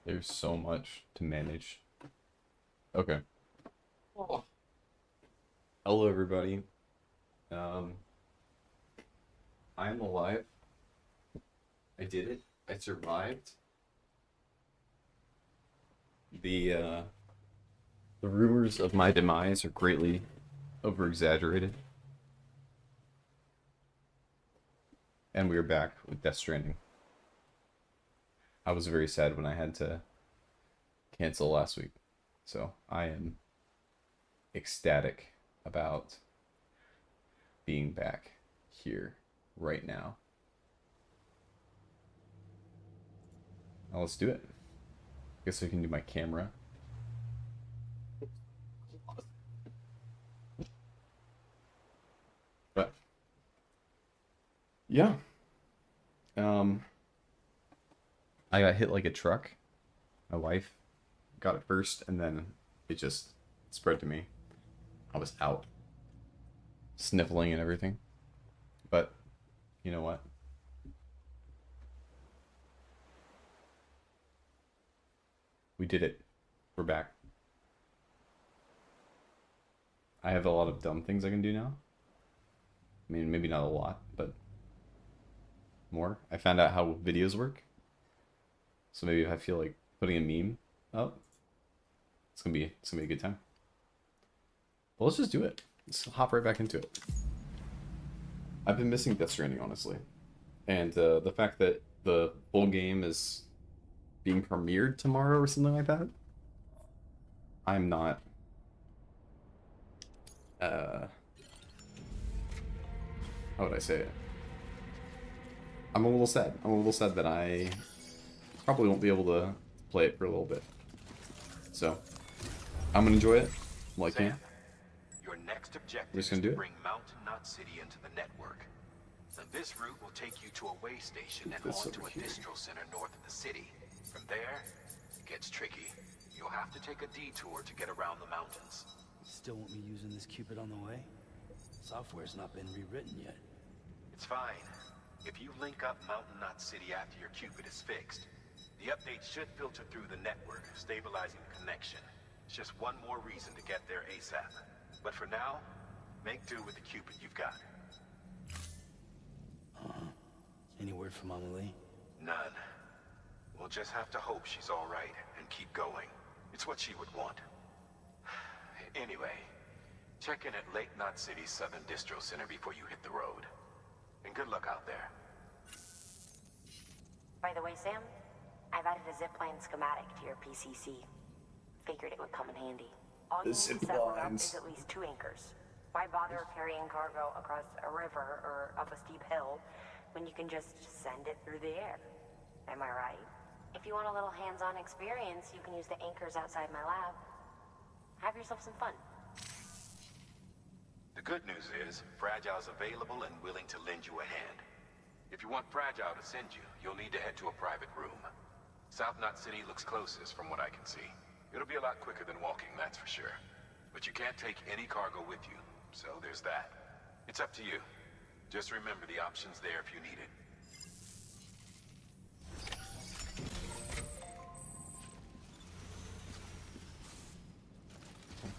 There's so much to manage. Okay. Oh. Hello, everybody. Um, I'm alive. I did it. I survived. The rumors of my demise are greatly over-exaggerated. And we are back with Death Stranding. I was very sad when I had to cancel last week. So I am ecstatic about being back here right now. Now let's do it. Guess I can do my camera. But yeah. I got hit like a truck. My wife got it first, and then it just spread to me. I was out, sniffling and everything. But you know what? We did it. We're back. I have a lot of dumb things I can do now. I mean, maybe not a lot, but more. I found out how videos work. So maybe if I feel like putting a meme up, it's gonna be a good time. Well, let's just do it. Let's hop right back into it. I've been missing Death Stranding, honestly, and the fact that the full game is being premiered tomorrow or something like that, I'm not. How would I say it? I'm a little sad. I'm a little sad that I probably won't be able to play it for a little bit. So I'm gonna enjoy it while I can. Your next objective We're just is gonna do to it. bring Mountain Knot City into the network. Now, this route will take you to a way station and This onto over a here. distro center north of the city. From there, it gets tricky. You'll have to take a detour to get around the mountains. Still won't be using this Cupid on the way? Software's not been rewritten yet. It's fine. If you link up Mountain Knot City after your Cupid is fixed, the update should filter through the network, stabilizing the connection. It's just one more reason to get there ASAP. But for now, make do with the Cupid you've got. Any word from Amelie? None. We'll just have to hope she's all right and keep going. It's what she would want. Anyway, check in at Lake Knot City's Southern Distro Center before you hit the road. And good luck out there. By the way, Sam, I've added a zipline schematic to your PCC. Figured it would come in handy. All you need to set one up is at least 2 anchors. Why bother carrying cargo across a river or up a steep hill when you can just send it through the air? Am I right? If you want a little hands-on experience, you can use the anchors outside my lab. Have yourself some fun. The good news is, Fragile's available and willing to lend you a hand. If you want Fragile to send you, you'll need to head to a private room. South Knot City looks closest from what I can see. It'll be a lot quicker than walking, that's for sure. But you can't take any cargo with you, so there's that. It's up to you. Just remember the option's there if you need it.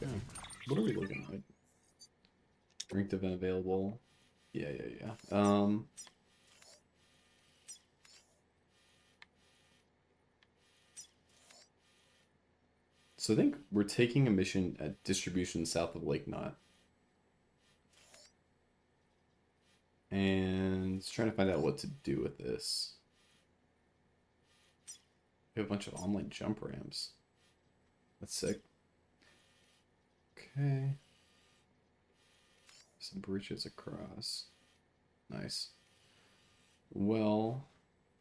Okay. What are we looking like? Ranked event available. Yeah. So I think we're taking a mission at distribution south of Lake Knot. And trying to find out what to do with this. We have a bunch of online jump ramps. That's sick. Okay. Some bridges across. Nice. Well,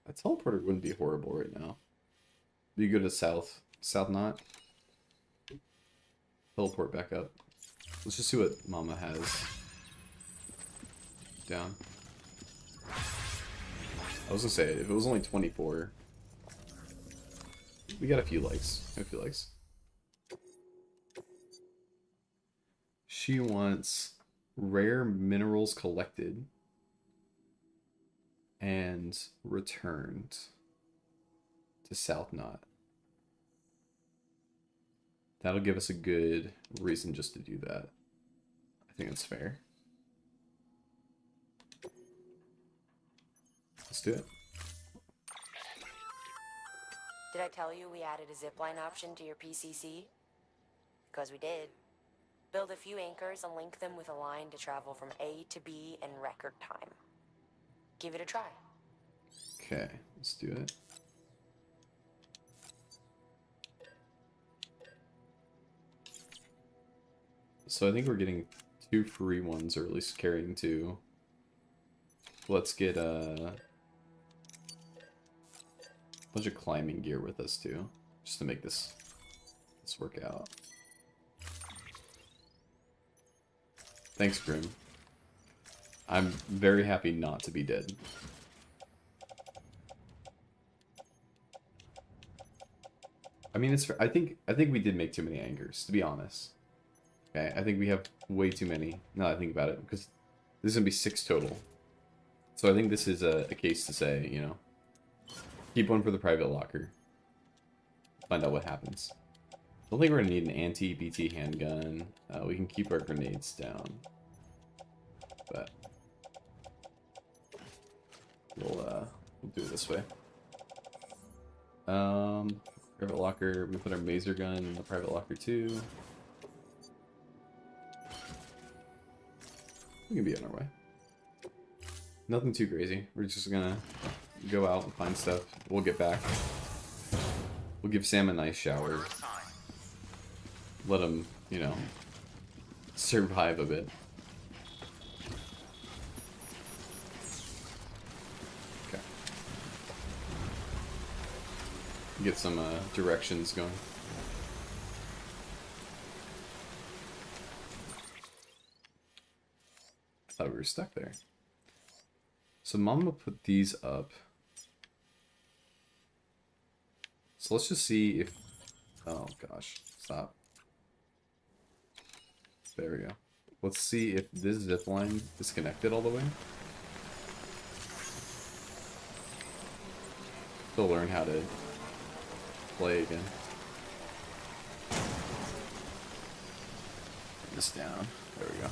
a teleporter wouldn't be horrible right now. You go to South Knot. Teleport back up. Let's just see what Mama has down. I was gonna say, if it was only 24, we got a few likes. She wants rare minerals collected and returned to South Knot. That'll give us a good reason just to do that. I think that's fair. Let's do it. Did I tell you we added a zipline option to your PCC? Because we did. Build a few anchors and link them with a line to travel from A to B in record time. Give it a try. Okay, let's do it. So I think we're getting 2 free ones, or at least carrying 2. Let's get a bunch of climbing gear with us too, just to make this work out. Thanks, Grim. I'm very happy not to be dead. I mean, it's. I think we did make too many anchors, to be honest. Okay, I think we have way too many. Now that I think about it, because this is gonna be 6 total. So I think this is a case to say, you know, keep one for the private locker. Find out what happens. I don't think we're gonna need an anti-BT handgun. We can keep our grenades down, but we'll do it this way. Private locker. We put our maser gun in the private locker too. We can be on our way. Nothing too crazy. We're just gonna go out and find stuff. We'll get back. We'll give Sam a nice shower. Let him, you know, survive a bit. Okay. Get some directions going. I thought we were stuck there. So Mama put these up. So let's just see if... Oh gosh, stop. There we go. Let's see if this zipline is connected all the way. Still learn how to play again. Bring this down. There we go.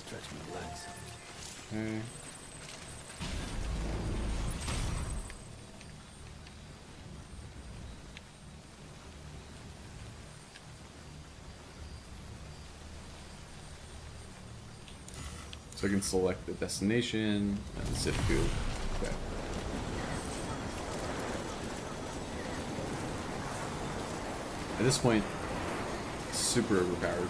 Stretch my legs. Okay. So I can select the destination and zip to. Okay. At this point, super overpowered.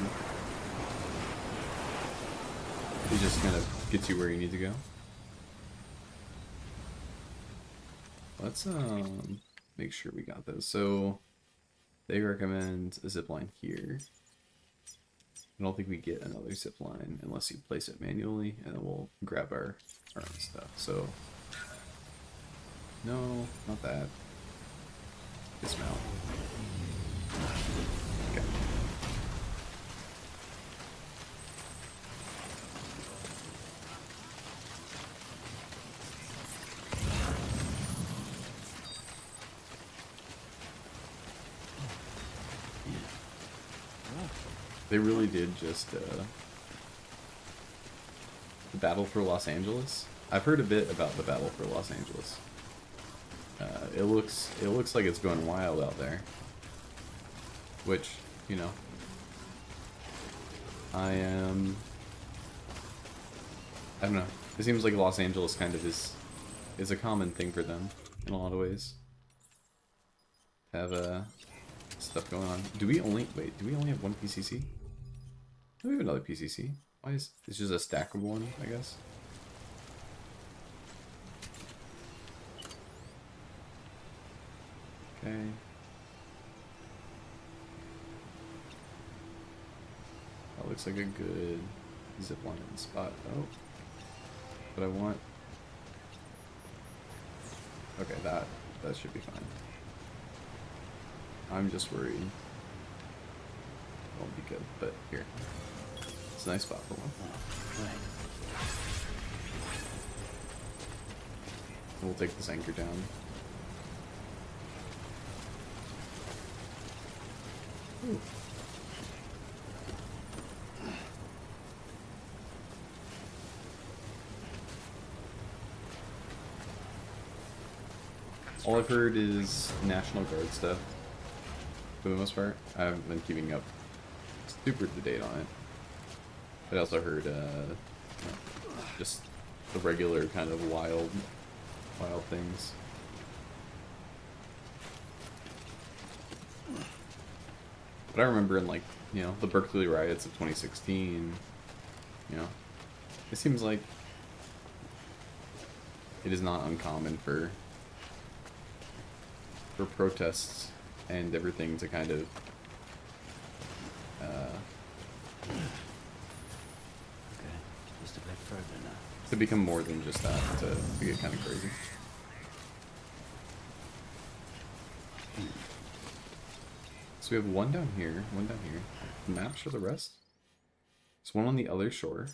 It just kind of gets you where you need to go. Let's make sure we got this. So they recommend a zipline here. I don't think we get another zipline unless you place it manually, and then we'll grab our own stuff. So no, not that. Dismount. Okay. They really did just the Battle for Los Angeles. I've heard a bit about the Battle for Los Angeles. It looks like it's going wild out there. Which, you know, I don't know. It seems like Los Angeles kind of is a common thing for them in a lot of ways. Have stuff going on. Do we only have one PCC? Do we have another PCC? Why is it's just a stack of one, I guess? Okay. That looks like a good zipline spot. Oh. But I want... Okay, that should be fine. I'm just worried. It won't be good, but here. It's a nice spot for one. Oh, right. We'll take this anchor down. Ooh. All I've heard is National Guard stuff, for the most part. I haven't been keeping up super to date on it. But I also heard, just the regular kind of wild things. But I remember in, like, you know, the Berkeley riots of 2016, you know, it seems like it is not uncommon for protests and everything to kind of Okay, just a bit further now. to become more than just that, to get kind of crazy. So we have one down here, one down here. The map show the rest. There's one on the other shore.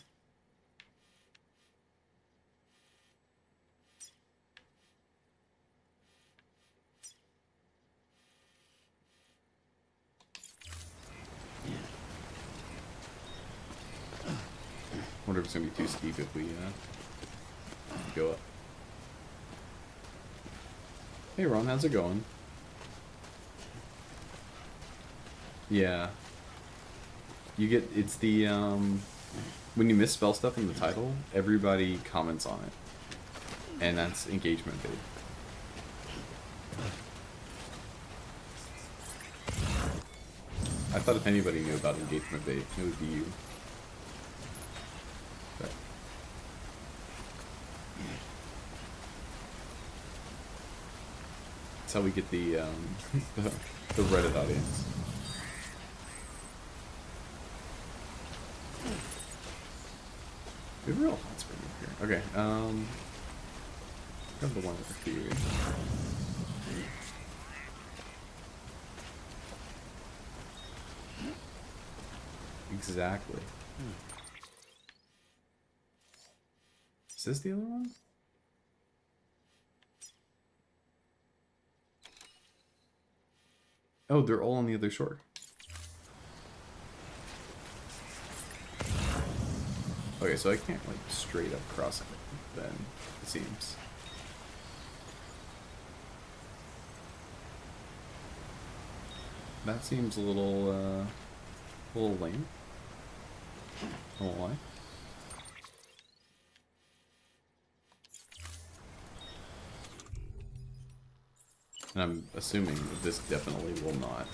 Wonder if it's gonna be too steep if we go up. Hey Ron, how's it going? Yeah. You get, it's the, when you misspell stuff in the title, everybody comments on it. And that's engagement bait. I thought if anybody knew about engagement bait, it would be you. But that's how we get the, the Reddit audience. We have a real hot spring up here. Okay, grab the one with the theory. Exactly. Is this the other one? Oh, they're all on the other shore. Okay, so I can't, like, straight up cross it, then, it seems. That seems a little lame. I won't lie. And I'm assuming that this definitely will not.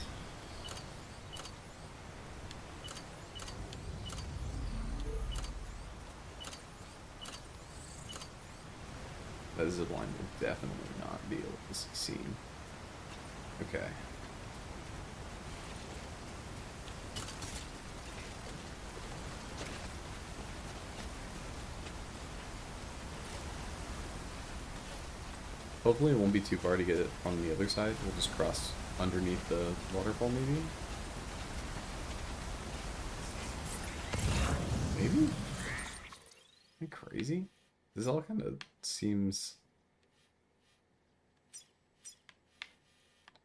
That zipline will definitely not be able to succeed. Okay. Hopefully it won't be too far to get it on the other side. We'll just cross underneath the waterfall maybe? Maybe? Am I crazy? This all kind of seems...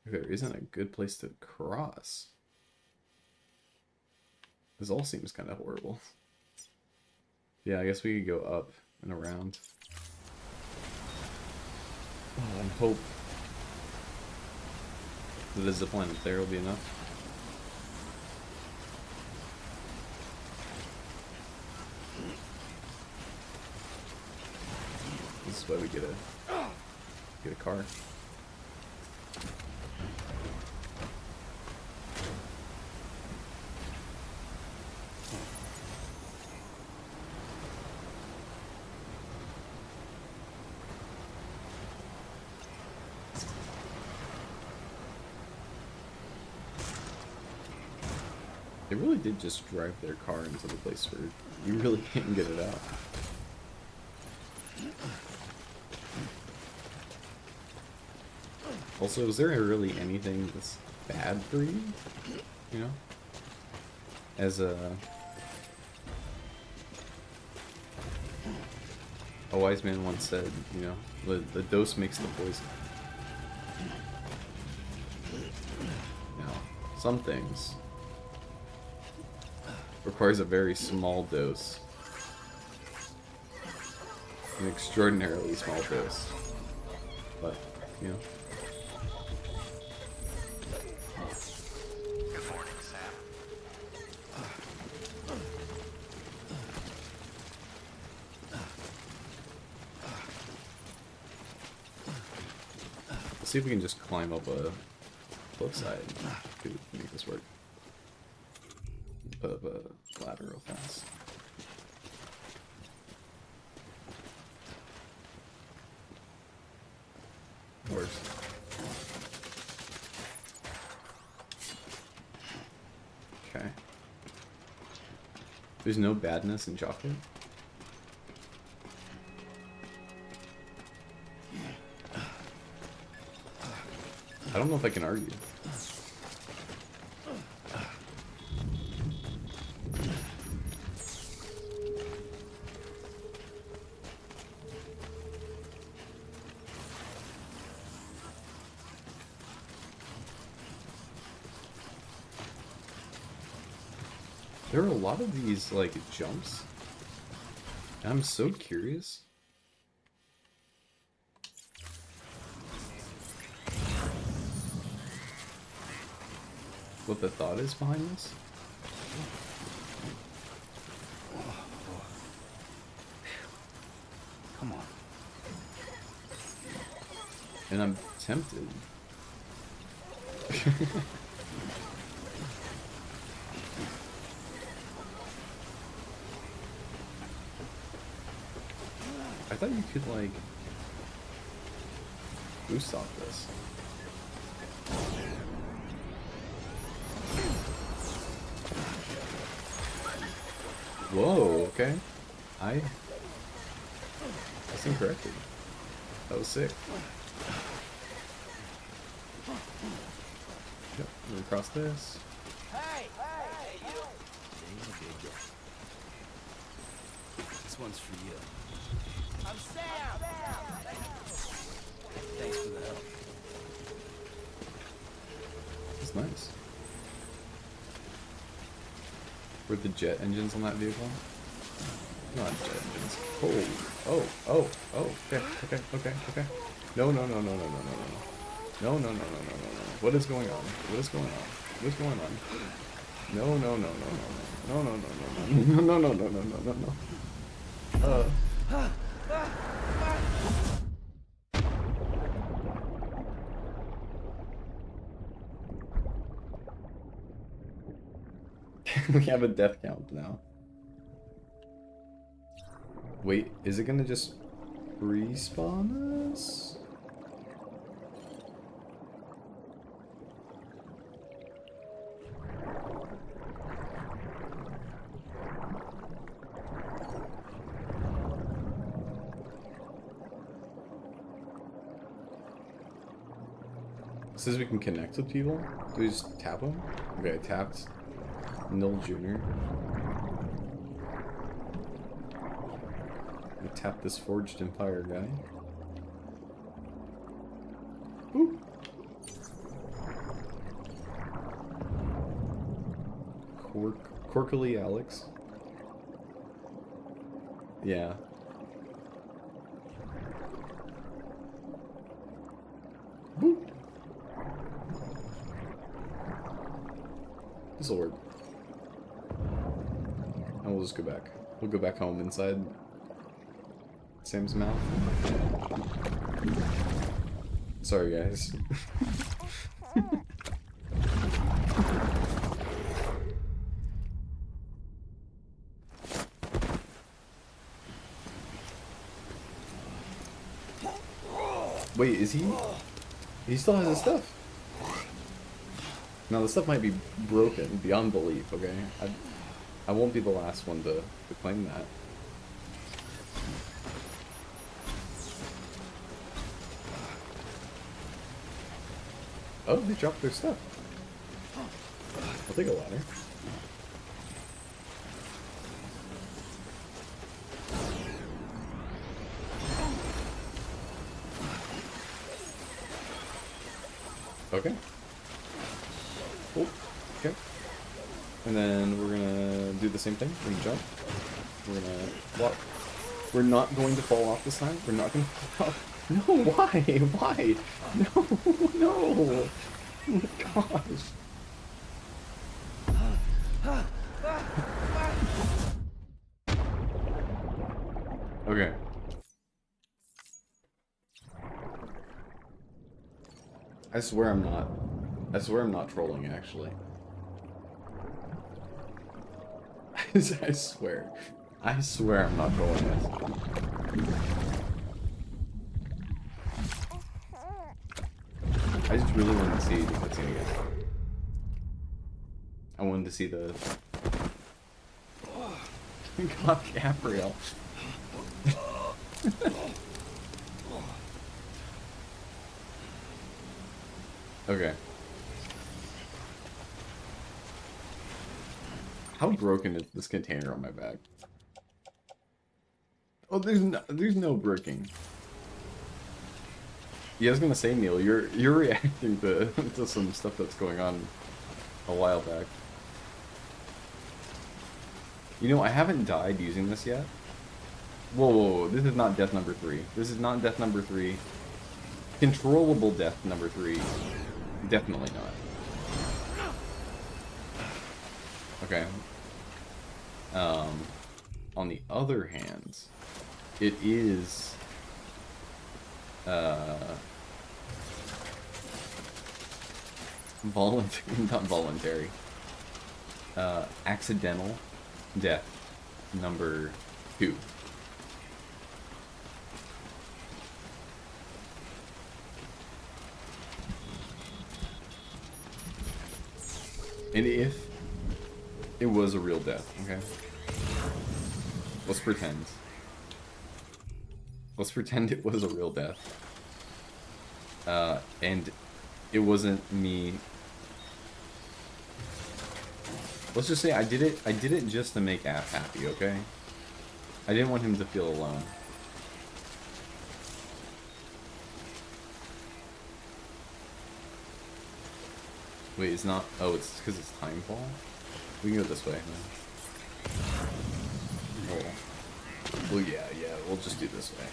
There isn't a good place to cross. This all seems kind of horrible. Yeah, I guess we could go up and around. Oh, and hope that the zipline up there will be enough. This is why we get a car. They really did just drive their car into the place where you really can't get it out. Also, is there really anything that's bad for you? You know? As a a wise man once said, you know, the dose makes the poison. Now, some things requires a very small dose. An extraordinarily small dose. But, you know. Good morning, Sam. Let's see if we can just climb up a cliffside. Could make this work. Put up a ladder real fast. Works. Okay. There's no badness in chocolate? I don't know if I can argue. There are a lot of these, like, jumps. And I'm so curious. What the thought is behind this? Come on. And I'm tempted. I thought you could, like, boost off this. Whoa, okay. That's incorrect. That was sick. Yep, move across this. This one's for you. I'm Sam! Thanks for the help. That's nice. Were the jet engines on that vehicle? Not jet engines. Oh, okay. No. No. What is going on? No. We have a death count now. Wait, is it gonna just respawn us? It says we can connect with people. Do we just tap them? Okay, I tapped Nil Jr. I tapped this Forged Empire guy. Ooh. Corkily Alex. Yeah. Boop. This'll work. And we'll just go back. We'll go back home inside Sam's mouth. Sorry, guys. Wait, is he? He still has his stuff. Now, the stuff might be broken beyond belief, okay? I won't be the last one to claim that. Oh, they dropped their stuff. I'll take a ladder. And then we're gonna do the same thing. We're gonna jump. We're gonna walk. We're not going to fall off this time. We're not gonna fall off. No, why? Why? No, no. Oh my gosh. Okay. I swear I'm not. I swear I'm not trolling, actually. I swear. I swear I'm not trolling this. I just really wanted to see the cutscene again. I wanted to see the... God, Gabriel. Okay. How broken is this container on my back? Oh, there's no bricking. Yeah, I was gonna say, Neil, you're reacting to some stuff that's going on a while back. You know, I haven't died using this yet. Whoa, whoa, whoa, this is not death number 3. This is not death number 3. Controllable death number 3. Definitely not. Okay. On the other hand, it is not voluntary. Accidental death number 2. And if it was a real death, okay? Let's pretend. Let's pretend it was a real death. And it wasn't me. Let's just say I did it just to make App happy, okay? I didn't want him to feel alone. Wait, it's not... Oh, it's because it's Timefall? We can go this way. Oh. Well, yeah, we'll just do this way.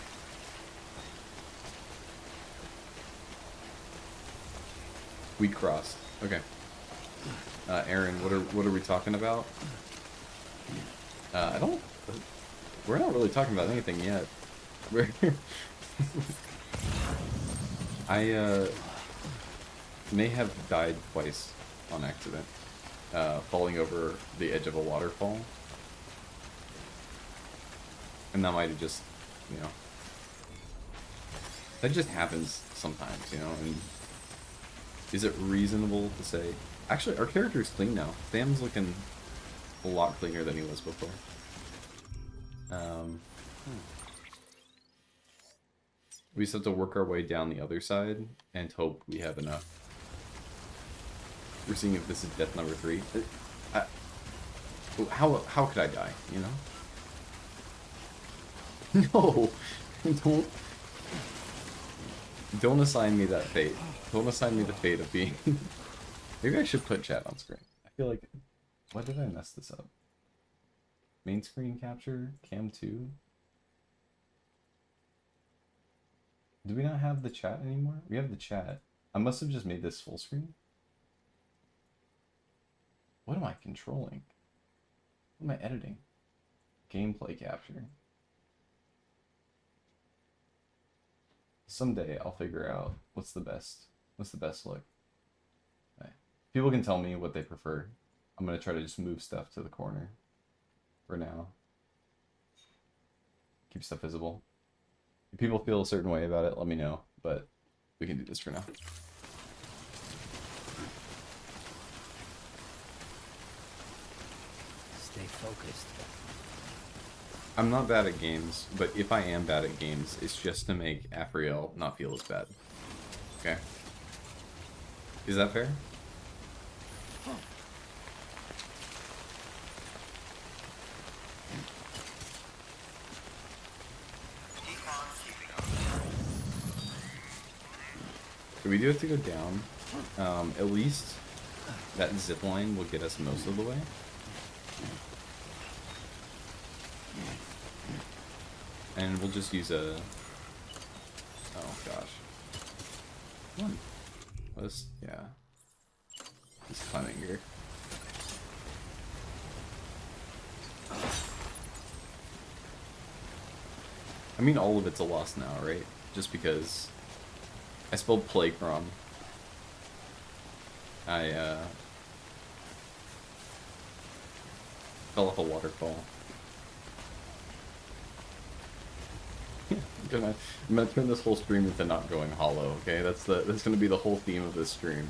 We crossed. Okay. Aaron, what are we talking about? We're not really talking about anything yet. I may have died twice on accident, falling over the edge of a waterfall. And that might have just, you know, that just happens sometimes, you know, and is it reasonable to say, actually, our character's clean now. Sam's looking a lot cleaner than he was before. We just have to work our way down the other side and hope we have enough. We're seeing if this is death number 3. How could I die, you know? No! Don't assign me that fate. Don't assign me the fate of being... Maybe I should put chat on screen. I feel like... Why did I mess this up? Main screen capture? Cam 2? Do we not have the chat anymore? We have the chat. I must have just made this full screen. What am I controlling? What am I editing? Gameplay capture. Someday I'll figure out what's the best look. Okay. People can tell me what they prefer. I'm gonna try to just move stuff to the corner for now. Keep stuff visible. If people feel a certain way about it, let me know, but we can do this for now. Stay focused. I'm not bad at games, but if I am bad at games, it's just to make Afriel not feel as bad. Okay? Is that fair? So we do have to go down. At least that zip line will get us most of the way. And we'll just use a... Oh gosh. One. Let's... Yeah. Just climbing gear. I mean, all of it's a loss now, right? Just because I spelled plague wrong. I fell off a waterfall. I'm gonna turn this whole stream into not going hollow. Okay, that's gonna be the whole theme of this stream.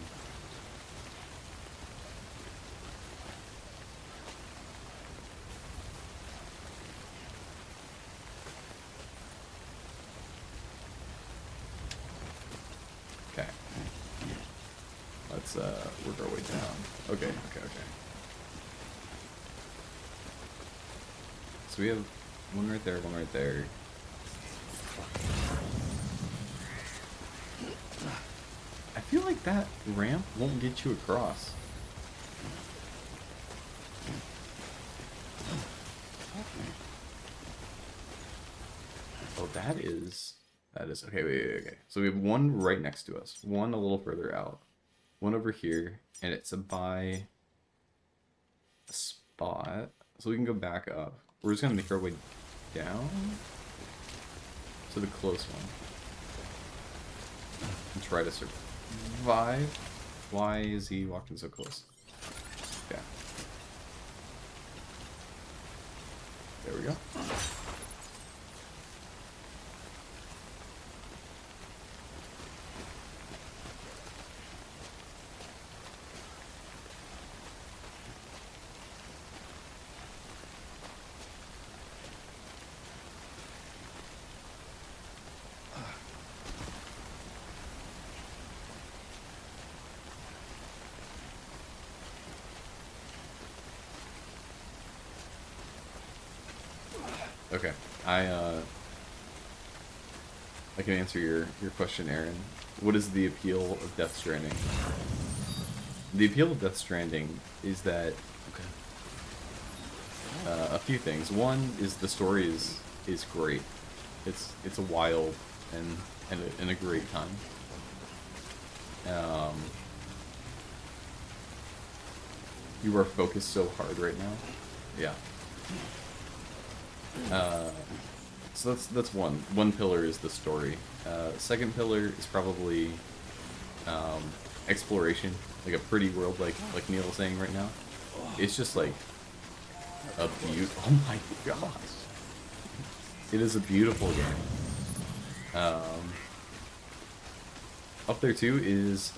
Okay. Let's work our way down. Okay. So we have one right there, one right there. I feel like that ramp won't get you across. Oh, that is okay. Wait. Okay, so we have one right next to us, one a little further out, one over here, and it's by a spot, so we can go back up. We're just gonna make our way down to the close one and try to survive. Why is he walking so close? Yeah. There we go. Okay, I can answer your question, Aaron. What is the appeal of Death Stranding? The appeal of Death Stranding is that a few things. One is the story is great. It's a wild and a great time. You are focused so hard right now. Yeah. So that's one. One pillar is the story. Second pillar is probably exploration, like a pretty world, like Neil was saying right now. It's just like a beautiful. Oh my gosh! It is a beautiful game. Up there too is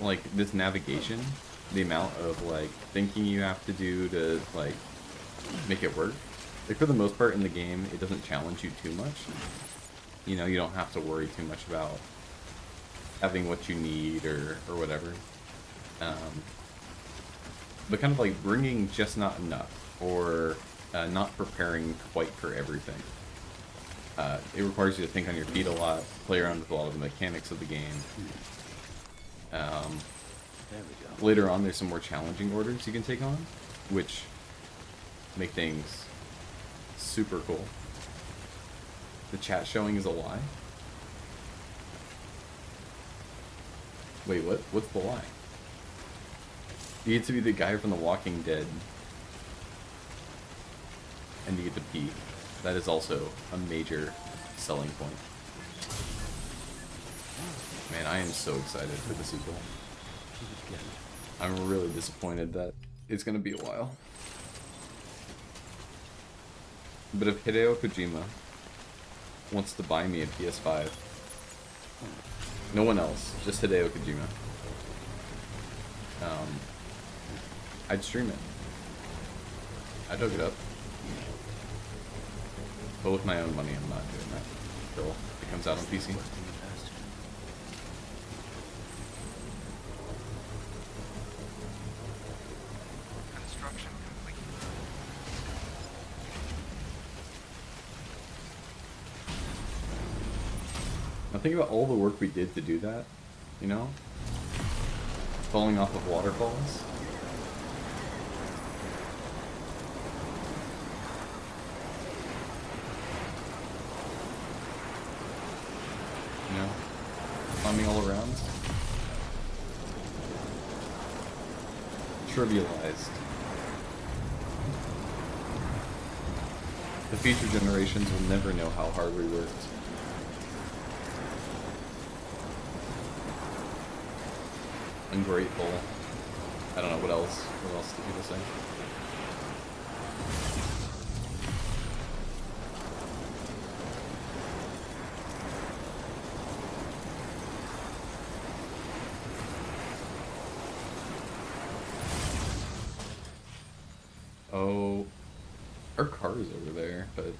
like this navigation, the amount of like thinking you have to do to like make it work. Like for the most part in the game, it doesn't challenge you too much. You know, you don't have to worry too much about having what you need or whatever. But kind of like bringing just not enough, or not preparing quite for everything. It requires you to think on your feet a lot, play around with a lot of the mechanics of the game. There we go. Later on, there's some more challenging orders you can take on, which make things super cool. The chat showing is a lie? Wait, what? What's the lie? You get to be the guy from The Walking Dead, and you get to pee. That is also a major selling point. Man, I am so excited for the sequel. I'm really disappointed that it's gonna be a while. But if Hideo Kojima wants to buy me a PS5, no one else, just Hideo Kojima, I'd stream it. I'd hook it up. But with my own money, I'm not doing that until it comes out on PC. Construction complete. Now think about all the work we did to do that, you know? falling off of waterfalls. You know, climbing all around. Trivialized. The future generations will never know how hard we worked. Ungrateful. I don't know what else. What else do people say? Oh, our car is over there, but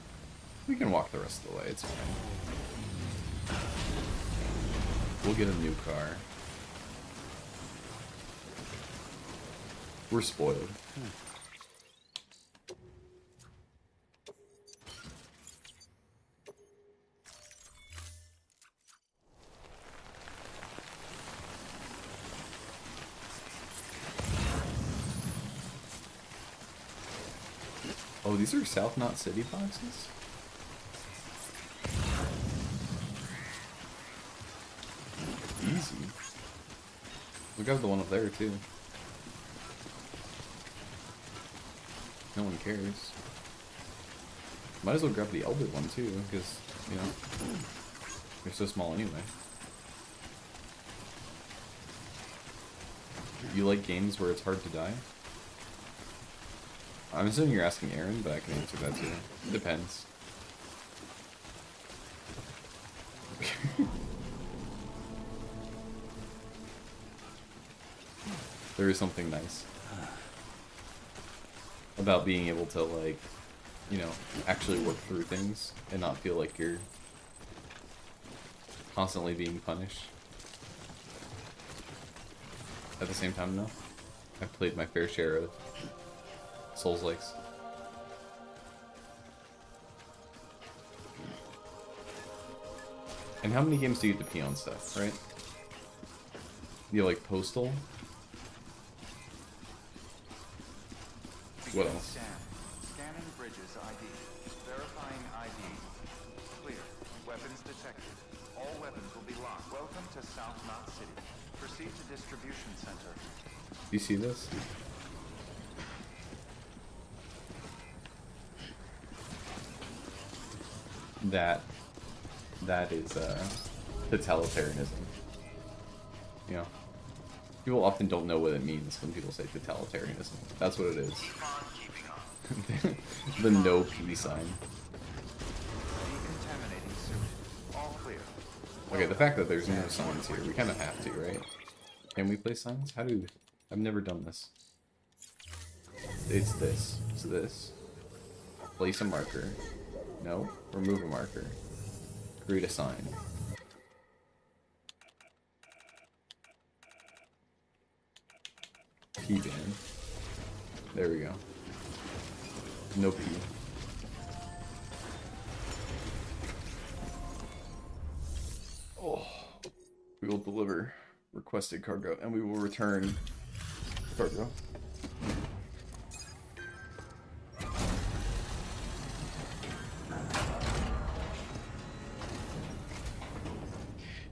we can walk the rest of the way. It's fine. We'll get a new car. We're spoiled. Oh, these are South Knot City boxes? Easy. We got the one up there too. No one cares. Might as well grab the Elder one too, because, you know, they're so small anyway. You like games where it's hard to die? I'm assuming you're asking Aaron, but I can answer that too. It depends. There is something nice about being able to, like, you know, actually work through things and not feel like you're constantly being punished. At the same time, though, I've played my fair share of Souls-likes. And how many games do you get to pee on stuff, right? You like Postal? What else? Scanning Bridges ID. Verifying ID. Clear. Weapons detected. All weapons will be locked. Welcome to South Knot City. Proceed to distribution center. Do you see this? That is totalitarianism. You know, people often don't know what it means when people say totalitarianism. That's what it is. The no P sign. Decontaminating suit. All clear. Okay, the fact that there's no signs here, we kind of have to, right? Can we place signs? How do... I've never done this. It's this. It's this. Place a marker. No. Remove a marker. Create a sign. P-ban. There we go. No P. Oh. We will deliver requested cargo, and we will return cargo.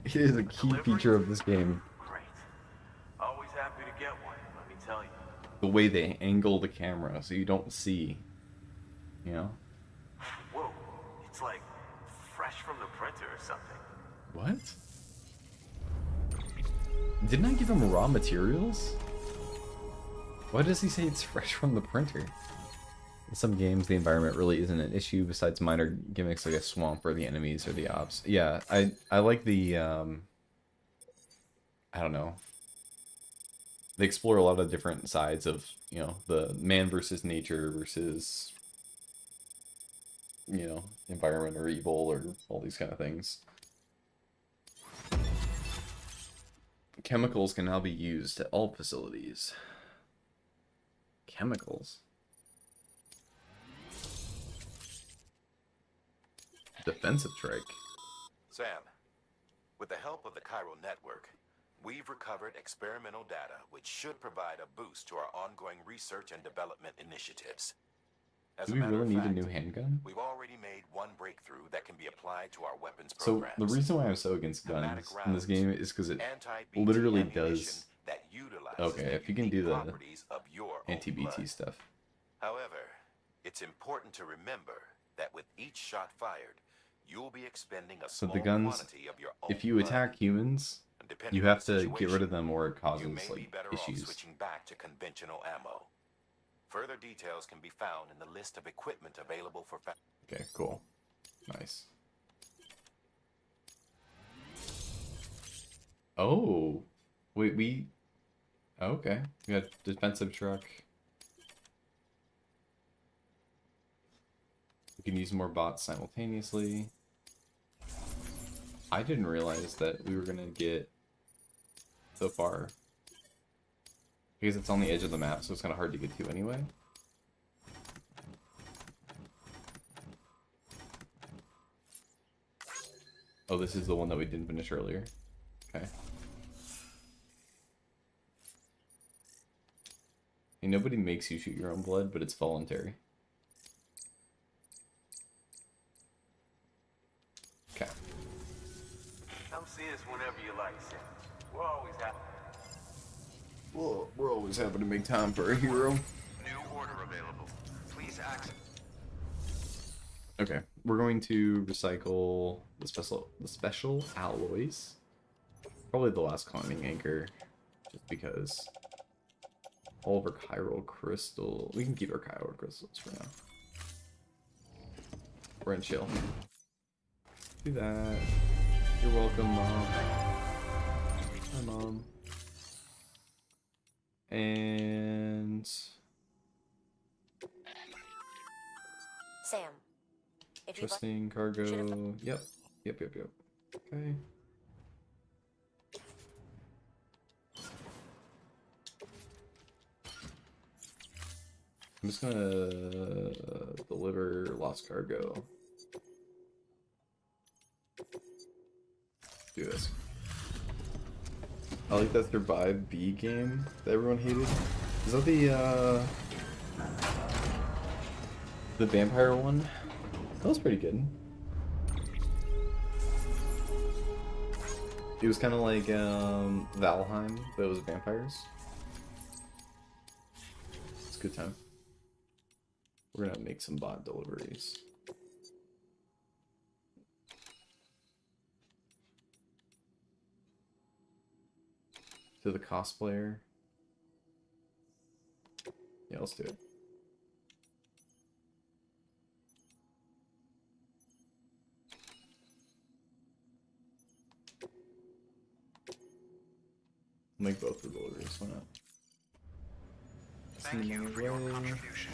It is a key feature of this game. Great. Always happy to get one, let me tell you. The way they angle the camera so you don't see, you know? Whoa, it's like fresh from the printer or something. What? Didn't I give him raw materials? Why does he say it's fresh from the printer? In some games, the environment really isn't an issue besides minor gimmicks like a swamp or the enemies or the ops. Yeah, I like the, I don't know. They explore a lot of different sides of, you know, the man versus nature versus, you know, environment or evil or all these kind of things. Chemicals can now be used at all facilities. Chemicals? Defensive trike. Sam, with the help of the Chiral Network, We've recovered experimental data which should provide a boost to our ongoing research and development initiatives. As Do a we matter really of need a fact, new handgun? we've already made one breakthrough that can be applied to our weapons So programs. the reason why I'm so against Pneumatic guns in this rounds, game is because it anti-BT literally ammunition does that utilizes okay, the if you can unique do the properties of your own anti-BT blood. stuff. However, it's important to remember that with each shot fired, you'll be expending a So small the guns, quantity of your own if you blood. attack humans, And depending you on have the to get rid of situation, them or it you causes may be like better off issues. switching back to conventional ammo. Further details can be found in the list of equipment available for Okay, cool. Nice. Oh, wait, we okay. We got defensive truck. We can use more bots simultaneously. I didn't realize that we were gonna get so far. Because it's on the edge of the map, so it's kind of hard to get to anyway. Oh, this is the one that we didn't finish earlier. Okay. And nobody makes you shoot your own blood, but it's voluntary. Okay. Come see us whenever you like, Sam. We're always happy. Well, we're always happy to make time for a hero. New order available. Please access. Okay, we're going to recycle the special alloys. Probably the last climbing anchor, just because all of our chiral crystal. We can keep our chiral crystals for now. We're in chill. Do that. You're welcome, Mom. Hi, Mom. And Sam, if you trusting cargo. Yep. Okay. I'm just gonna deliver lost cargo. Do this. I like that Survive B game that everyone hated. Is that the vampire one? That was pretty good. It was kind of like Valheim, but it was vampires. It's a good time. We're gonna make some bot deliveries. To the cosplayer. Yeah, let's do it. Make both the deliveries, why not? Thank you for your contribution.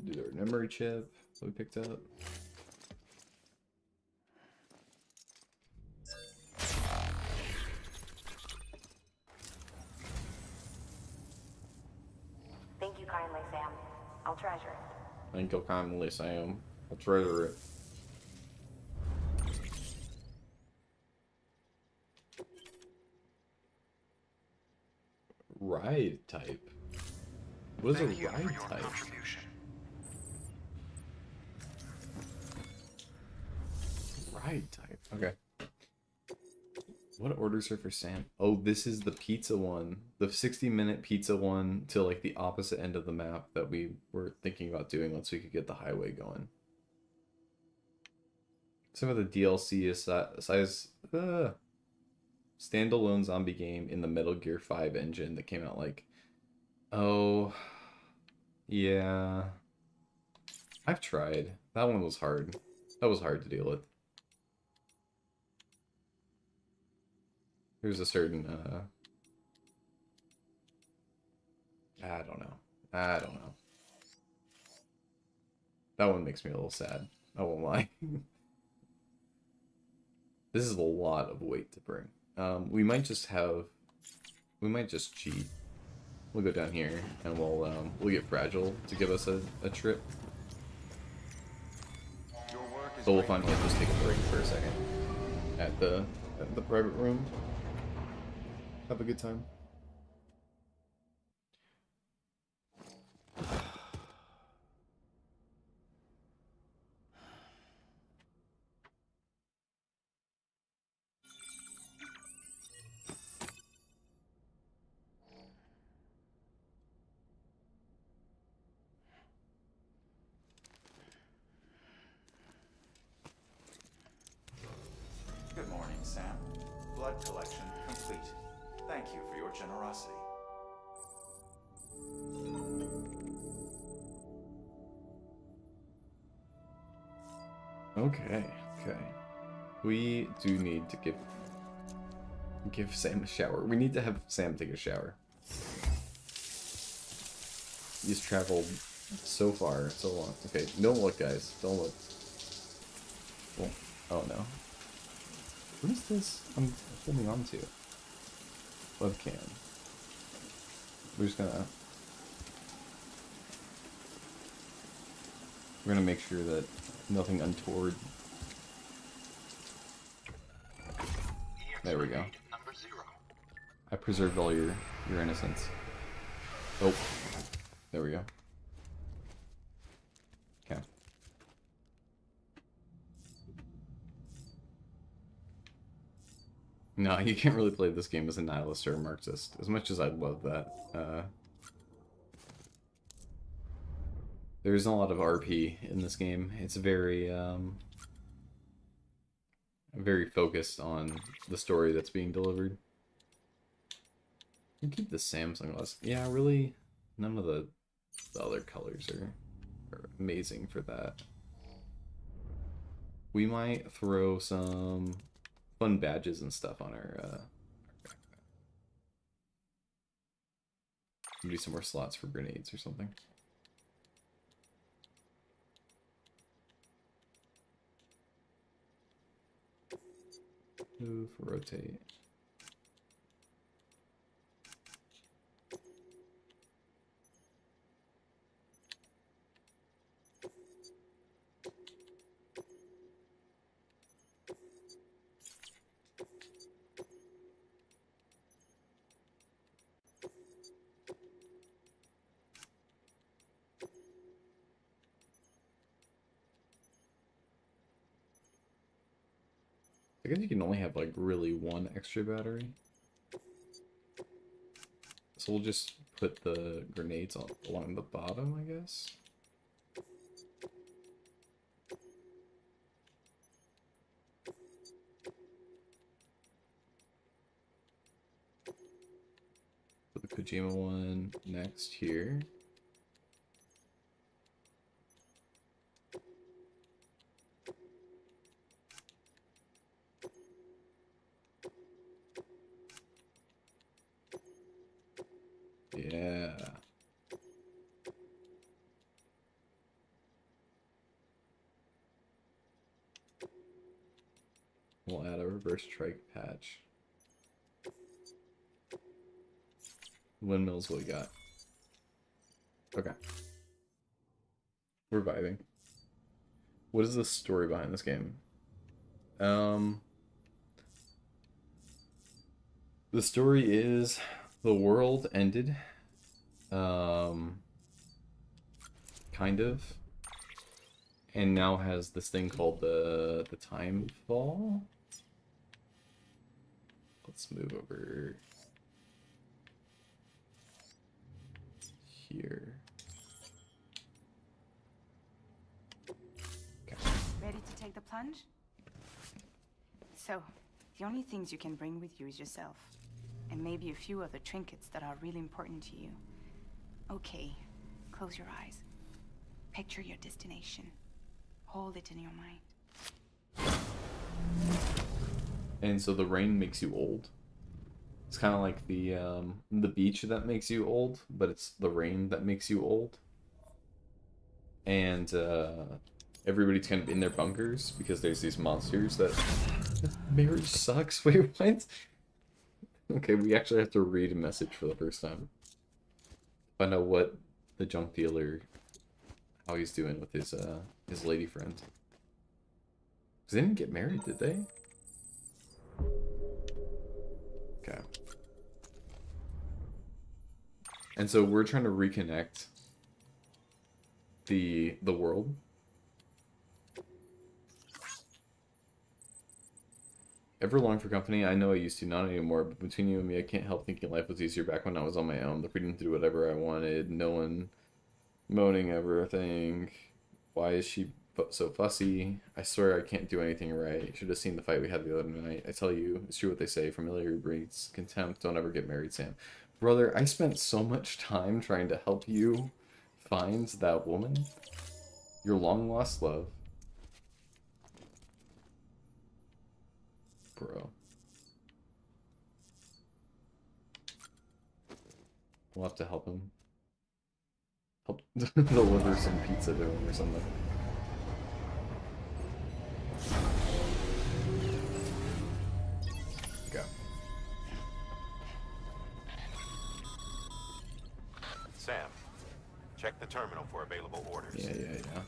Do our memory chip that we picked up. Thank you kindly, Sam. I'll treasure it. Thank you kindly, Sam. I'll treasure it. Ride type. What is Thank a you ride for your type? contribution. Ride type. Okay. What orders are for Sam? Oh, this is the pizza one. The 60-minute pizza one to like the opposite end of the map that we were thinking about doing once we could get the highway going. Some of the DLC is size standalone zombie game in the Metal Gear 5 engine that came out like, oh, yeah. I've tried. That one was hard. That was hard to deal with. There's a certain, I don't know. That one makes me a little sad. I won't lie. This is a lot of weight to bring. We might just cheat. We'll go down here and we'll get Fragile to give us a trip. Your work is So we'll great. finally just take a break for a second at the at the private room. Have a good time. Good morning, Sam. Blood collection complete. Thank you for your generosity. Okay, okay. We do need to give Sam a shower. We need to have Sam take a shower. He's traveled so far, so long. Okay, don't look, guys. Don't look. Oh no. What is this I'm holding on to? Webcam. We're gonna make sure that nothing untoward. There we go. I preserved all your innocence. Oh, there we go. Okay. No, you can't really play this game as a nihilist or a Marxist, as much as I'd love that. There isn't a lot of RP in this game. It's very, very focused on the story that's being delivered. You keep the Samsung glass. Yeah, really, none of the other colors are amazing for that. We might throw some fun badges and stuff on our backpack. Maybe some more slots for grenades or something. Move, rotate. I guess you can only have like really one extra battery. So we'll just put the grenades along the bottom, I guess. Put the Kojima one next here. Yeah. We'll add a reverse trike patch. Windmills, what we got? Okay. We're vibing. What is the story behind this game? The story is the world ended. Kind of. And now has this thing called the time fall. Let's move over here. Okay. Ready to take the plunge? So, the only things you can bring with you is yourself. And maybe a few other trinkets that are really important to you. Okay, close your eyes. Picture your destination. Hold it in your mind. And so the rain makes you old. It's kind of like the beach that makes you old, but it's the rain that makes you old. And everybody's kind of in their bunkers because there's these monsters that... Marriage sucks. Wait, what? Okay, we actually have to read a message for the first time. Find out what the junk dealer, how he's doing with his lady friend. 'Cause they didn't get married, did they? Okay. And so we're trying to reconnect the world. Ever long for company? I know I used to, not anymore, but between you and me, I can't help thinking life was easier back when I was on my own. The freedom to do whatever I wanted, no one moaning everything. Why is she so fussy? I swear I can't do anything right. You should have seen the fight we had the other night. I tell you, it's true what they say, familiar breeds contempt, don't ever get married, Sam. Brother, I spent so much time trying to help you find that woman. Your long-lost love. Bro. We'll have to help him. Help deliver some pizza to him or something. Go. Sam, check the terminal for available orders. Yeah.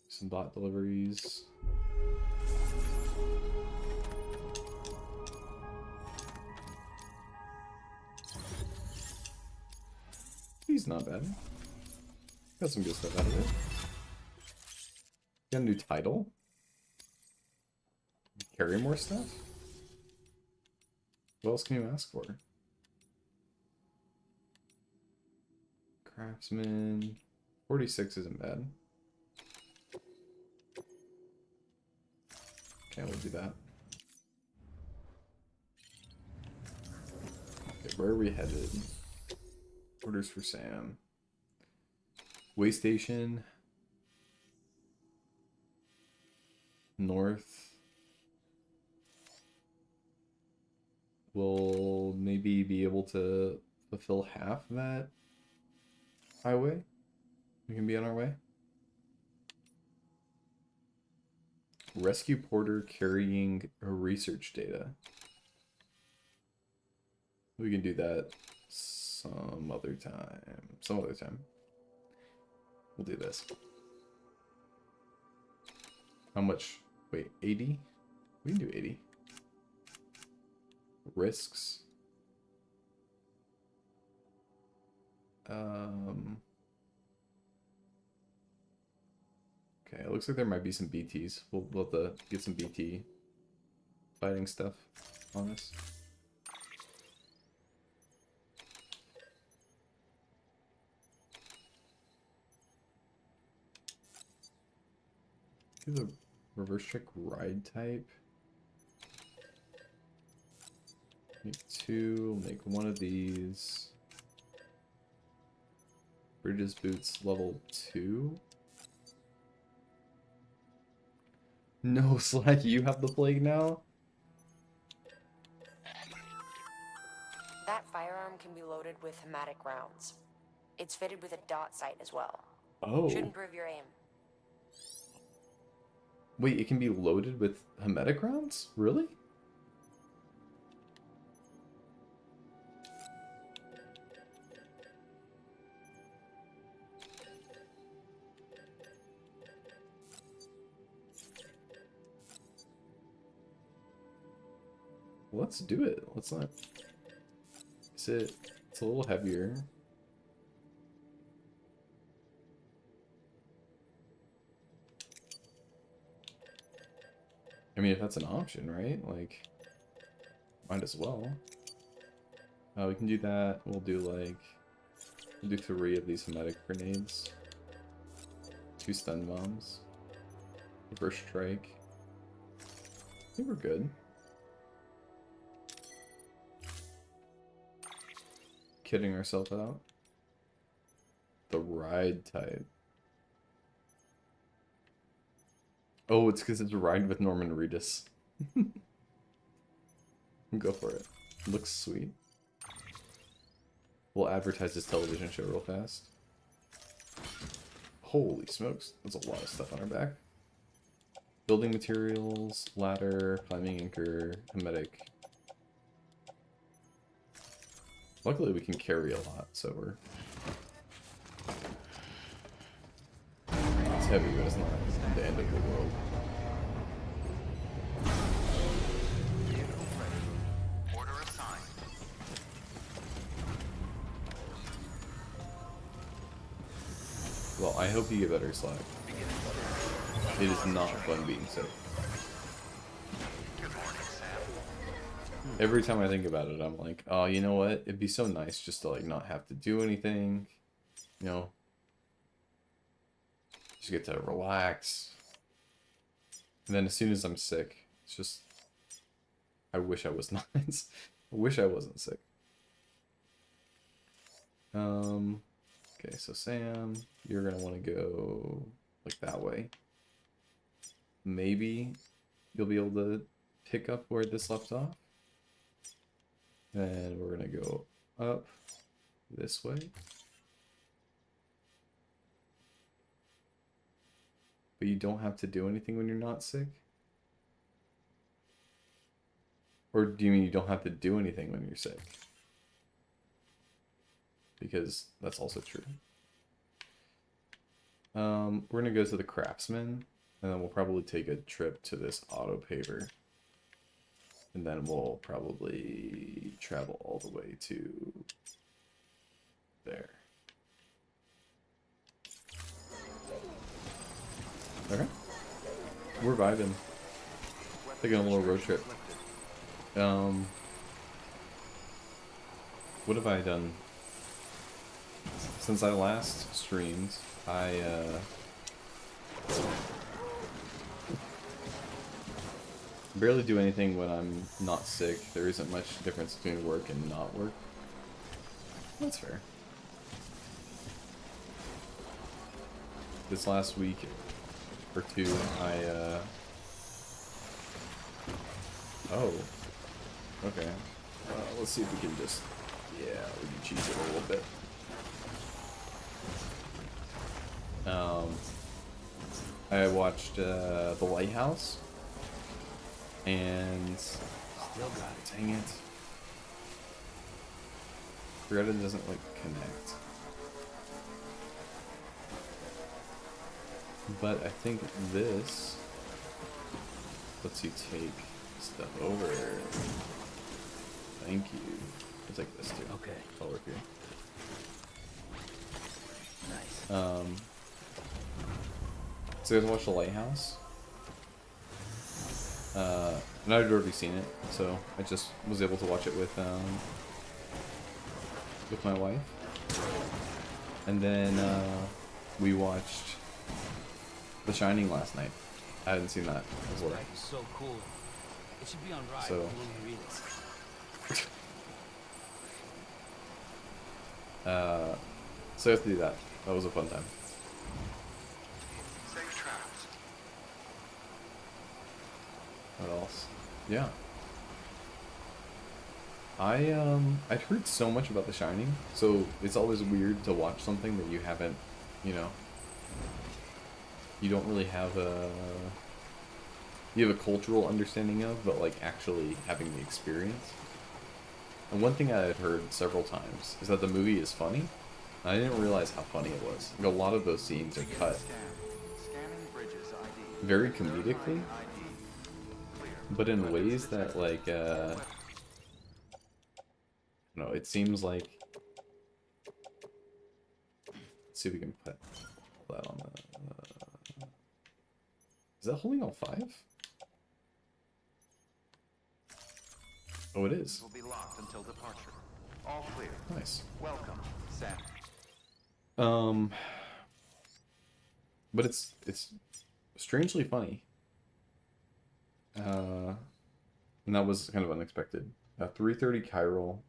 Some bot deliveries. He's not bad. Got some good stuff out of it. Got a new title. Carry more stuff? What else can you ask for? Craftsman. 46 isn't bad. Okay, we'll do that. Okay, where are we headed? Orders for Sam. Way station. North. We'll maybe be able to fulfill half that highway. We can be on our way. Rescue Porter carrying research data. We can do that some other time. We'll do this. How much? Wait, 80? We can do 80. Risks. Okay, it looks like there might be some BTs. We'll have to get some BT fighting stuff on us. Do the reverse check ride type. Make 2, make 1 of these. Bridges boots level 2. No, Slack, you have the plague now? That firearm can be loaded with hematic rounds. It's fitted with a dot sight as well. Oh. Should improve your aim. Wait, it can be loaded with hematic rounds? Really? Let's do it. Let's not. It's a little heavier. I mean, if that's an option, right? Like, might as well. We can do that. We'll do we'll do 3 of these hematic grenades. 2 stun bombs. Reverse strike. I think we're good. Kidding ourselves out. The ride type. Oh, it's because it's a ride with Norman Reedus. Go for it. Looks sweet. We'll advertise this television show real fast. Holy smokes. That's a lot of stuff on our back. Building materials, ladder, climbing anchor, hematic. Luckily we can carry a lot, so we're... It's heavy, but it's not the end of the world. Well, I hope you get better, Slack. It is not fun being sick. Every time I think about it, I'm like, oh, you know what? It'd be so nice just to like not have to do anything, you know? Just get to relax. And then as soon as I'm sick, it's just, I wish I was not. I wish I wasn't sick. Okay, so Sam, you're gonna want to go like that way. Maybe you'll be able to pick up where this left off. Then we're gonna go up this way. But you don't have to do anything when you're not sick? Or do you mean you don't have to do anything when you're sick? Because that's also true. We're gonna go to the Craftsman, and then we'll probably take a trip to this auto paver. And then we'll probably travel all the way to there. Okay. We're vibing. Taking a little road trip. What have I done? Since I last streamed, I barely do anything when I'm not sick. There isn't much difference between work and not work. That's fair. This last week or two, oh. Okay. Let's see if we can just... Yeah, we can cheese it a little bit. I watched The Lighthouse. And... Still got it. Dang it. Forgot it doesn't, like, connect. But I think this lets you take stuff over. Thank you. I'll take this too. Okay. I'll work here. Nice. So you guys watch The Lighthouse? And I'd already seen it, so I just was able to watch it with my wife. And then we watched The Shining last night. I hadn't seen that as well. It's so cool. It should be on Ride So- when we read it. So I have to do that. That was a fun time. Safe traps. What else? Yeah. I'd heard so much about The Shining, so it's always weird to watch something that you haven't, you know, you don't really have you have a cultural understanding of, but like actually having the experience. And one thing I had heard several times is that the movie is funny. I didn't realize how funny it was. Like a lot of those scenes are cut Scanning Bridges ID. very comedically, but in ways that like no, it seems like. Let's see if we can put that on the. Is that holding all 5? Oh, it is. Will be locked until departure. All clear. Nice. Welcome, Sam. But it's strangely funny. And that was kind of unexpected. 330 chiral.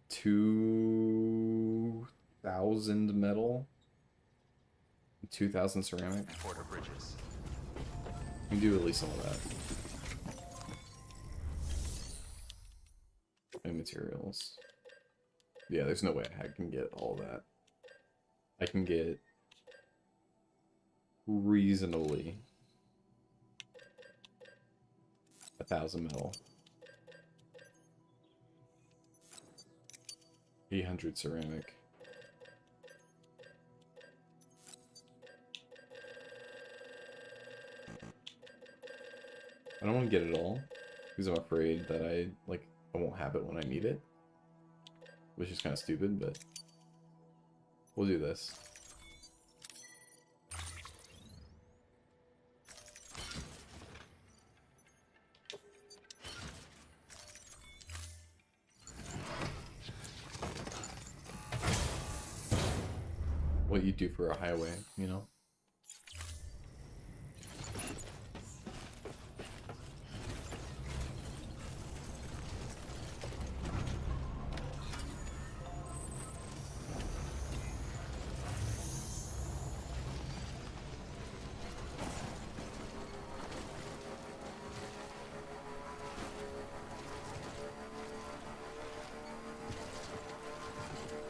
2,000 metal. 2,000 ceramic. Porter Bridges. We can do at least some of that. And materials. Yeah, there's no way I can get all that. I can get reasonably 1,000 metal. 800 ceramic. I don't want to get it all because I'm afraid that I won't have it when I need it, which is kind of stupid, but We'll do this. What you do for a highway, you know?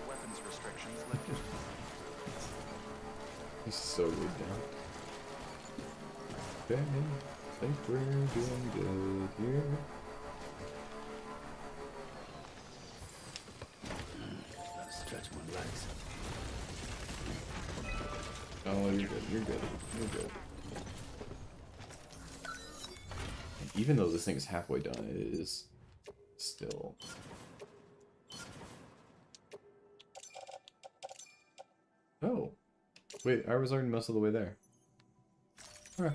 Weapons restrictions lifted. This is so good now. Okay, I think we're doing good here. Gotta stretch my legs. Oh, you're good, you're good, you're good. And even though this thing is halfway done, it is still... Oh. Wait, I was already most of the way there. Okay.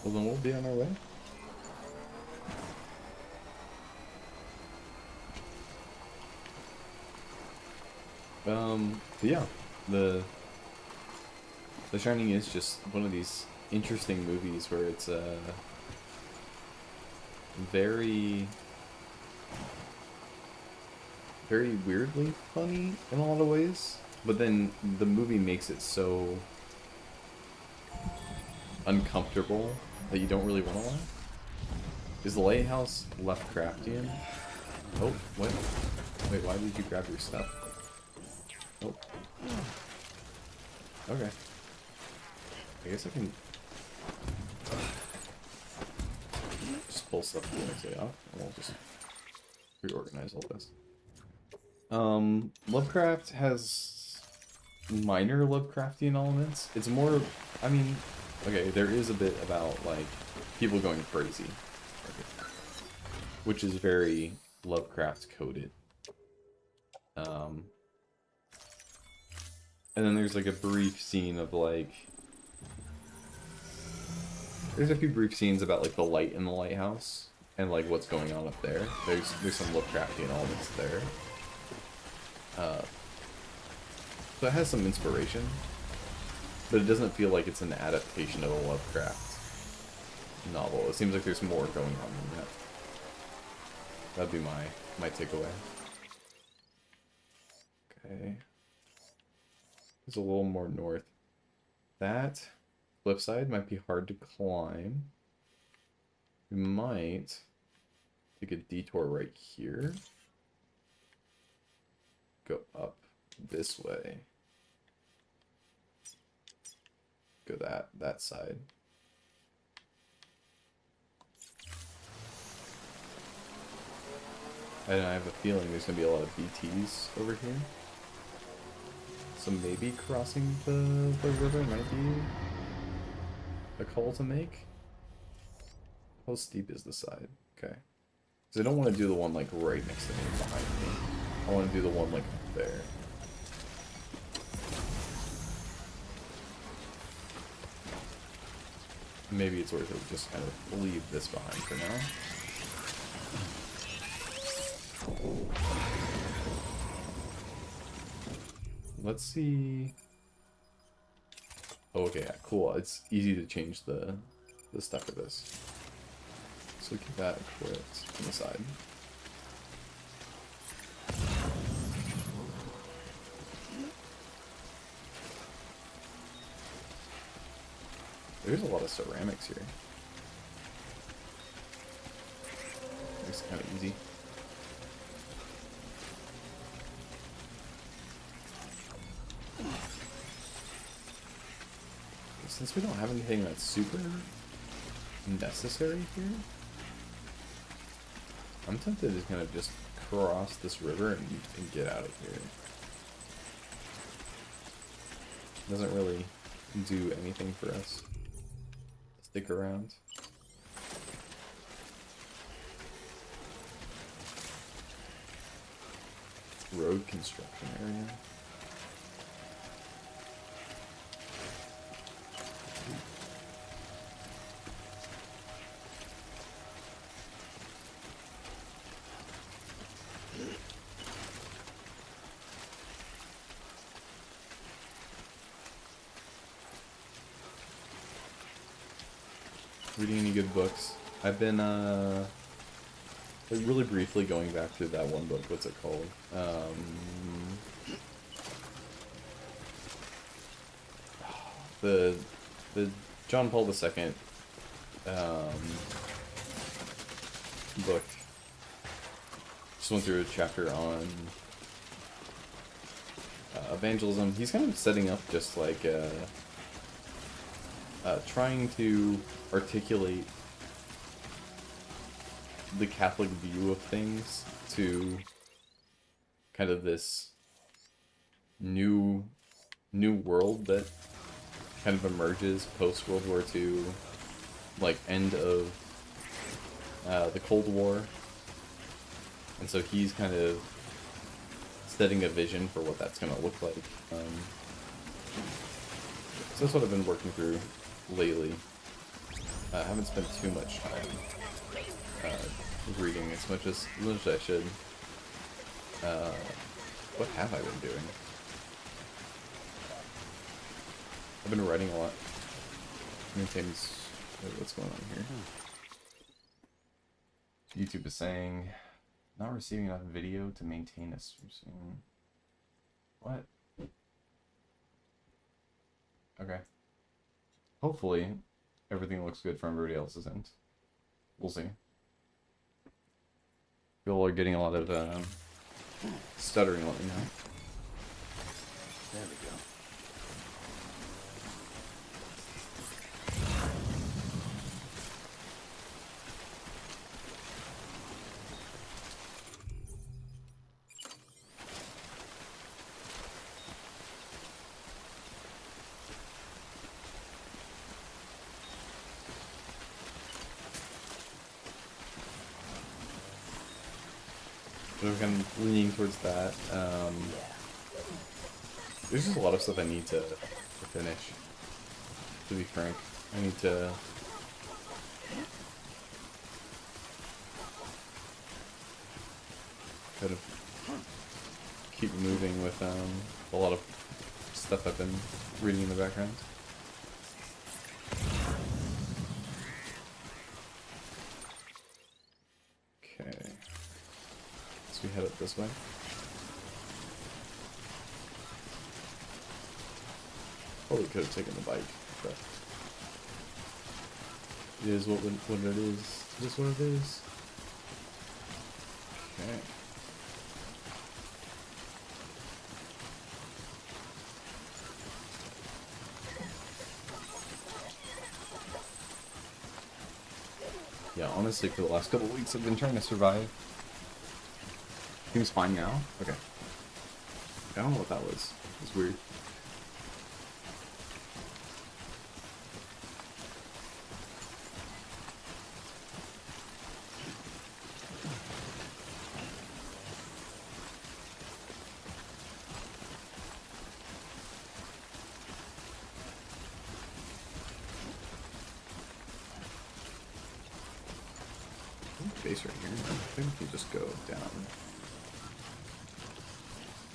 Well, then we'll be on our way. Yeah, The Shining is just one of these interesting movies where it's very weirdly funny in a lot of ways, but then the movie makes it so uncomfortable that you don't really want to laugh. Is the lighthouse Lovecraftian? Oh, what? Wait, why did you grab your stuff? Oh. Okay. I guess I can just pull stuff the next day off, and we'll just reorganize all this. Lovecraft has minor Lovecraftian elements. It's more, I mean, okay, there is a bit about, like, people going crazy, which is very Lovecraft coded. And then there's like a brief scene of like, there's a few brief scenes about like the light in the lighthouse and like what's going on up there. There's some Lovecraftian elements there. So it has some inspiration, but it doesn't feel like it's an adaptation of a Lovecraft novel. It seems like there's more going on than that. That'd be my takeaway. Okay. It's a little more north. That cliffside might be hard to climb. We might take a detour right here. Go up this way. Go that side. And I have a feeling there's gonna be a lot of BTs over here. So maybe crossing the river might be a call to make. How steep is the side? Okay. Because I don't want to do the one like right next to me behind me. I want to do the one like up there. Maybe it's worth it to just kind of leave this behind for now. Let's see. Oh, okay, yeah, cool. It's easy to change the stuff for this. So keep that equipped on the side. There's a lot of ceramics here. Makes it kind of easy. Since we don't have anything that's super necessary here, I'm tempted to kind of just cross this river and get out of here. Doesn't really do anything for us. Stick around. Road construction area. Reading any good books? I've been like really briefly going back through that one book. What's it called? The John Paul II book. Just went through a chapter on evangelism. He's kind of setting up just like trying to articulate the Catholic view of things to kind of this new world that kind of emerges post World War II, like end of the Cold War, and so he's kind of setting a vision for what that's going to look like. So that's what I've been working through lately. I haven't spent too much time reading as much as I should. What have I been doing? I've been writing a lot. Maintains. What's going on here? YouTube is saying not receiving enough video to maintain a stream. What? Okay. Hopefully, everything looks good from everybody else's end. We'll see. People are getting a lot of stuttering, let me know. There we go. So we're kind of leaning towards that. There's just a lot of stuff I need to finish. To be frank, I need to kind of keep moving with a lot of stuff I've been reading in the background. Okay. We head up this way. Probably could have taken the bike, but it is what it is. It is what it is. Okay. Yeah, honestly, for the last couple of weeks, I've been trying to survive. Seems fine now? Okay. I don't know what that was. It was weird. Base right here. I think we can just go down.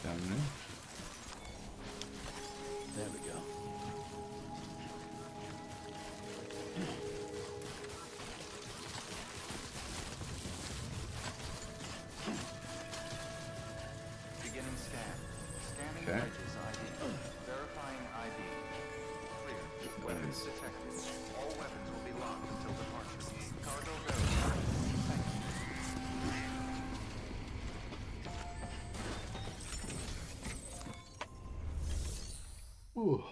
Down there. There we go. Beginning scan. Scanning Okay. bridges ID. Verifying ID. Clear. Weapons detected. All weapons will be locked until departure. Cargo verified. Thank you. Ooh.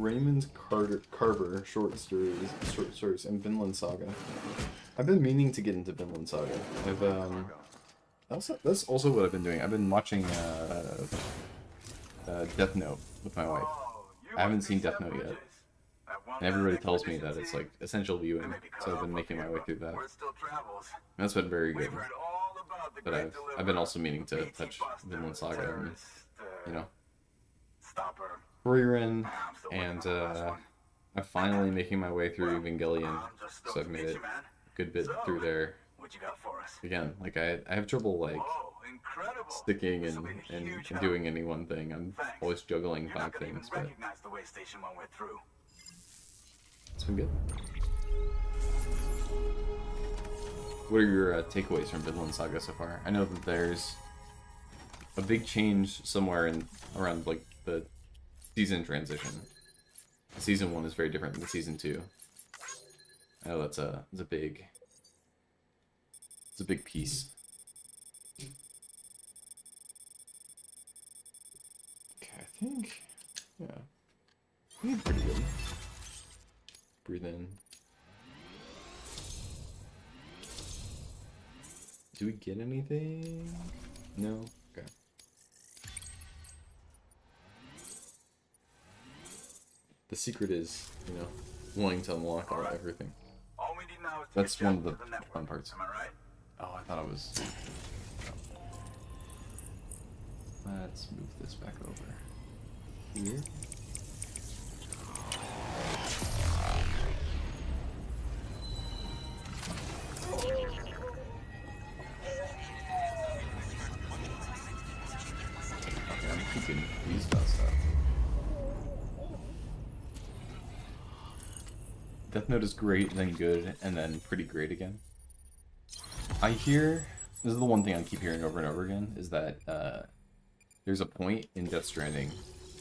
Raymond Carver short stories, and Vinland Saga. I've been meaning to get into Vinland Saga. That's also what I've been doing. I've been watching Death Note with my wife. I haven't seen Death Note yet, and everybody tells me that it's like essential viewing, so I've been making my way through that. And that's been very good. But I've been also meaning to touch Vinland Saga and, you know, Frieren, and I'm finally making my way through Evangelion, so I've made it a good bit through there. Again, like I have trouble like sticking and doing any one thing. I'm always juggling 5 things, but it's been good. What are your takeaways from Vinland Saga so far? I know that there's a big change somewhere around like the season transition. Season 1 is very different than Season 2. I know it's a big piece. Okay, I think, yeah, I think pretty good. Breathe in. Do we get anything? No? Okay. The secret is, you know, wanting to unlock everything. That's one of the fun parts. Oh, I thought it was... Let's move this back over here. Okay, I'm keeping these dust up. Death Note is great, then good, and then pretty great again. I hear, this is the one thing I keep hearing over and over again, is that there's a point in Death Stranding,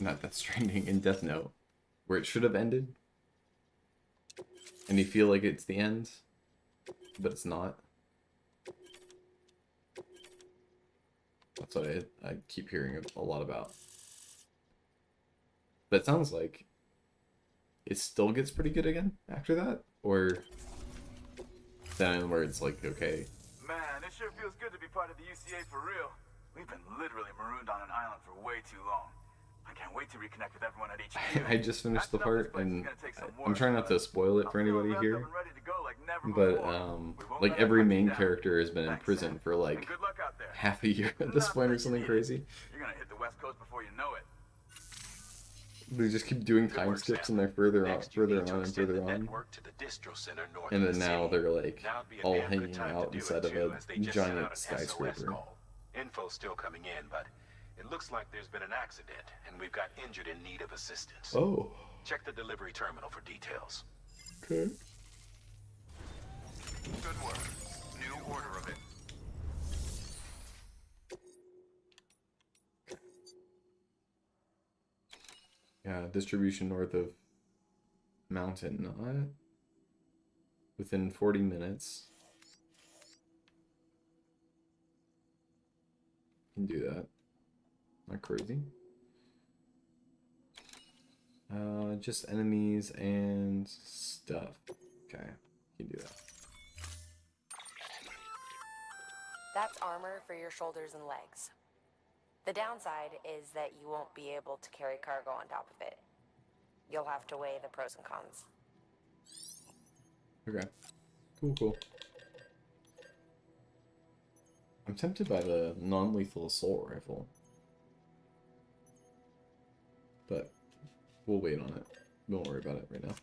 in Death Note, where it should have ended, and you feel like it's the end, but it's not. That's what I keep hearing a lot about. But it sounds like it still gets pretty good again after that, or then where it's like, okay. Man, it sure feels good to be part of the UCA for real. We've been literally marooned on an island for way too long. I can't wait to reconnect with everyone at HQ. I just finished the part, and I'm trying not to spoil it for anybody here, but like every main character has been in prison for like half a year at this point or something crazy. You're gonna hit the West Coast before you know it. They just keep doing time skips, and they're further on and further on. And then now they're like all hanging out inside of a giant skyscraper. Info's still coming in, but it looks like there's been an accident, and we've got injured in need of assistance. Oh. Check the delivery terminal for details. Okay. Good work. New order of it. Yeah, distribution north of Mountain Knot. Within 40 minutes. Can do that. Not crazy. Just enemies and stuff. Okay, can do that. That's armor for your shoulders and legs. The downside is that you won't be able to carry cargo on top of it. You'll have to weigh the pros and cons. Okay. Cool. I'm tempted by the non-lethal assault rifle. But we'll wait on it. Don't worry about it right now.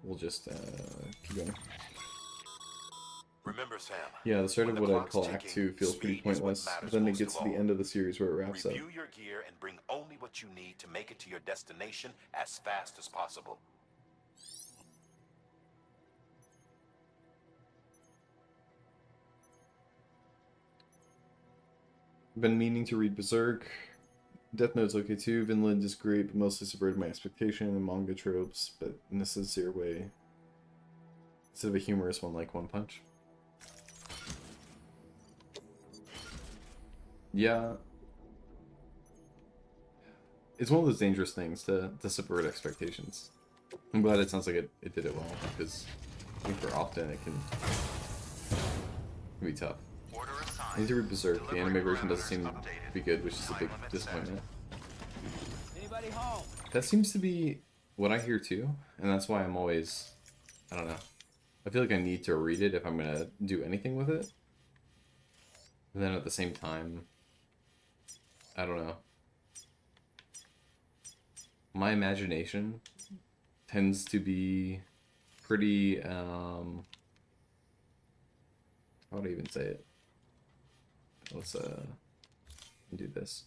We'll just keep going. Remember, Sam. Yeah, the start of what I'd call Act 2 feels pretty pointless, but then it gets to the end of the series where it wraps up. Review your gear and bring only what you need to make it to your destination as fast as possible. Been meaning to read Berserk. Death Note's okay too. Vinland is great, but mostly subverted my expectation and manga tropes, but in a sincere way. Instead of a humorous one like One Punch. Yeah. it's one of those dangerous things to subvert expectations. I'm glad it sounds like it did it well, because I think for often it can be tough. Order I assigned. need to read Berserk. The Delivery anime version doesn't seem to parameters be good, which is a big Time limit disappointment. Anybody home? That seems to be what I hear too, and that's why I'm always, I don't know. I feel like I need to read it if I'm gonna do anything with it. And then at the same time, I don't know. My imagination tends to be pretty, how would I even say it? Let's, do this.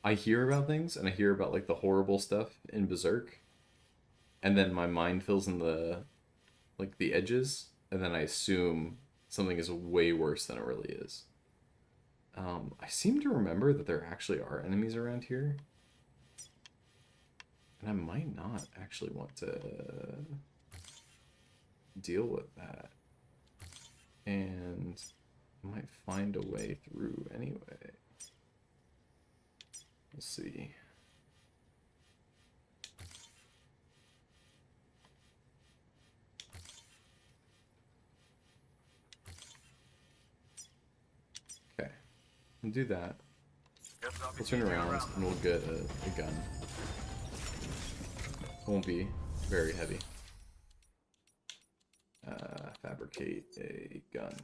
I hear about things, and I hear about, like, the horrible stuff in Berserk, and then my mind fills in the, like, the edges, and then I assume something is way worse than it really is. I seem to remember that there actually are enemies around here, and I might not actually want to deal with that, and I might find a way through anyway. Let's see. Okay, we'll do that. We'll turn around and we'll get a gun. Won't be very heavy. Fabricate a gun.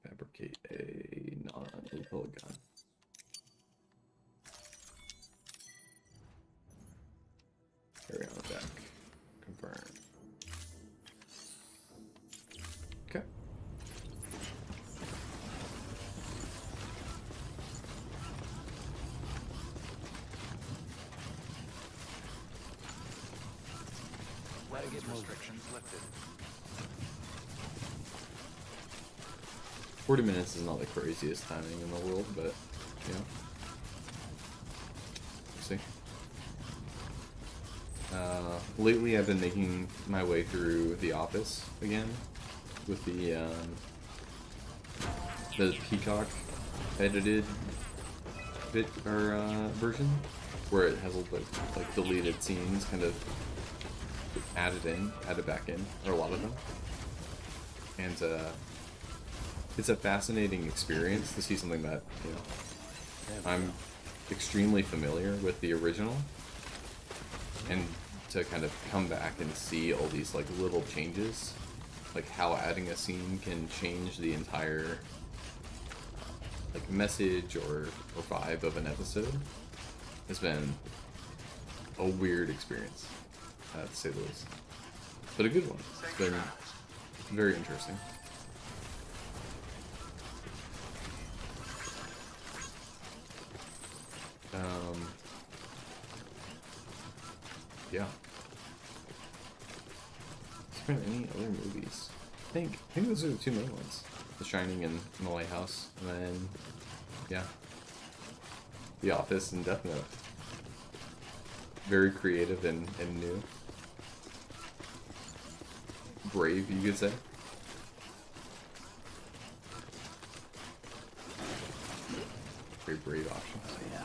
Fabricate a non-lethal gun. Carry on the deck. Confirm. Okay. Weapons restrictions lifted. 40 minutes is not the craziest timing in the world, but, you know. We'll see. Lately I've been making my way through The Office again with the Peacock edited bit or version where it has all the like deleted scenes kind of added back in, or a lot of them, and it's a fascinating experience to see something that, you know, I'm extremely familiar with the original, and to kind of come back and see all these like little changes, like how adding a scene can change the entire like message or vibe of an episode, has been a weird experience, to say the least, but a good one. It's been very interesting. Yeah. Is there any other movies? I think those are the two main ones. The Shining and The Lighthouse, and then, yeah, The Office and Death Note. Very creative and new. Brave, you could say. Very brave options. Oh, yeah.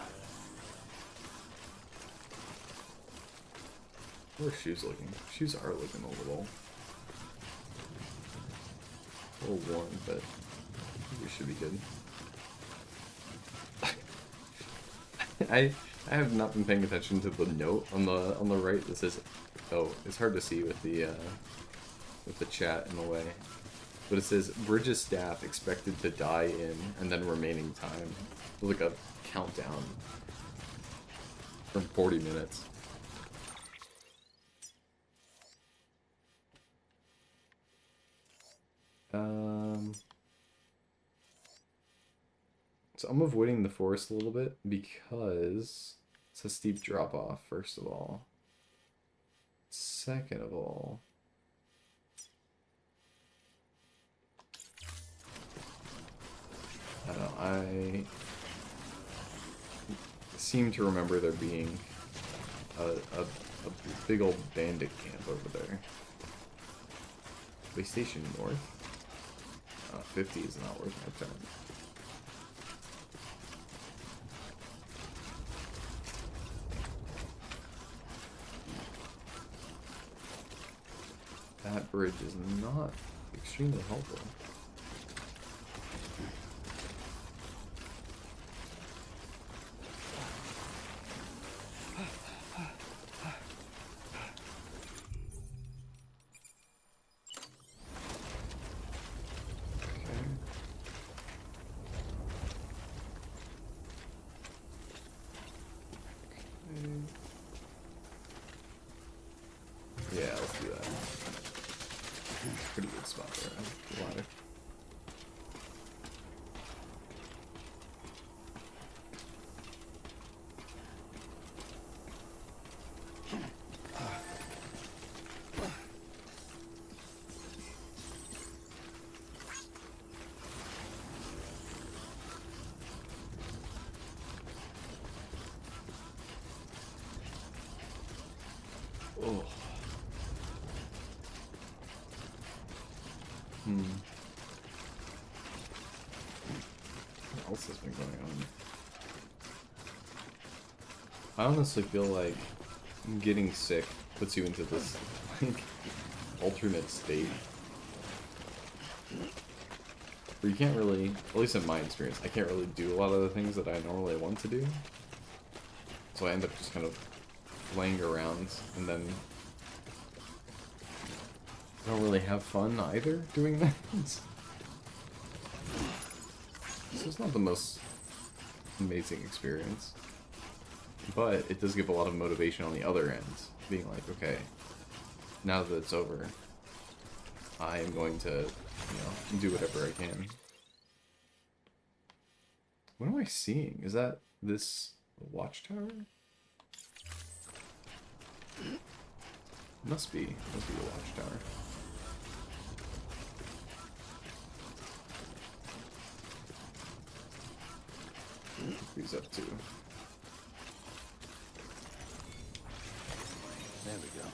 How are shoes looking? Shoes are looking a little worn, but we should be good. I have not been paying attention to the note on the right that says, oh, it's hard to see with the chat in a way, but it says Bridges staff expected to die in, and then remaining time, like a countdown from 40 minutes. So I'm avoiding the forest a little bit because it's a steep drop off, first of all. Second of all, I don't know, I seem to remember there being a big old bandit camp over there. PlayStation North? 50 is not worth my time. that bridge is not extremely helpful. Yeah, let's do that. Pretty good spot there. The ladder. Oh. What else has been going on? I honestly feel like getting sick puts you into this like alternate state where you can't really, at least in my experience, I can't really do a lot of the things that I normally want to do. So I end up just kind of laying around, and then I don't really have fun either doing that. So it's not the most amazing experience, but it does give a lot of motivation on the other end, being like, okay, now that it's over, I am going to, do whatever I can. What am I seeing? Is that this watchtower? Must be the watchtower. He's up to. There we go.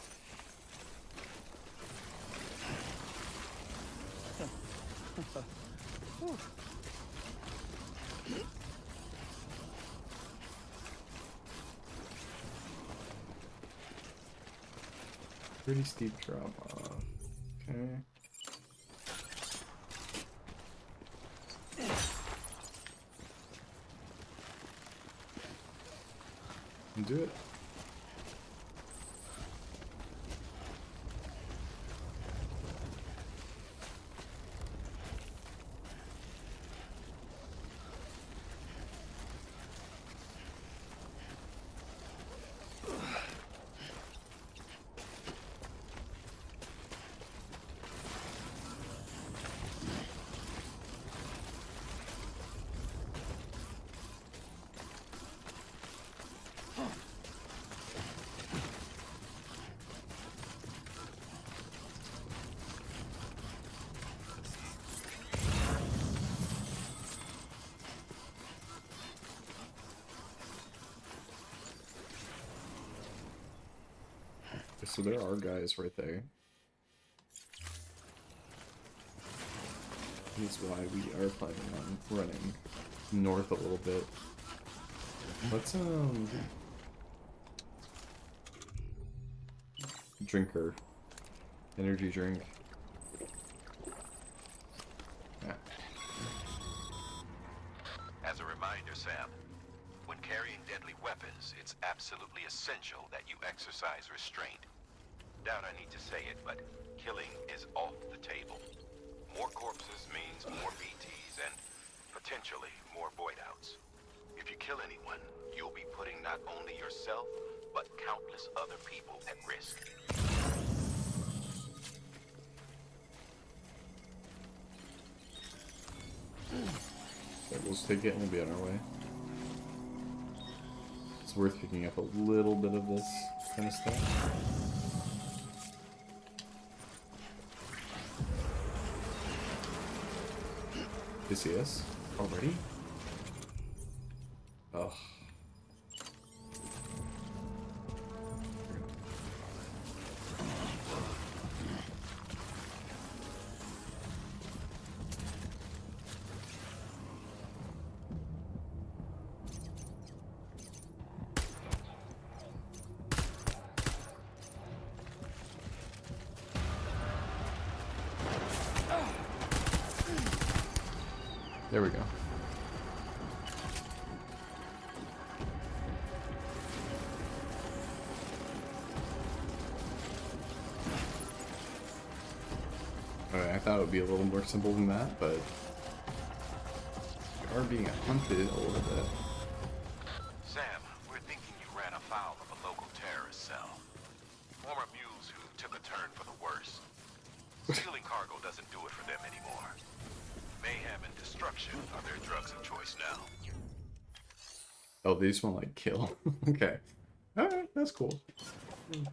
Pretty steep drop off. Okay. Do it. So there are guys right there. That's why we are planning on running north a little bit. Let's drinker. Energy drink. Yeah. As a reminder, Sam, when carrying deadly weapons, it's absolutely essential that you exercise restraint. Doubt I need to say it, but killing is off the table. More corpses means more BTs and potentially more void outs. If you kill anyone, you'll be putting not only yourself, but countless other people at risk. So we'll just take it and we'll be on our way. It's worth picking up a little bit of this kind of stuff. PCS? Already? Ugh. There we go. Alright, I thought it would be a little more simple than that, but we are being hunted a little bit. Sam, we're thinking you ran afoul of a local terrorist cell. Former mules who took a turn for the worse. Stealing cargo doesn't do it for them anymore. Mayhem and destruction are their drugs of choice now. Oh, they just want to, like, kill. Okay. Alright, that's cool. You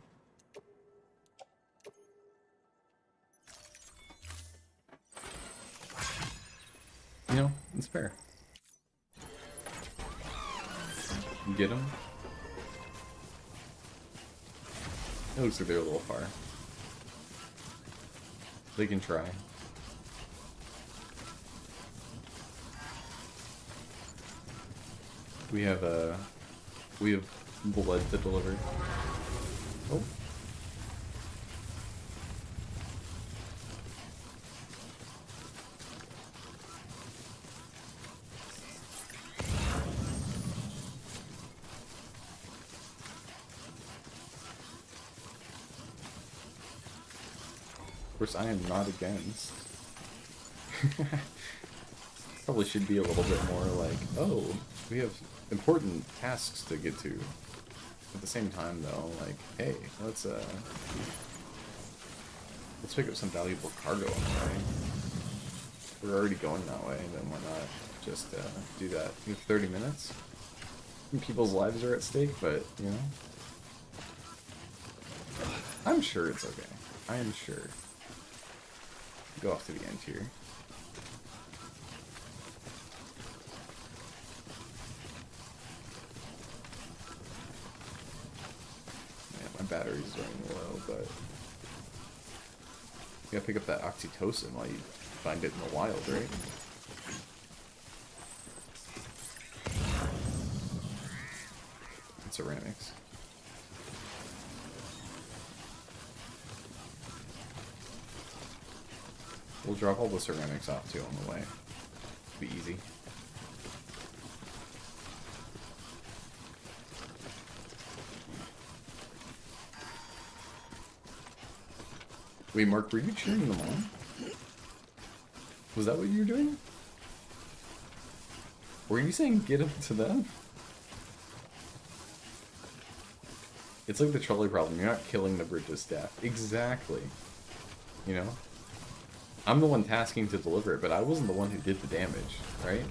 know, it's fair. Get them. It looks like they're a little far. They can try. We have blood to deliver. Oh. Of course, I am not against. Probably should be a little bit more like, oh, we have important tasks to get to. At the same time, though, like, hey, let's pick up some valuable cargo on the way. We're already going that way, then why not just do that? We have 30 minutes. People's lives are at stake, but you know, I'm sure it's okay. I am sure. Go off to the end here. Man, my battery's running low, but you gotta pick up that oxytocin while you find it in the wild, right? And ceramics. We'll drop all the ceramics off too on the way. Be easy. Wait, Mark, were you cheering them on? Was that what you were doing? Were you saying get them to them? It's like the trolley problem. You're not killing the bridge's staff. Exactly. You know? I'm the one tasking to deliver it, but I wasn't the one who did the damage, right?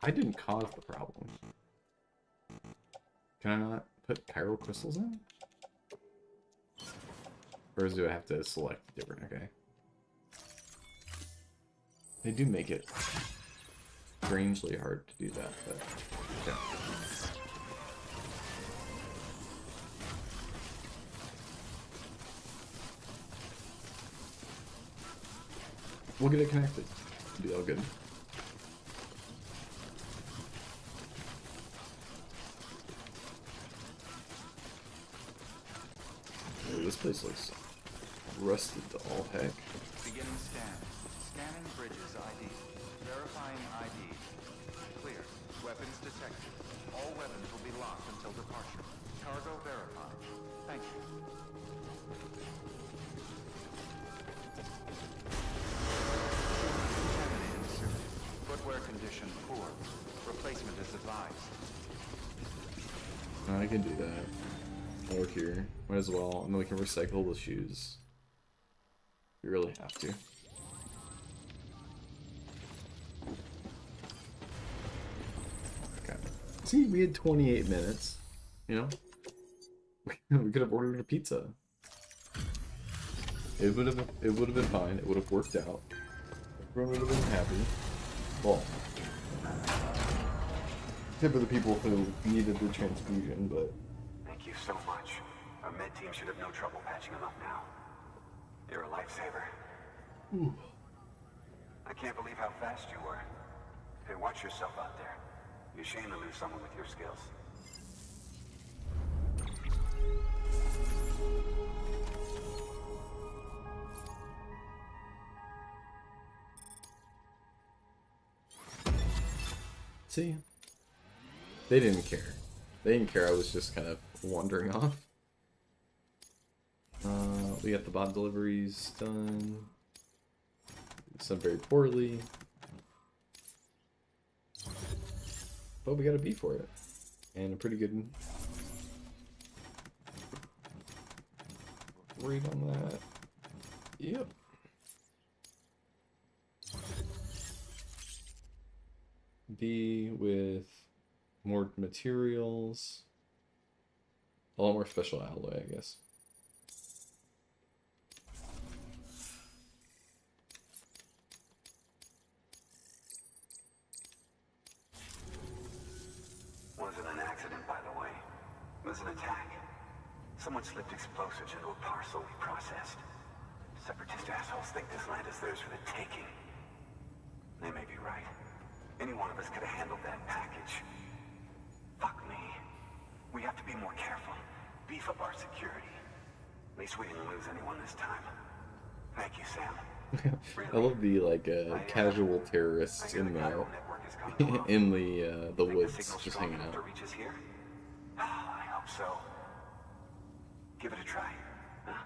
I didn't cause the problem. Can I not put Pyro Crystals in? Or do I have to select different? Okay. They do make it strangely hard to do that, but yeah. We'll get it connected. It'll be all good. Oh, this place looks rusted to all heck. Beginning scan. Scanning bridges ID. Verifying ID. Clear. Weapons detected. All weapons will be locked until departure. Cargo verified. Thank you. Contaminated suit. Footwear condition poor. Replacement is advised. I can do that. Or here. Might as well. And then we can recycle the shoes. We really have to. Okay. See, we had 28 minutes. You know? We could have ordered a pizza. It would have been fine. It would have worked out. Everyone would have been happy. Well, except for the people who needed the transfusion, but Thank you so much. Our med team should have no trouble patching him up now. You're a lifesaver. Ooh. I can't believe how fast you were. Hey, watch yourself out there. You're ashamed to lose someone with your skills. See? They didn't care. They didn't care, I was just kind of wandering off. We got the bot deliveries done. Some very poorly. But we got a B for it. And a pretty good rate on that. Yep. B with more materials. A lot more special alloy, I guess. Wasn't an accident, by the way. It was an attack. Someone slipped explosives into a parcel we processed. Separatist assholes think this land is theirs for the taking. They may be right. Any one of us could have handled that package. Fuck me. We have to be more careful. Beef up our security. At least we didn't lose anyone this time. Thank you, Sam. I love the like casual terrorists in the in the woods just hanging out. Reaches here? I hope so. Give it a try. Huh?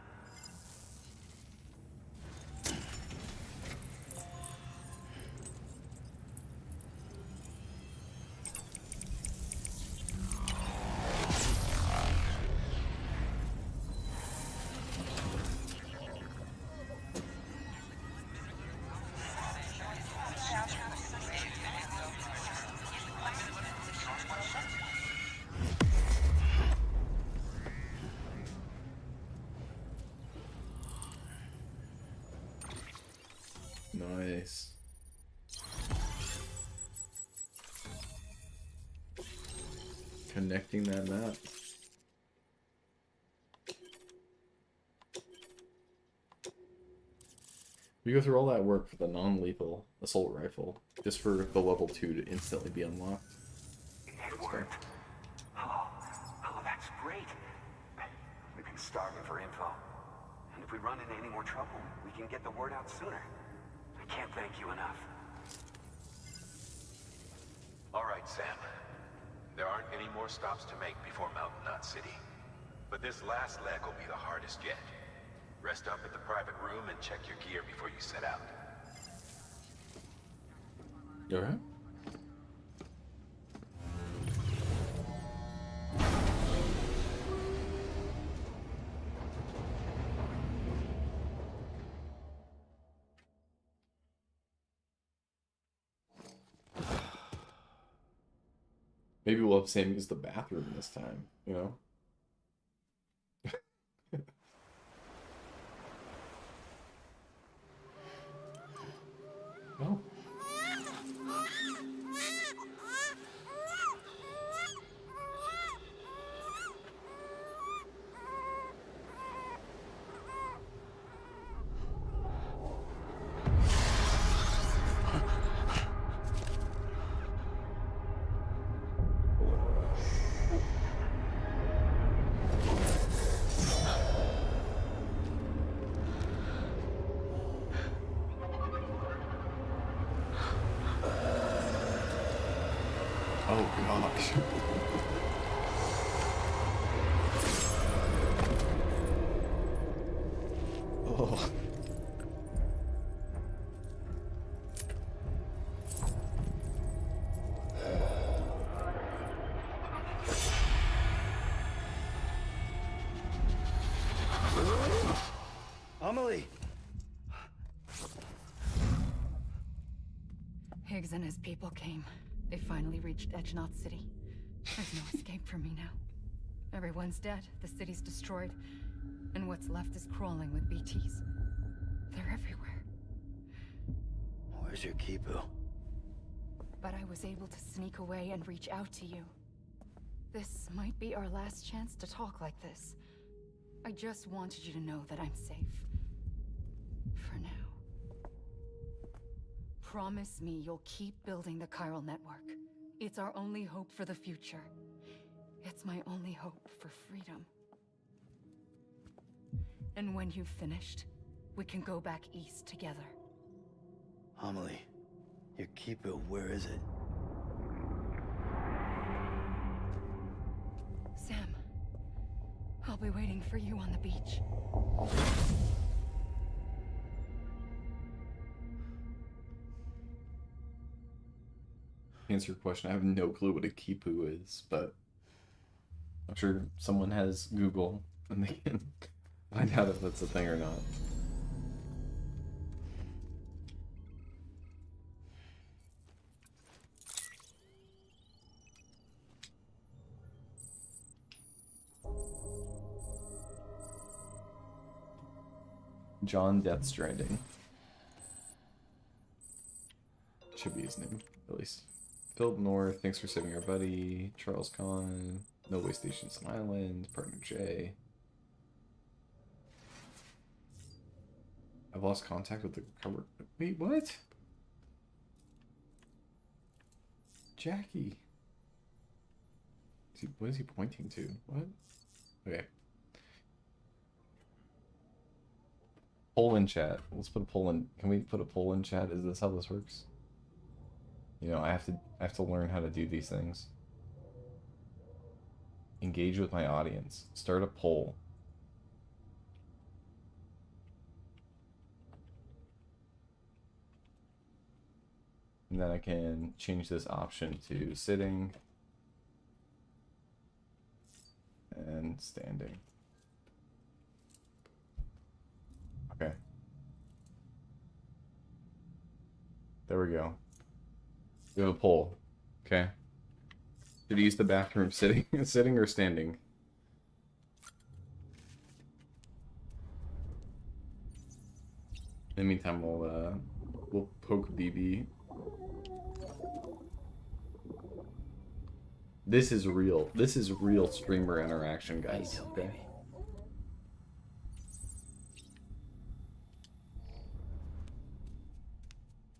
Nice. Connecting that map. We go through all that work for the non-lethal assault rifle, just for the level 2 to instantly be unlocked. It worked. Oh, that's great. We've been starving for info. And if we run into any more trouble, we can get the word out sooner. I can't thank you enough. All right, Sam. There aren't any more stops to make before Mountain Knot City. But this last leg will be the hardest yet. Rest up at the private room and check your gear before you set out. You alright? Maybe we'll have the same as the bathroom this time, you know? Oh. Oh gosh. Oh. Amelie! Higgs and his people came. They finally reached Edge Knot City. There's no escape for me now. Everyone's dead, the city's destroyed, and what's left is crawling with BTs. They're everywhere. Where's your Kipu? But I was able to sneak away and reach out to you. This might be our last chance to talk like this. I just wanted you to know that I'm safe. For now. Promise me you'll keep building the chiral network. It's our only hope for the future. It's my only hope for freedom. And when you've finished, we can go back east together. Amelie, your Kipu, where is it? probably waiting for you on the beach. To answer your question, I have no clue what a Kipu is, but I'm sure someone has Google and they can find out if that's a thing or not. John Death Stranding. Should be his name, at least. Philip North, thanks for saving our buddy. Charles Kahn, No Way Station's Island, Partner J. I've lost contact with the cover. Wait, what? Jackie. What is he pointing to? What? Okay. Poll in chat. Let's put a poll in. Can we put a poll in chat? Is this how this works? You know, I have to learn how to do these things. Engage with my audience. Start a poll. And then I can change this option to sitting and standing. Okay. There we go. We have a poll. Okay. Should you use the bathroom sitting or standing? In the meantime, we'll poke BB. This is real. This is real streamer interaction, guys. Okay.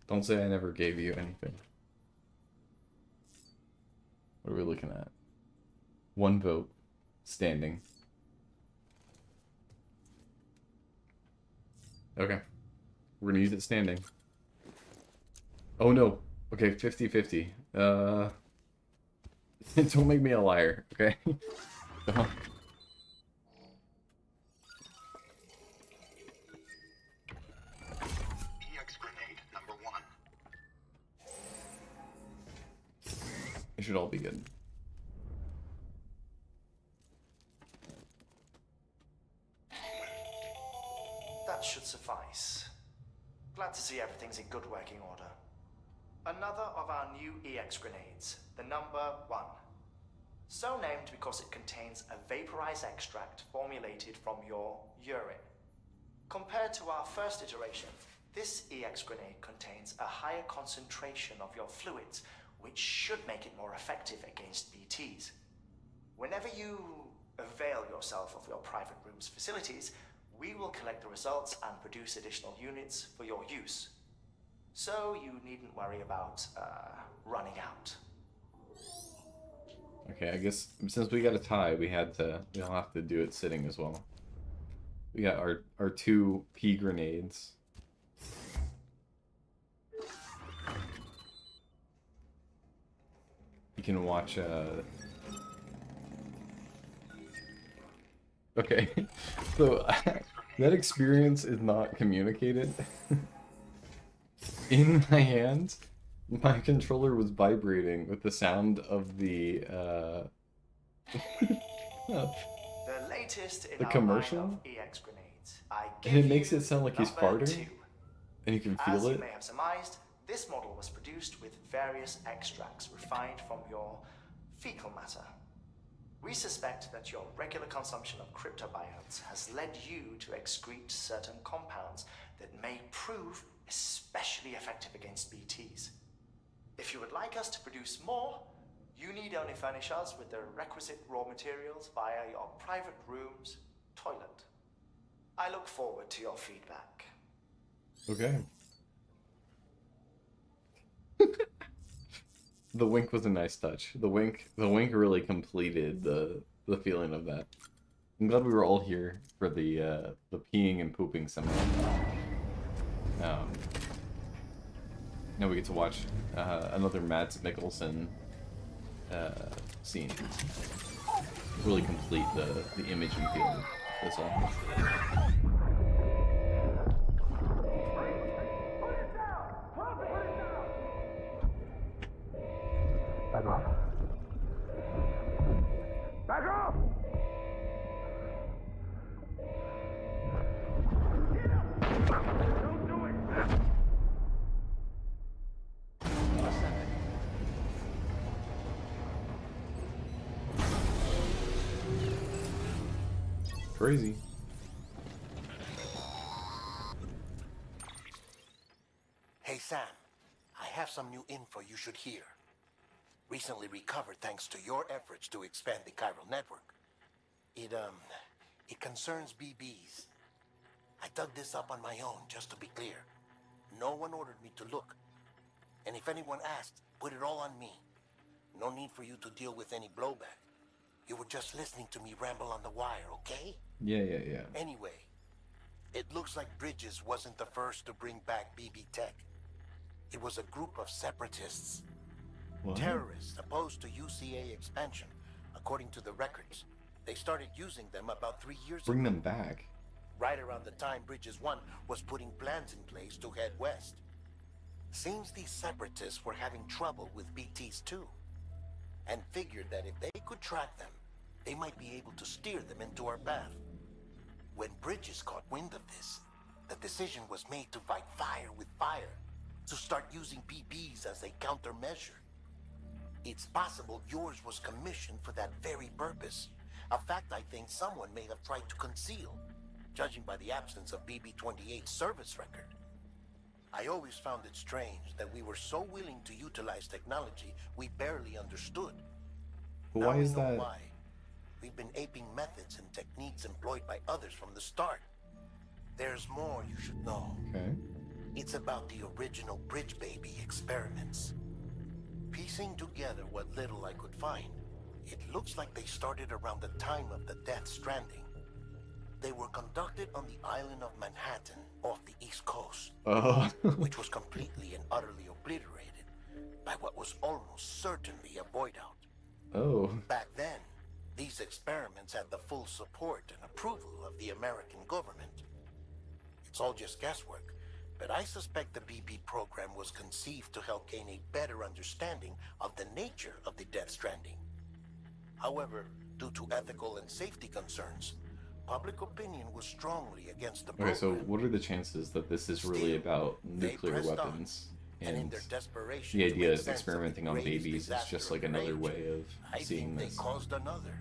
Don't say I never gave you anything. What are we looking at? 1 vote. Standing. Okay. We're gonna use it standing. Oh no. Okay, 50-50. Don't make me a liar, okay? EX grenade number 1. It should all be good. That should suffice. Glad to see everything's in good working order. Another of our new EX grenades, the number 1. So named because it contains a vaporized extract formulated from your urine. Compared to our first iteration, this EX grenade contains a higher concentration of your fluids, which should make it more effective against BTs. Whenever you avail yourself of your private room's facilities, we will collect the results and produce additional units for your use. So you needn't worry about running out. Okay, I guess since we got a tie, we'll have to do it sitting as well. We got our 2 pea grenades. You can watch okay. So that experience is not communicated. In my hand, my controller was vibrating with the sound of the latest in the our commercial. line of EX grenades. And it makes it sound like he's number farting, 2. and you can As feel you it. may have surmised, this model was produced with various extracts refined from your fecal matter. We suspect that your regular consumption of cryptobiotes has led you to excrete certain compounds that may prove especially effective against BTs. If you would like us to produce more, you need only furnish us with the requisite raw materials via your private room's toilet. I look forward to your feedback. Okay. The wink was a nice touch. The wink really completed the feeling of that. I'm glad we were all here for the peeing and pooping seminar. Now we get to watch another Mads Mikkelsen scene. really complete the image and feel of this all. Back off. Back off! Don't do it! Crazy. Hey Sam, I have some new info you should hear. Recently recovered thanks to your efforts to expand the chiral network. It concerns BBs. I dug this up on my own, just to be clear. No one ordered me to look. And if anyone asked, put it all on me. No need for you to deal with any blowback. You were just listening to me ramble on the wire, okay? Yeah. Anyway, it looks like Bridges wasn't the first to bring back BB tech. It was a group of separatists. What? Terrorists opposed to UCA expansion, according to the records. They started using them about 3 years ago. Bring them back. Right around the time Bridges 1 was putting plans in place to head west. Seems these separatists were having trouble with BTs too, and figured that if they could track them, they might be able to steer them into our path. When Bridges caught wind of this, the decision was made to fight fire with fire, to start using BBs as a countermeasure. It's possible yours was commissioned for that very purpose, a fact I think someone may have tried to conceal, judging by the absence of BB-28's service record. I always found it strange that we were so willing to utilize technology we barely understood. But why Now is we know that? Why. We've been aping methods and techniques employed by others from the start. There's more you should know. Okay. It's about the original Bridge Baby experiments. Piecing together what little I could find, it looks like they started around the time of the Death Stranding. They were conducted on the island of Manhattan off the East Coast, Oh. which was completely and utterly obliterated by what was almost certainly a void out. Oh. Back then, these experiments had the full support and approval of the American government. It's all just guesswork, but I suspect the BB program was conceived to help gain a better understanding of the nature of the Death Stranding. However, due to ethical and safety concerns, public opinion was strongly against the program. Okay, so what are the chances that this is really about nuclear weapons? And in And their desperation the to idea make of sense experimenting the on greatest babies is disaster just of like their another age, way of I seeing think this. they caused another.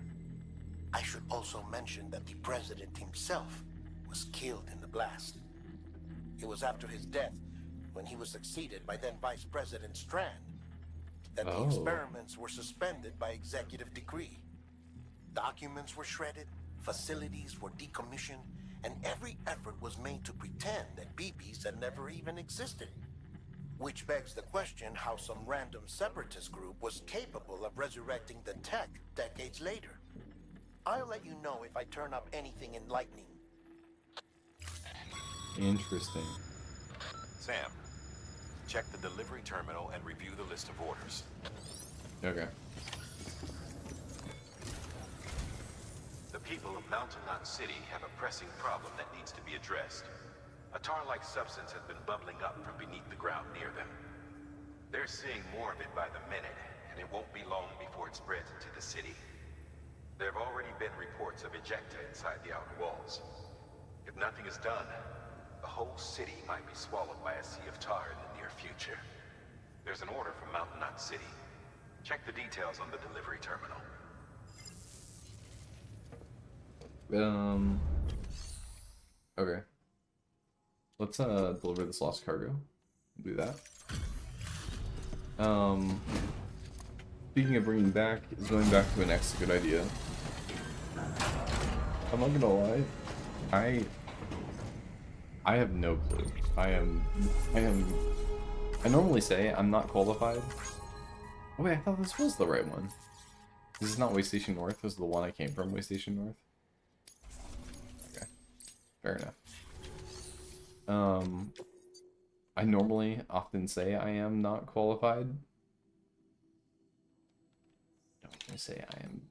I should also mention that the president himself was killed in the blast. It was after his death, when he was succeeded by then Vice President Strand, that the Oh. experiments were suspended by executive decree. Documents were shredded, facilities were decommissioned, and every effort was made to pretend that BBs had never even existed. Which begs the question how some random separatist group was capable of resurrecting the tech decades later. I'll let you know if I turn up anything enlightening. Interesting. Sam, check the delivery terminal and review the list of orders. Okay. The people of Mountain Knot City have a pressing problem that needs to be addressed. A tar-like substance has been bubbling up from beneath the ground near them. They're seeing more of it by the minute, and it won't be long before it spreads into the city. There have already been reports of ejecta inside the outer walls. If nothing is done, the whole city might be swallowed by a sea of tar in the near future. There's an order from Mountain Knot City. Check the details on the delivery terminal. Okay. Let's deliver this lost cargo. Do that. Speaking of bringing back, is going back to an X a good idea? I'm not gonna lie, I have no clue. I normally say I'm not qualified. Oh wait, I thought this was the right one. This is not Waystation North, this is the one I came from, Waystation North. Okay, fair enough. I normally often say I am not qualified. I'm gonna say I am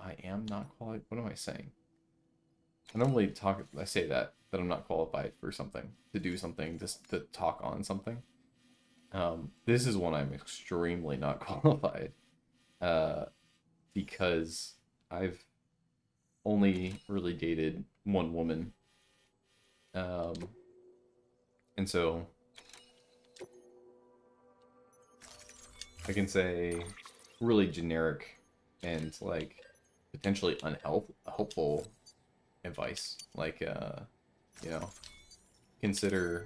I am not qualified. What am I saying? I normally I say that I'm not qualified for something, to do something, just to talk on something. This is one I'm extremely not qualified, because I've only really dated one woman, and so I can say really generic and like potentially unhelpful advice, like you know, consider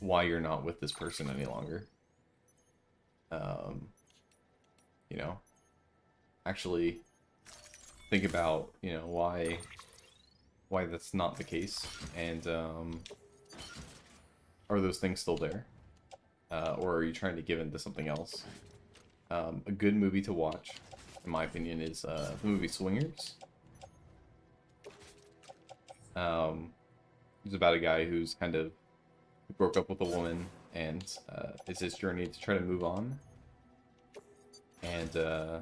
why you're not with this person any longer. You know, actually think about, you know, why that's not the case, and are those things still there, or are you trying to give into something else? A good movie to watch, in my opinion, is the movie Swingers. It's about a guy who's kind of broke up with a woman, and it's his journey to try to move on. And I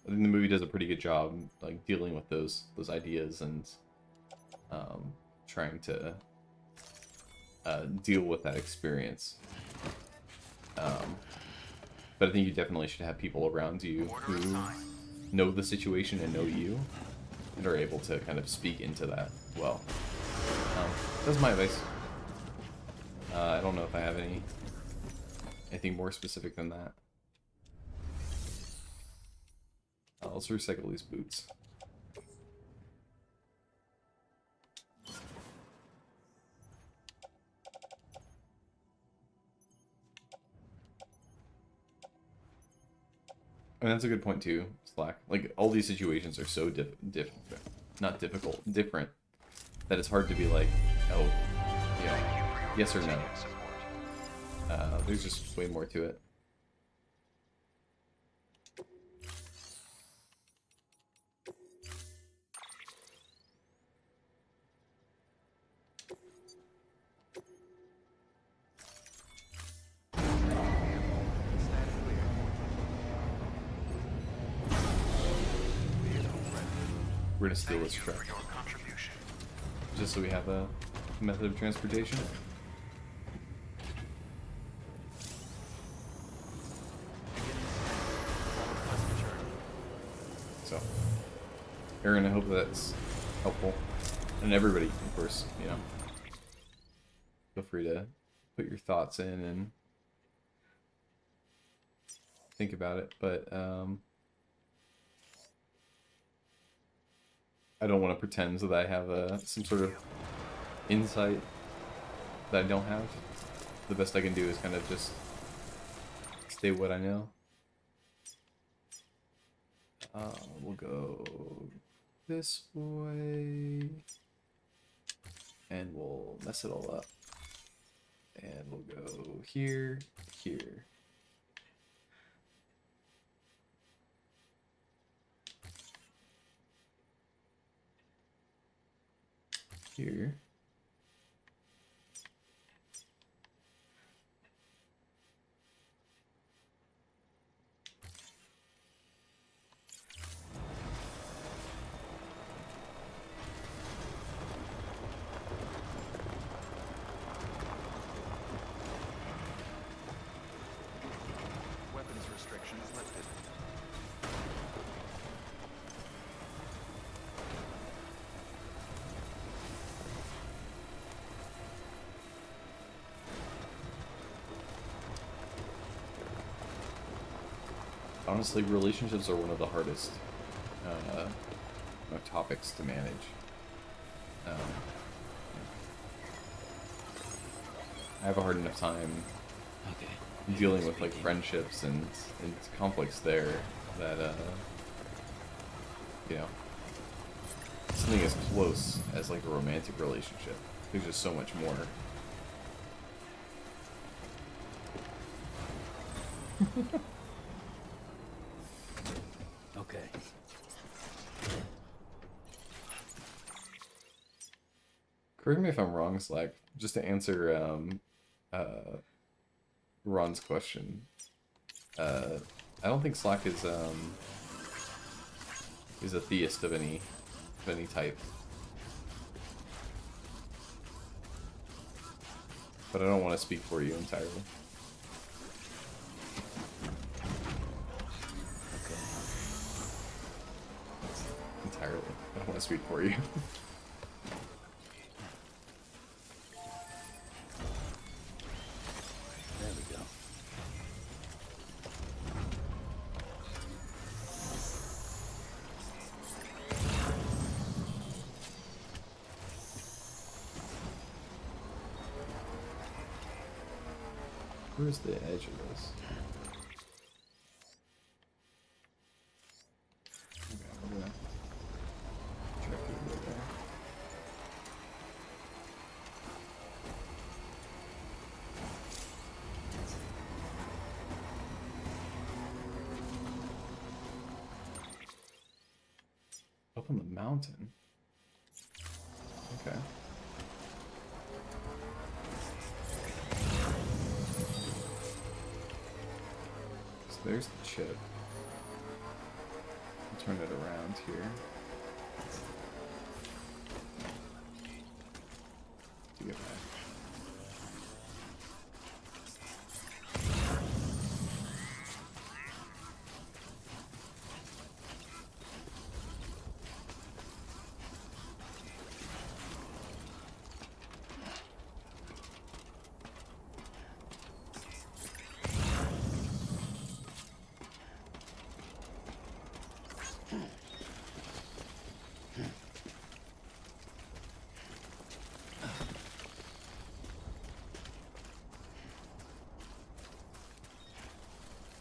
think the movie does a pretty good job, like, dealing with those ideas and trying to deal with that experience. But I think you definitely should have people around you who know the situation and know you, and are able to kind of speak into that well. That's my advice. I don't know if I have anything more specific than that. Let's recycle these boots. I mean, that's a good point too, Slack. Like, all these situations are so different, that it's hard to be like, oh, you know, yes or no. There's just way more to it. We're gonna steal this truck, just so we have a method of transportation. So, Aaron, I hope that's helpful, and everybody, of course, you know, feel free to put your thoughts in and think about it, but I don't want to pretend that I have some sort of insight that I don't have. The best I can do is kind of just stay what I know. We'll go this way, and we'll mess it all up. And we'll go here, here. Here. Weapons restrictions lifted. Honestly, relationships are one of the hardest topics to manage. I have a hard enough time dealing with like friendships and conflicts there that you know, something as close as like a romantic relationship, there's just so much more. Okay. Correct me if I'm wrong, Slack. Just to answer Ron's question. I don't think Slack is He's a theist of any type. But I don't want to speak for you entirely. Okay. Entirely. I don't want to speak for you. There we go. Where's the edge of this? Okay, I'm gonna try to put it right there. Up on the mountain. Okay. There's the chip. I'll turn it around here. To get back.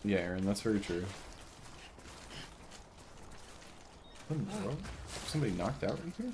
Yeah, Aaron, that's very true. What in the world? Somebody knocked out right here?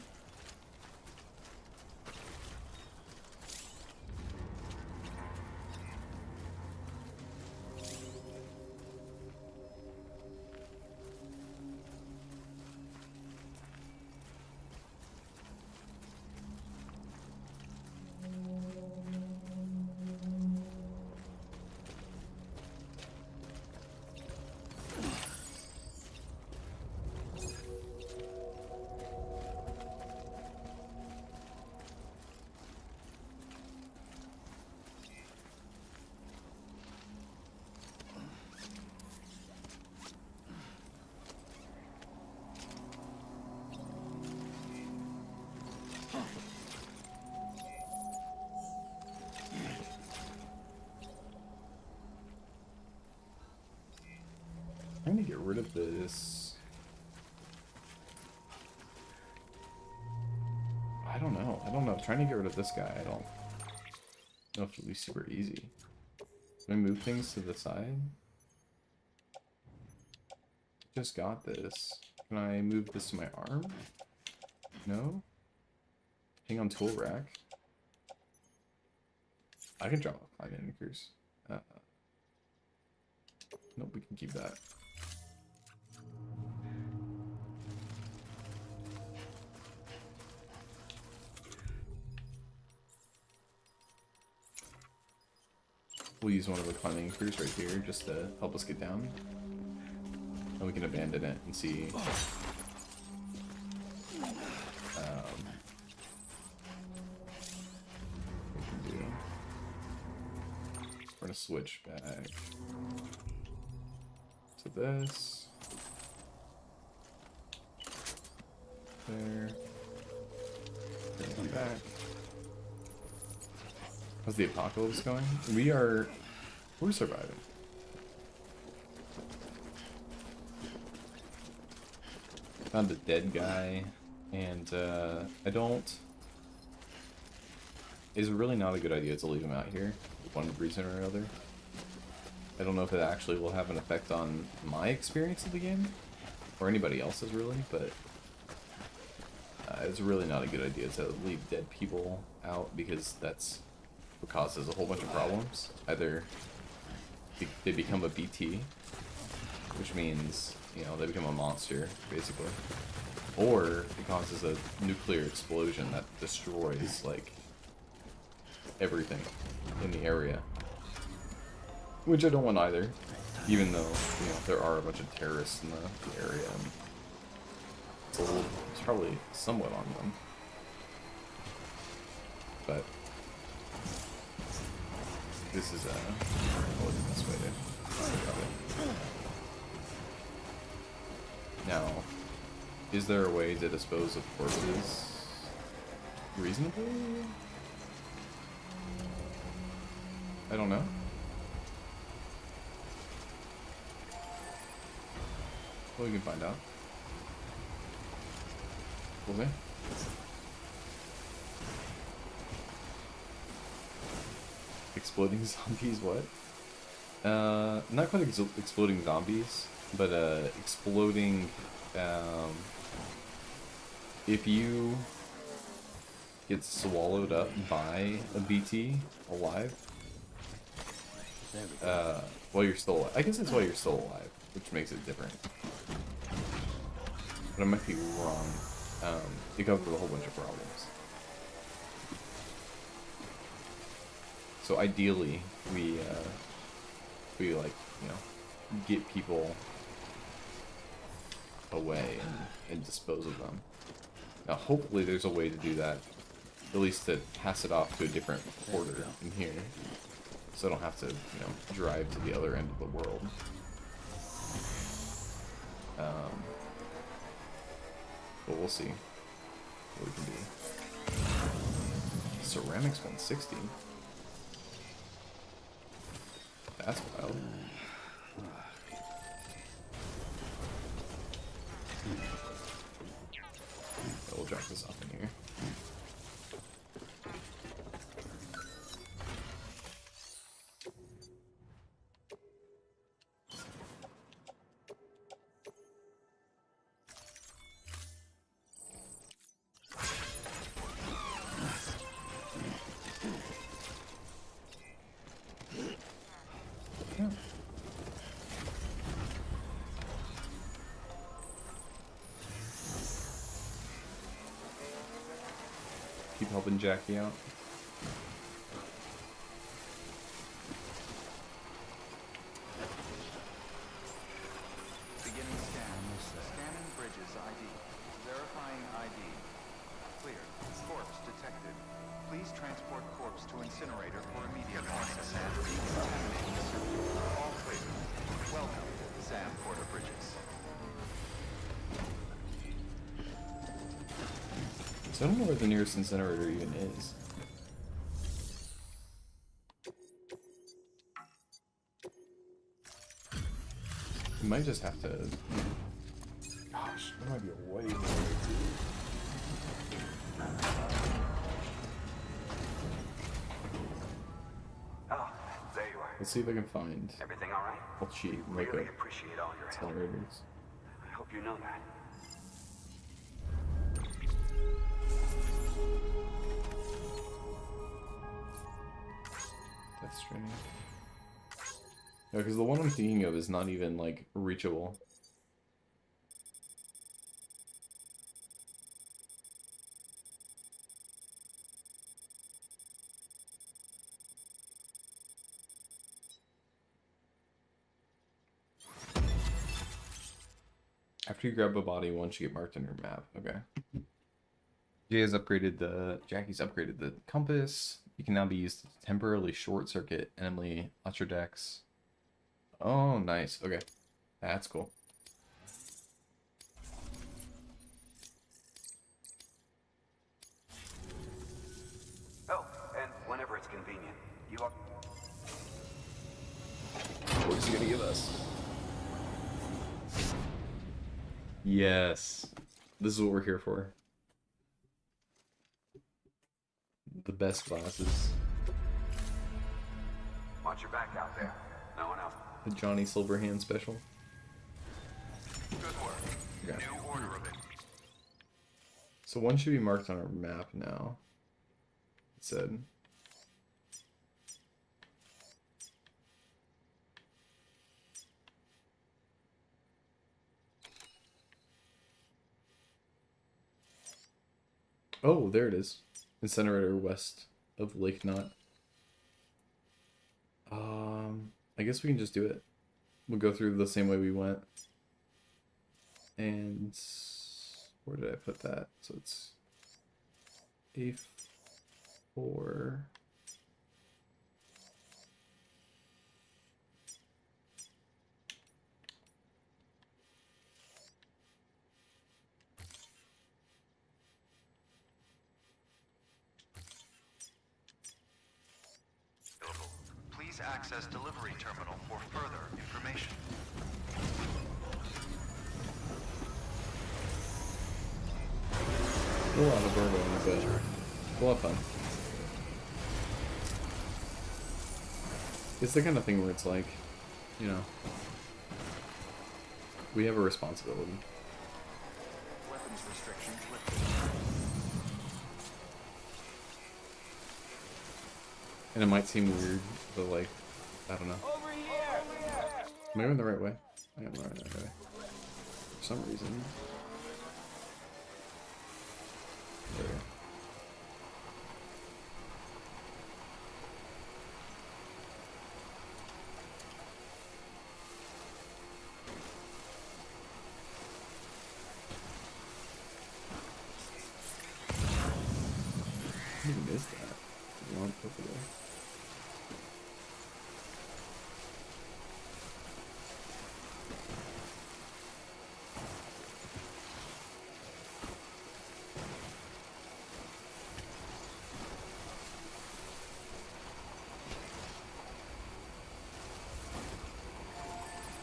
I'm trying to get rid of this. I don't know. Trying to get rid of this guy, I don't know if it'll be super easy. Can I move things to the side? Just got this. Can I move this to my arm? No? Hang on tool rack. I can drop my anchors. Nope, we can keep that. We'll use one of the climbing anchors right here just to help us get down. And we can abandon it and see. What we can do. We're gonna switch back to this. There. Bring it back. How's the apocalypse going? We're surviving. Found a dead guy, and it's really not a good idea to leave him out here for one reason or another. I don't know if it actually will have an effect on my experience of the game, or anybody else's really, but it's really not a good idea to leave dead people out, because that's what causes a whole bunch of problems. Either they become a BT, which means, you know, they become a monster, basically. Or it causes a nuclear explosion that destroys, like, everything in the area. Which I don't want either, even though, you know, there are a bunch of terrorists in the area. And It's probably somewhat on them. But this is probably the best way to think about it. Now, is there a way to dispose of corpses reasonably? I don't know. Well, we can find out. Will we? Exploding zombies, what? Not quite exploding zombies, but exploding, if you get swallowed up by a BT alive, while you're still alive. I guess it's while you're still alive, which makes it different. But I might be wrong. It comes with a whole bunch of problems. So ideally, we like, you know, get people away and dispose of them. Now, hopefully there's a way to do that, at least to pass it off to a different porter in here, so I don't have to, you know, drive to the other end of the world. But we'll see what we can do. Ceramics 160. That's wild. We'll drop this off in here. Keep helping Jackie out. Beginning scan. Scanning bridges ID. Verifying ID. Clear. Corpse detected. Please transport corpse to incinerator for immediate process and decontaminating circuit. All clear. Welcome, Sam Porter Bridges. So I don't know where the nearest incinerator even is. You might just have to... Gosh, there might be a way more to... Oh, there you are. Let's see if I can find... Everything all right? I'll cheat and look Really up appreciate all your help. incinerators. I hope you know that. Death Stranding. No, because the one I'm thinking of is not even, like, reachable. After you grab a body, once you get marked on your map. Okay. Jackie's upgraded the compass. You can now be used to temporarily short circuit enemy launcher decks. Oh, nice. Okay. That's cool. Oh, and whenever it's convenient, you are... What's he gonna give us? Yes. This is what we're here for. The best glasses. Watch your back out there. No one else. The Johnny Silverhand special. Good work. Okay. New order of it. So one should be marked on our map now. It said. Oh, there it is. Incinerator west of Lake Knot. I guess we can just do it. We'll go through the same way we went. And Where did I put that? So it's A4. Please access delivery terminal for further information. A lot of bourbon, but we'll have fun. It's the kind of thing where it's like, you know, we have a responsibility. Weapons restrictions lifted. And it might seem weird, but like, I don't know. Over here! Am I going the right way? I am going the right way. For some reason. There we go. I missed that. You want to over there.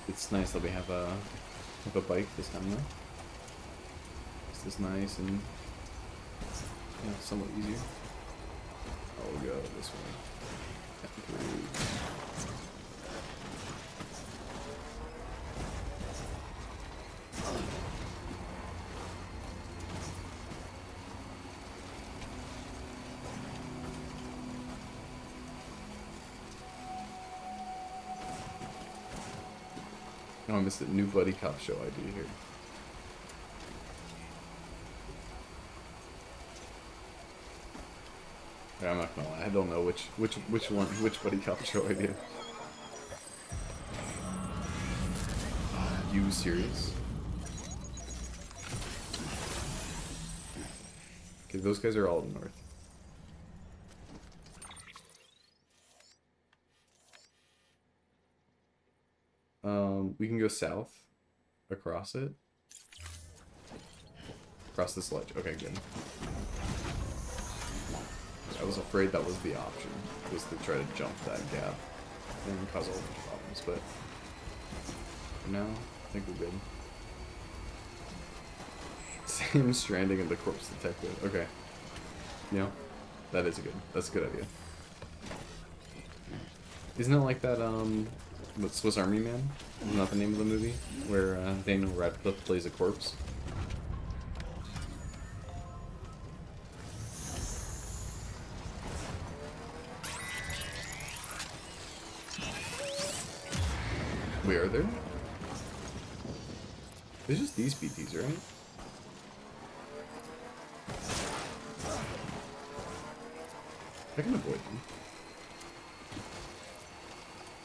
It's nice that we have a bike this time though. This is nice and somewhat easier. I'll go this way. Oh, I missed the new Buddy Cop show ID here. Yeah, I'm not gonna lie, I don't know which Buddy Cop show I do. You serious? Okay, those guys are all north. We can go south, across it. Across this ledge. Okay, good. I was afraid that was the option, was to try to jump that gap and cause all the problems, but for now, I think we're good. Same Stranding and the Corpse Detective. Okay. That's a good idea. Isn't it like that, what, Swiss Army Man? Isn't that the name of the movie? Where Daniel Radcliffe plays a corpse? Wait, are there? There's just these BTs, right? I can avoid them.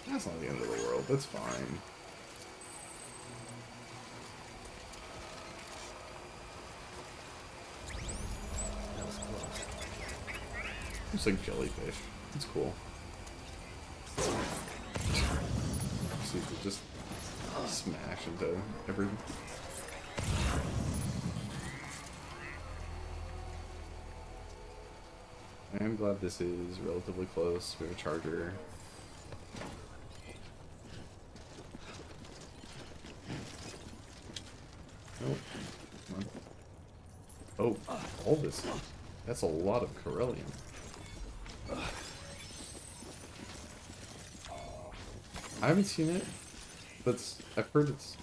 That's not the end of the world. That's fine. That was close. It's like jellyfish. It's cool. See if we just smash into everything. I am glad this is relatively close. We have a charger. Nope. Come on. Oh, all this. That's a lot of Corellium. I haven't seen it, but I've heard it's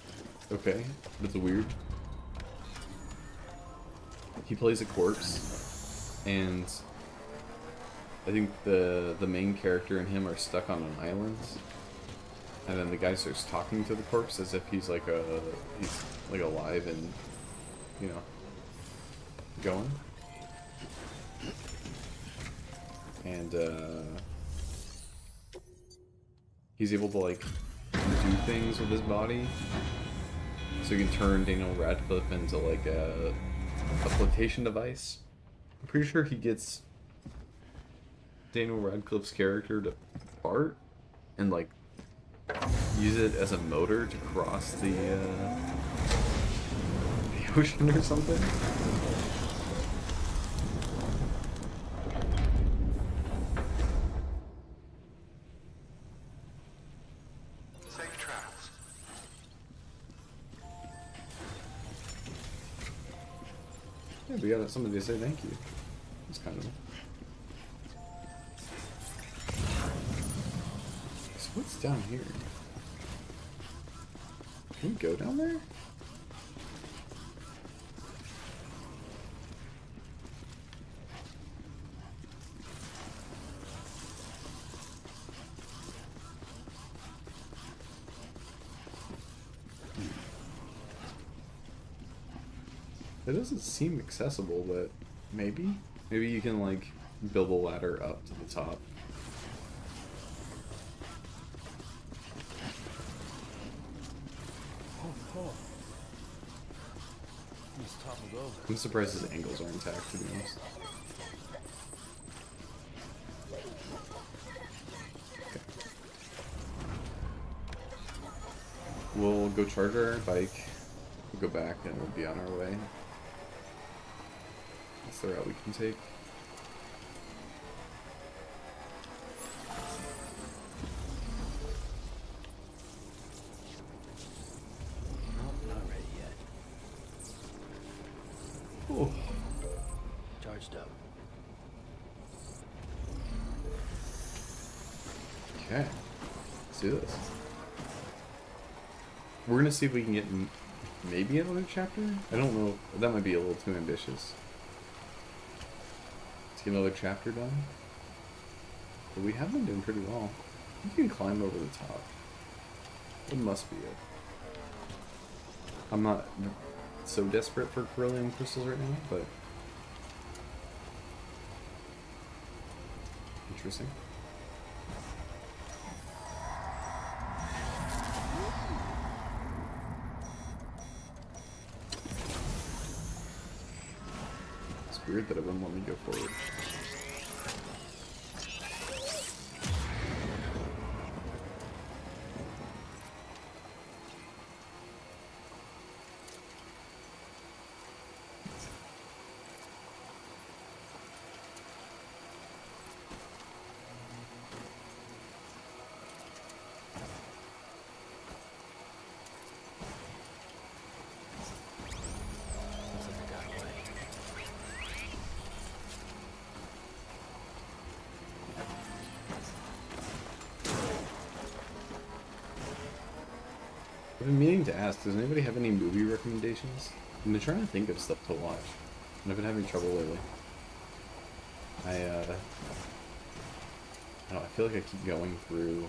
okay, but it's weird. He plays a corpse, and I think the main character and him are stuck on an island, and then the guy starts talking to the corpse as if he's like alive and, you know, going. And he's able to like do things with his body, so he can turn Daniel Radcliffe into like a a flotation device. I'm pretty sure he gets Daniel Radcliffe's character to fart and like use it as a motor to cross the ocean or something. Safe travels. Yeah, we got somebody to say thank you. It's kind of. So what's down here? Can we go down there? It doesn't seem accessible, but maybe? Maybe you can, like, build a ladder up to the top. Oh. He's toppled over. I'm surprised his angles are intact, to be honest. Okay. We'll go charge our bike. We'll go back and we'll be on our way. That's the route we can take. Nope, not ready yet. Oh. Charged up. Okay. Let's do this. We're gonna see if we can get maybe another chapter? I don't know. That might be a little too ambitious. Let's get another chapter done. But we have been doing pretty well. You can climb over the top. It must be it. I'm not so desperate for beryllium crystals right now, but interesting. It's weird that it wouldn't let me go forward. I've been meaning to ask, does anybody have any movie recommendations? I've been trying to think of stuff to watch, and I've been having trouble lately. I don't know, I feel like I keep going through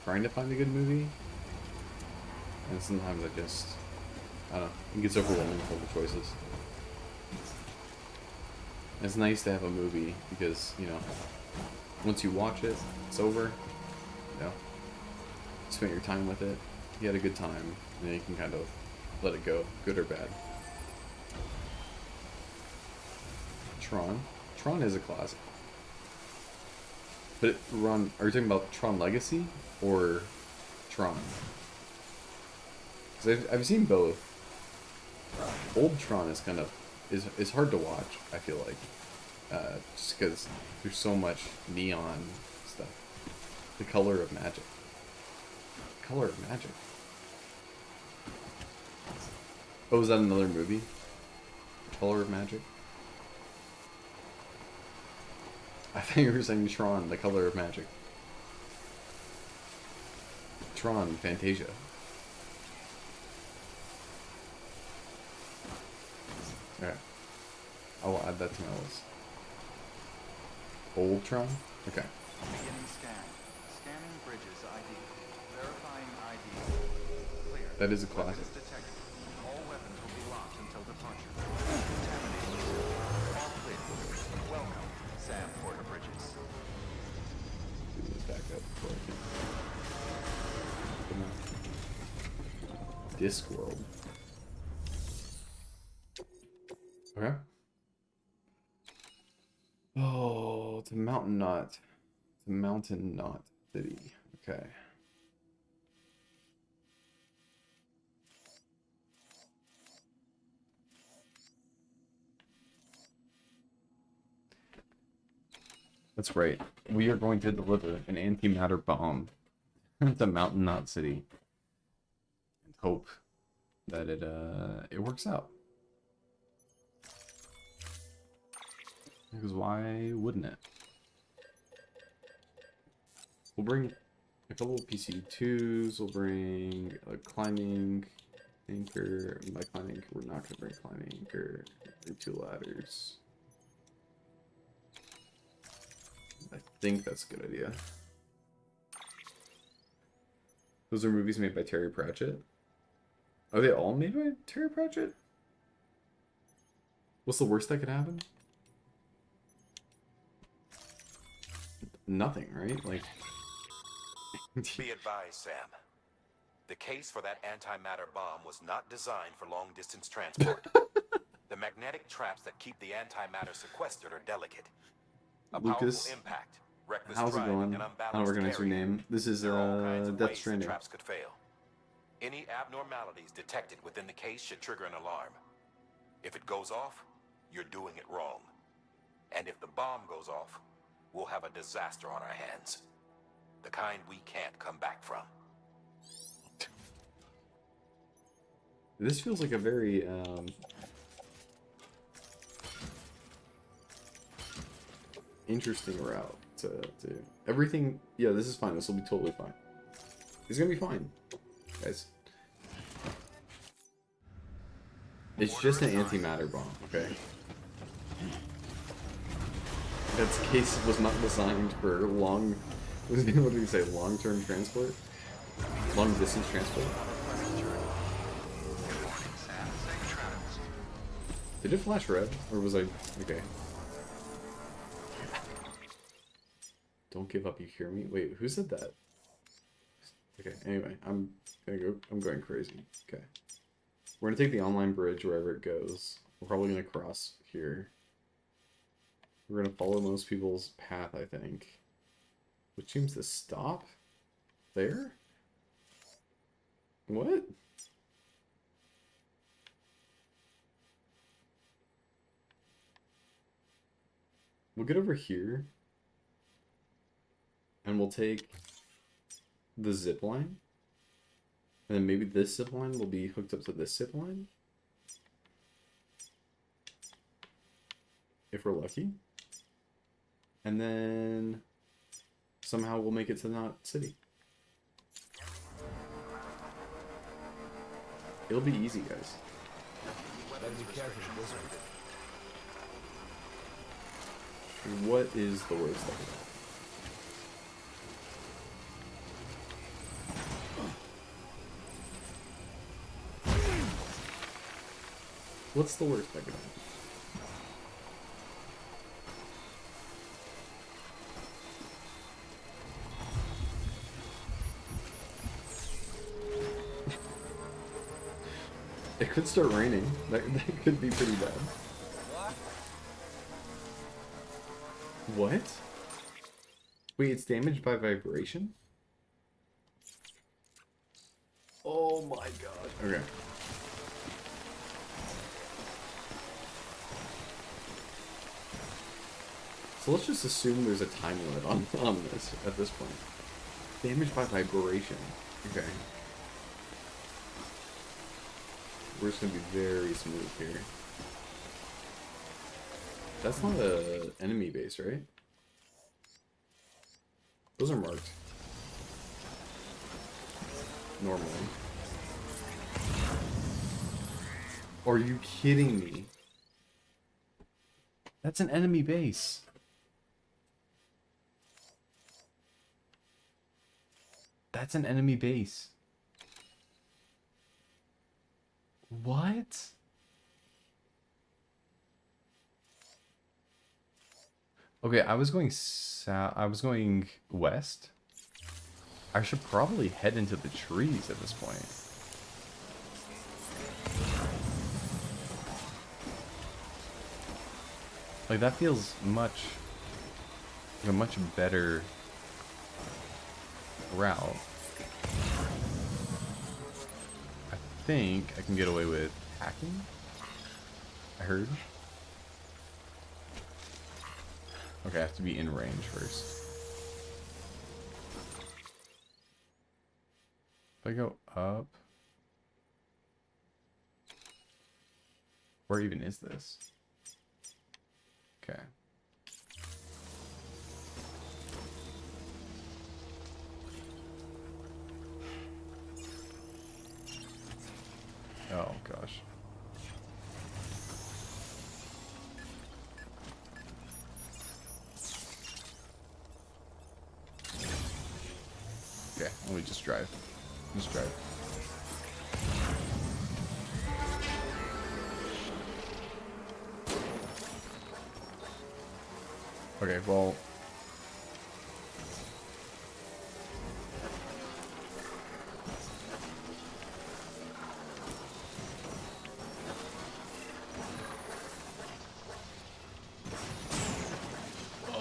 trying to find a good movie, and sometimes I just, I don't know, it gets overwhelming with all the choices. And it's nice to have a movie because, you know, once you watch it, it's over, you know, you spent your time with it. You had a good time, and then you can kind of let it go, good or bad. Tron. Tron is a classic. But Ron, are you talking about Tron Legacy or Tron? Because I've seen both. Old Tron is kind of is hard to watch, I feel like, just because there's so much neon stuff. The Color of Magic. Color of Magic. Oh, is that another movie? Color of Magic? I thought you were saying Tron, The Color of Magic. Tron, Fantasia. Alright. I will add that to my list. Old Tron? Okay. Beginning scan. Scanning bridges ID. Verifying ID. Clear. That is a classic. Weapons detected. All weapons will be locked until departure. Contaminating zone. All clear. Welcome, Sam Porter Bridges. Do this back up before I can. Come on. Discworld. Mountain Knot. The Mountain Knot City. Okay. That's right. We are going to deliver an antimatter bomb to Mountain Knot City and hope that it works out. Because why wouldn't it? We'll bring a couple of PC2s. We'll bring a climbing anchor. By climbing anchor, we're not going to bring climbing anchor. Bring 2 ladders. I think that's a good idea. Those are movies made by Terry Pratchett. Are they all made by Terry Pratchett? What's the worst that could happen? Nothing, right? Like... Be advised, Sam. The case for that antimatter bomb was not designed for long-distance transport. The magnetic traps that keep the antimatter sequestered are delicate. A Lucas, powerful impact, reckless how's it driving, going? and I don't unbalanced recognize your carrying. name. This is There are all kinds of Death ways the Stranding. traps could fail. Any abnormalities detected within the case should trigger an alarm. If it goes off, you're doing it wrong. And if the bomb goes off, we'll have a disaster on our hands. The kind we can't come back from. This feels like a very interesting route to everything. Yeah, this is fine. This will be totally fine. It's gonna be fine, guys. It's just an antimatter bomb, okay? That case was not designed for long. What did you say? Long-term transport, long-distance transport. Did it flash red, or was I okay? Don't give up, you hear me? Wait, who said that? Okay, anyway, I'm going crazy. Okay. We're gonna take the online bridge wherever it goes. We're probably gonna cross here. We're gonna follow most people's path, I think. Which seems to stop there? What? We'll get over here. And we'll take the zip line. And then maybe this zip line will be hooked up to this zip line. If we're lucky. And then somehow we'll make it to Knot City. It'll be easy, guys. What is the worst that could happen? What's the worst that could happen? It could start raining. That could be pretty bad. What? Wait, it's damaged by vibration? Oh my god. Okay. So let's just assume there's a time limit on this at this point. Damaged by vibration. Okay. We're just gonna be very smooth here. That's not an enemy base, right? Those are marked. Normally. Are you kidding me? That's an enemy base. That's an enemy base. What? Okay, I was going west. I should probably head into the trees at this point. Like, that feels much a much better route. I think I can get away with hacking. I heard. Okay, I have to be in range first. If I go up, where even is this? Okay. Oh gosh. Okay, let me just drive. Just drive. Okay, well.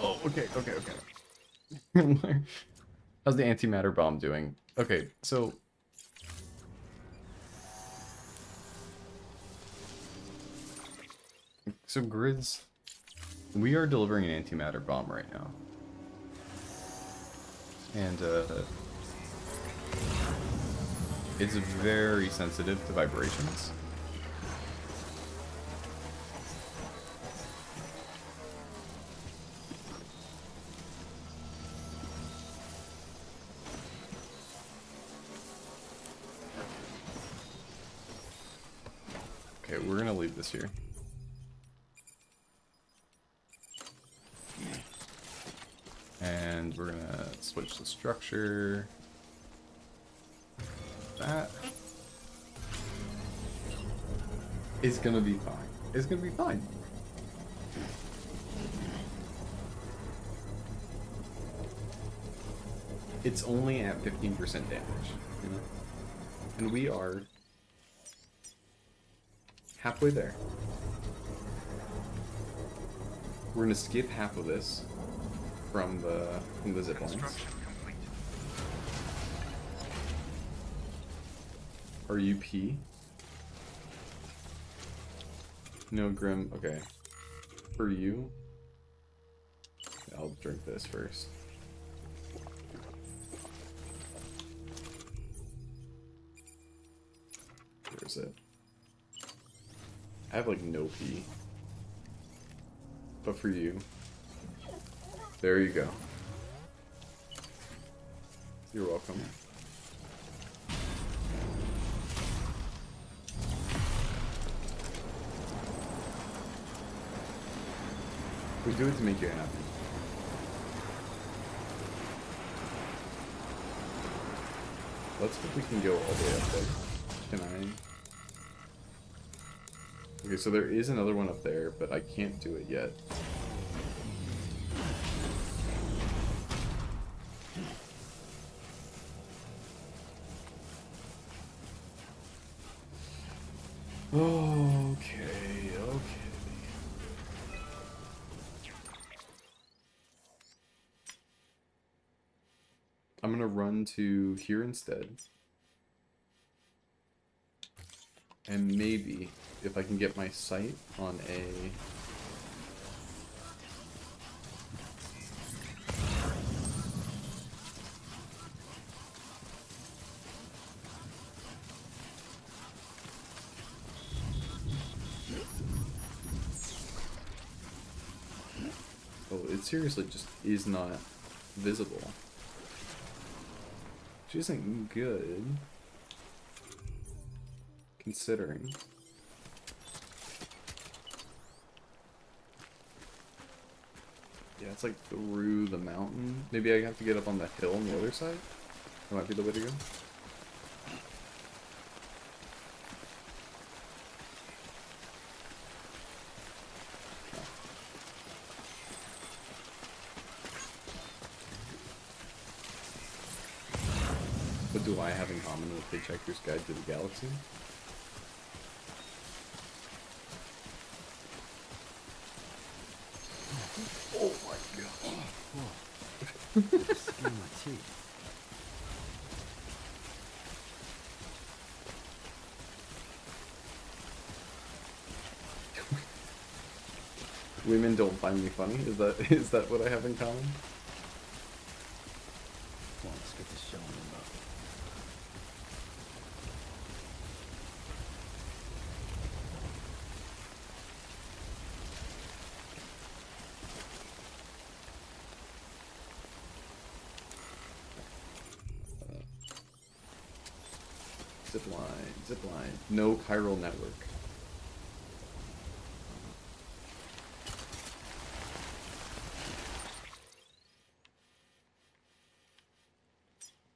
Oh, okay. How's the antimatter bomb doing? Okay, so grids, we are delivering an antimatter bomb right now, and it's very sensitive to vibrations. Okay, we're gonna leave this here. And we're gonna switch the structure. That is gonna be fine. It's gonna be fine. It's only at 15% damage, you know? And we are halfway there. We're gonna skip half of this from the zip lines. Are you P? No, Grim. Okay. For you, I'll drink this first. Where's it? I have like no P. But for you, there you go. You're welcome. We do it to make you happy. Let's hope we can go all the way up there. Can I? Okay, so there is another one up there, but I can't do it yet. Okay. I'm gonna run to here instead. And maybe, if I can get my sight on a... Oh, it seriously just is not visible. Which isn't good, considering. Yeah, it's like through the mountain. Maybe I have to get up on the hill on the other side? That might be the way to go. What do I have in common with Hitchhiker's Guide to the Galaxy? Oh my god. Skin my teeth. Women don't find me funny? Is that what I have in common? Come on, let's get this show on the road. Zipline. No chiral network.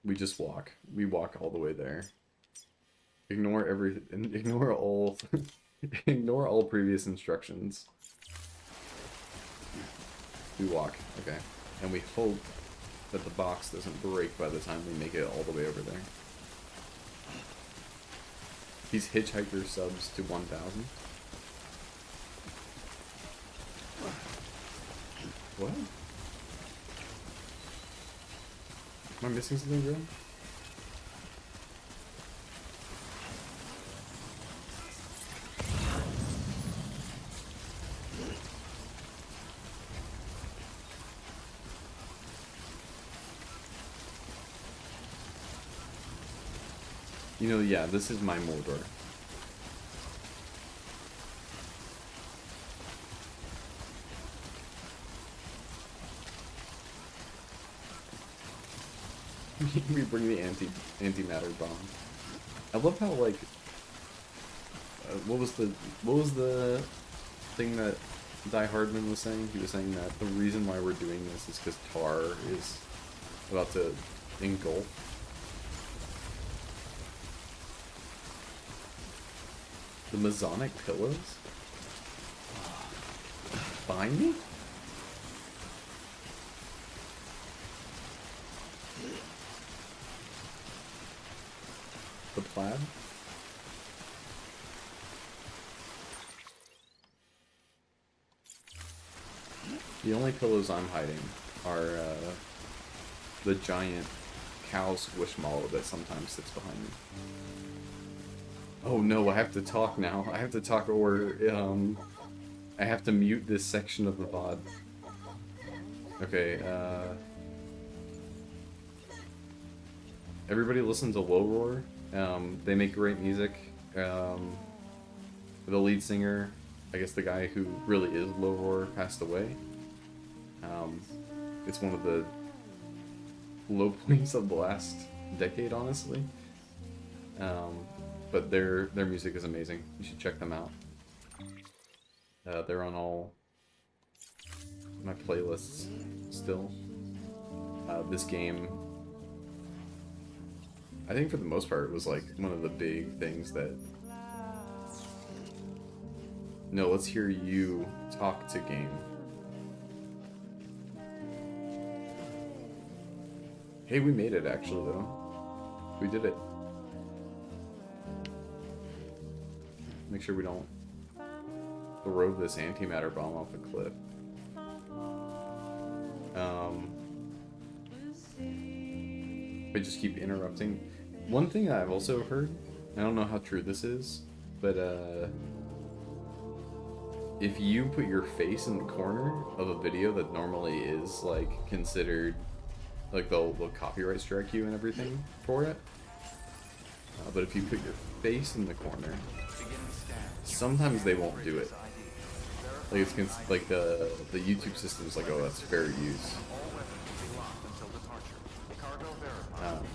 We just walk. We walk all the way there. Ignore ignore all ignore all previous instructions. We walk, okay. And we hope that the box doesn't break by the time we make it all the way over there. These hitchhiker subs to 1,000. What? Am I missing something, bro? You know, yeah, this is my Mordor. We bring the antimatter bomb. I love how, like, what was the thing that Die Hardman was saying? He was saying that the reason why we're doing this is because Tar is about to engulf. The Masonic pillows? Find me? The plaid? The only pillows I'm hiding are the giant cow squishmallow that sometimes sits behind me. Oh no, I have to talk now. I have to talk or I have to mute this section of the VOD. Okay, everybody listen to Low Roar. They make great music. The lead singer, I guess the guy who really is Low Roar, passed away. It's one of the low points of the last decade, honestly. But their music is amazing. You should check them out. They're on all my playlists still. This game, I think for the most part, was like one of the big things that... No, let's hear you talk to game. Hey, we made it actually though. We did it. Make sure we don't throw this antimatter bomb off a cliff. I just keep interrupting. One thing I've also heard, I don't know how true this is, but if you put your face in the corner of a video that normally is like considered, like they'll copyright strike you and everything for it. But if you put your face in the corner, sometimes they won't do it. Like it's like the YouTube system's like, oh, that's fair use.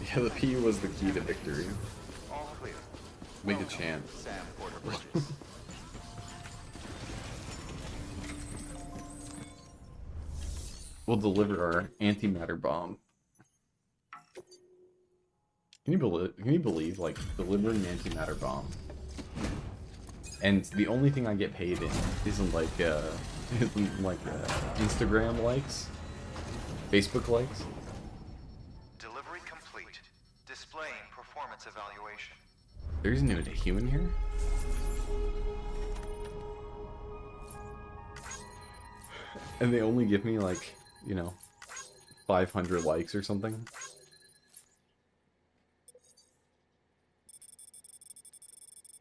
Yeah, the P was the key to victory. Make a chant. We'll deliver our antimatter bomb. Can you believe like delivering an antimatter bomb? And the only thing I get paid in isn't like Instagram likes, Facebook likes. Delivery complete. Displaying performance evaluation. There isn't even a human here. And they only give me like, you know, 500 likes or something.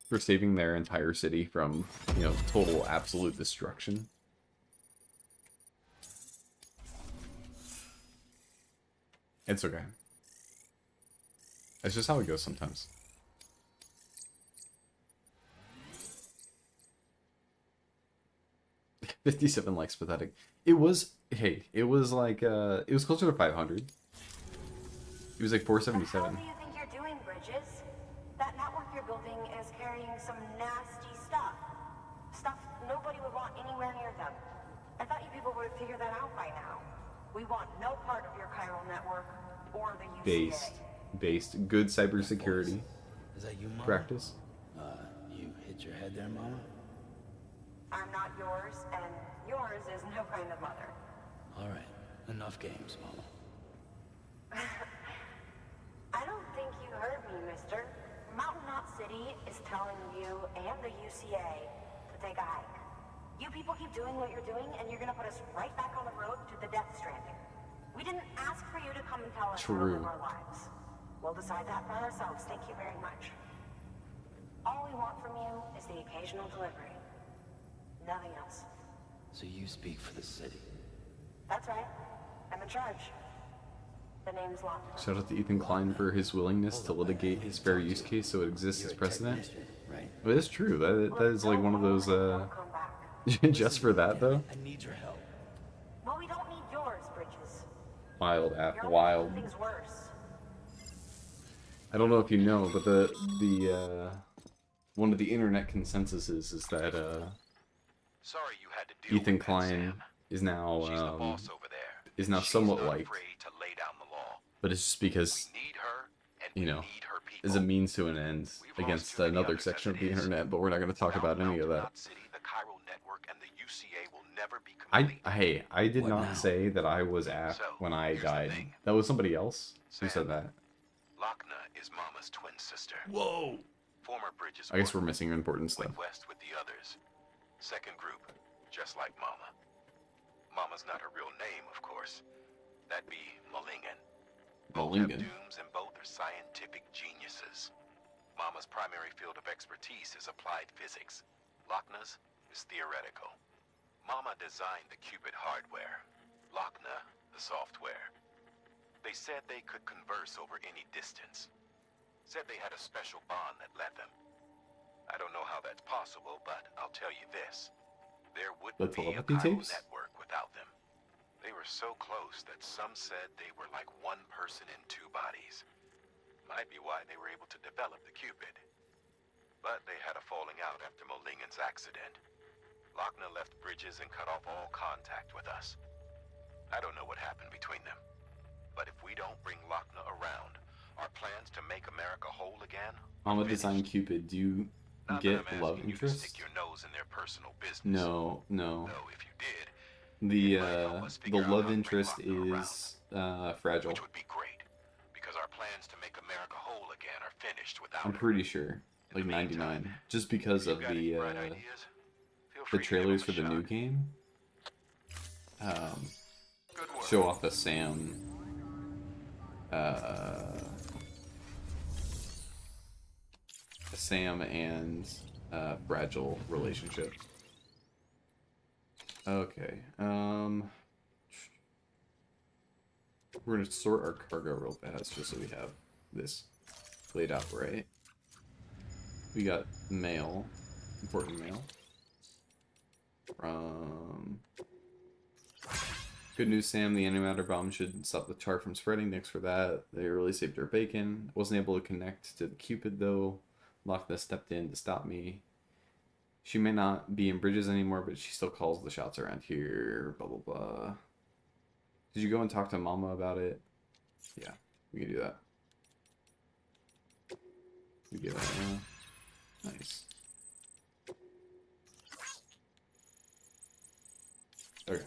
For saving their entire city from, you know, total absolute destruction. It's okay. It's just how it goes sometimes. $57 likes, pathetic. It was, hey, it was like, it was closer to 500. It was like 477. How do you think you're doing, Bridges? That network you're building is carrying some nasty stuff. Stuff nobody would want anywhere near them. I thought you people would have figured that out by now. We want no part of your chiral network or the UCA. Based. Good cybersecurity. Is that you, Mama? Practice. You hit your head there, Mama? I'm not yours, and yours is no kind of mother. All right. Enough games, Mama. I don't think you heard me, mister. Mountain Knot City is telling you and the UCA to take a hike. You people keep doing what you're doing, and you're gonna put us right back on the road to the Death Stranding. We didn't ask for you to come and tell us how to live our lives. We'll decide that for ourselves, thank you very much. All we want from you is the occasional delivery. Nothing else. So you speak for the city. That's right. I'm in charge. The name's Lockner. Shout out to Ethan Klein for his willingness to litigate his fair use case so it exists as precedent. Right? But it's true. That is like one of those, just for that, though. I need your help. Well, we don't need yours, Bridges. Wild app, You're wild. making things worse. I don't know if you know, but the one of the internet consensuses is that Sorry you had to deal Ethan with that, Klein Sam. is now She's the boss over there. is now She's somewhat not liked, afraid to lay down the law. but it's just because We need her, and you we know need her people. is a means to an end We've lost against too many another others section as of it the is. internet, but we're not going to talk about any of that. Mountain City, the chiral network, and the UCA will never be complete. I did What not now? say that I was at So, when I here's the died. thing. That was somebody else who Sam. said that. Lochna is Mama's twin sister. Whoa! Former Bridges. I guess we're worker. missing important stuff. Went west with the others. Second group, just like Mama. Mama's not her real name, of course. That'd be Malingan. Both have Malingan. dooms and both are scientific geniuses. Mama's primary field of expertise is applied physics. Lochna's is theoretical. Mama designed the Cupid hardware. Lochna, the software. They said they could converse over any distance. Said they had a special bond that led them. I don't know how that's possible, but I'll tell you this. There wouldn't The be a telepathy chiral tapes? network without them. They were so close that some said they were like one person in two bodies. Might be why they were able to develop the Cupid. But they had a falling out after Malingan's accident. Lochna left Bridges and cut off all contact with us. I don't know what happened between them. But if we don't bring Lochna around, our plans to make America whole again. Mama designed Cupid. Do you Not get that I'm love asking you to interest? stick your nose in their personal business. No. Though if you did, The might help us the figure out love how to bring interest Lochna is fragile. which would be great, because our plans to make America whole again are finished without I'm her. pretty sure, like 99, just because If of you've got any the bright ideas, feel the free to give trailers for them a the new shot. game. Good work. Show off the Sam. Sam and fragile relationship. Okay. We're gonna sort our cargo real fast just so we have this laid out right. We got mail, important mail. From Good news, Sam. The antimatter bomb should stop the char from spreading. Thanks for that. They really saved our bacon. Wasn't able to connect to the Cupid though. Lochna stepped in to stop me. She may not be in Bridges anymore, but she still calls the shots around here. Blah blah blah. Did you go and talk to Mama about it? Yeah, we can do that. We get that. Nice. Okay.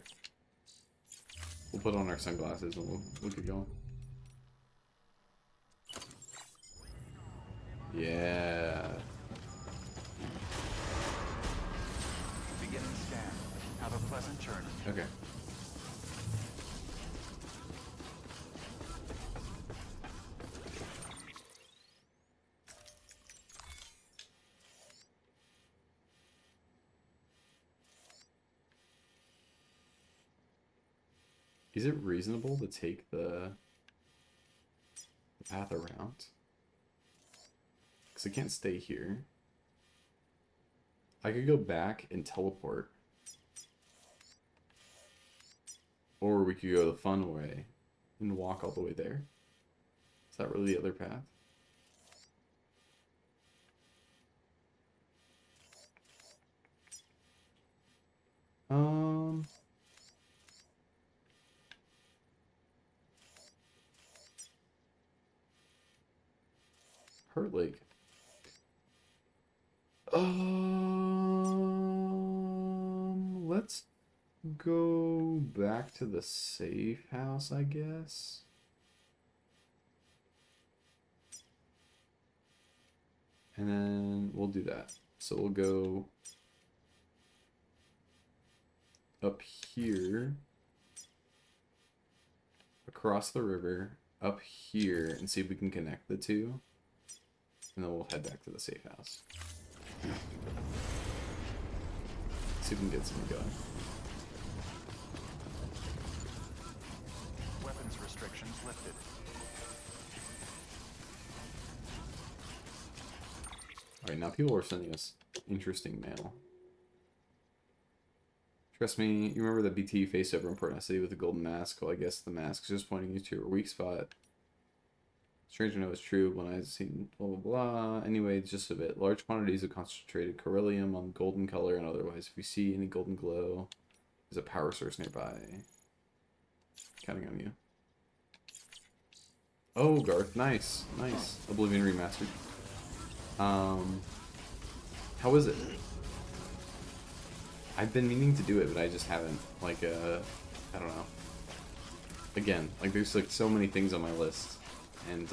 We'll put on our sunglasses and we'll get going. Yeah. Beginning scan. Have a pleasant journey. Okay. Is it reasonable to take the path around? Because I can't stay here. I could go back and teleport. Or we could go the fun way and walk all the way there. Is that really the other path? Hurt Lake. Let's go back to the safe house, I guess. And then we'll do that. So we'll go up here, across the river, up here, and see if we can connect the two. And then we'll head back to the safe house. See if we can get something going. Weapons restrictions lifted. Alright, now people are sending us interesting mail. Trust me, you remember that BT faced over in Port City with the golden mask? Well, I guess the mask is just pointing you to your weak spot. Strange to know it's true when I've seen blah blah blah. Anyway, just a bit. Large quantities of concentrated corellium on golden color and otherwise. If you see any golden glow, there's a power source nearby. Counting on you. Oh, Garth, nice, nice. Oblivion Remastered. How is it? I've been meaning to do it, but I just haven't. Like, I don't know. Again, like, there's like so many things on my list. And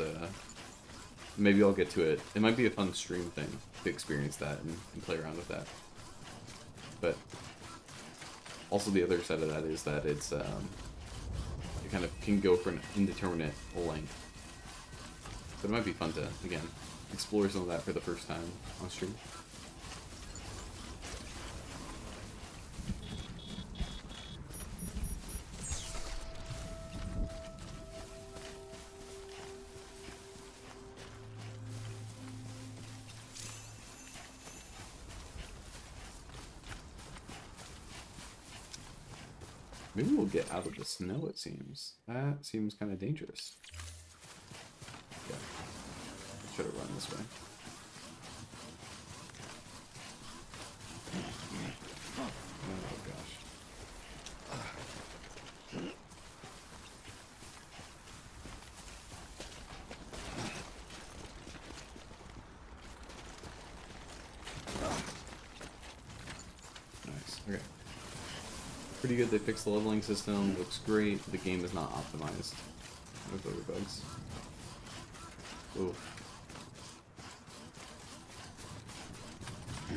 maybe I'll get to it. It might be a fun stream thing to experience that and play around with that. But also the other side of that is that it's it kind of can go for an indeterminate length. But it might be fun to, again, explore some of that for the first time on stream. Maybe we'll get out of the snow, it seems. That seems kind of dangerous. Yeah. Should have run this way. Oh gosh. Nice. Okay. Pretty good. They fixed the leveling system. Looks great. The game is not optimized with other bugs. Ooh.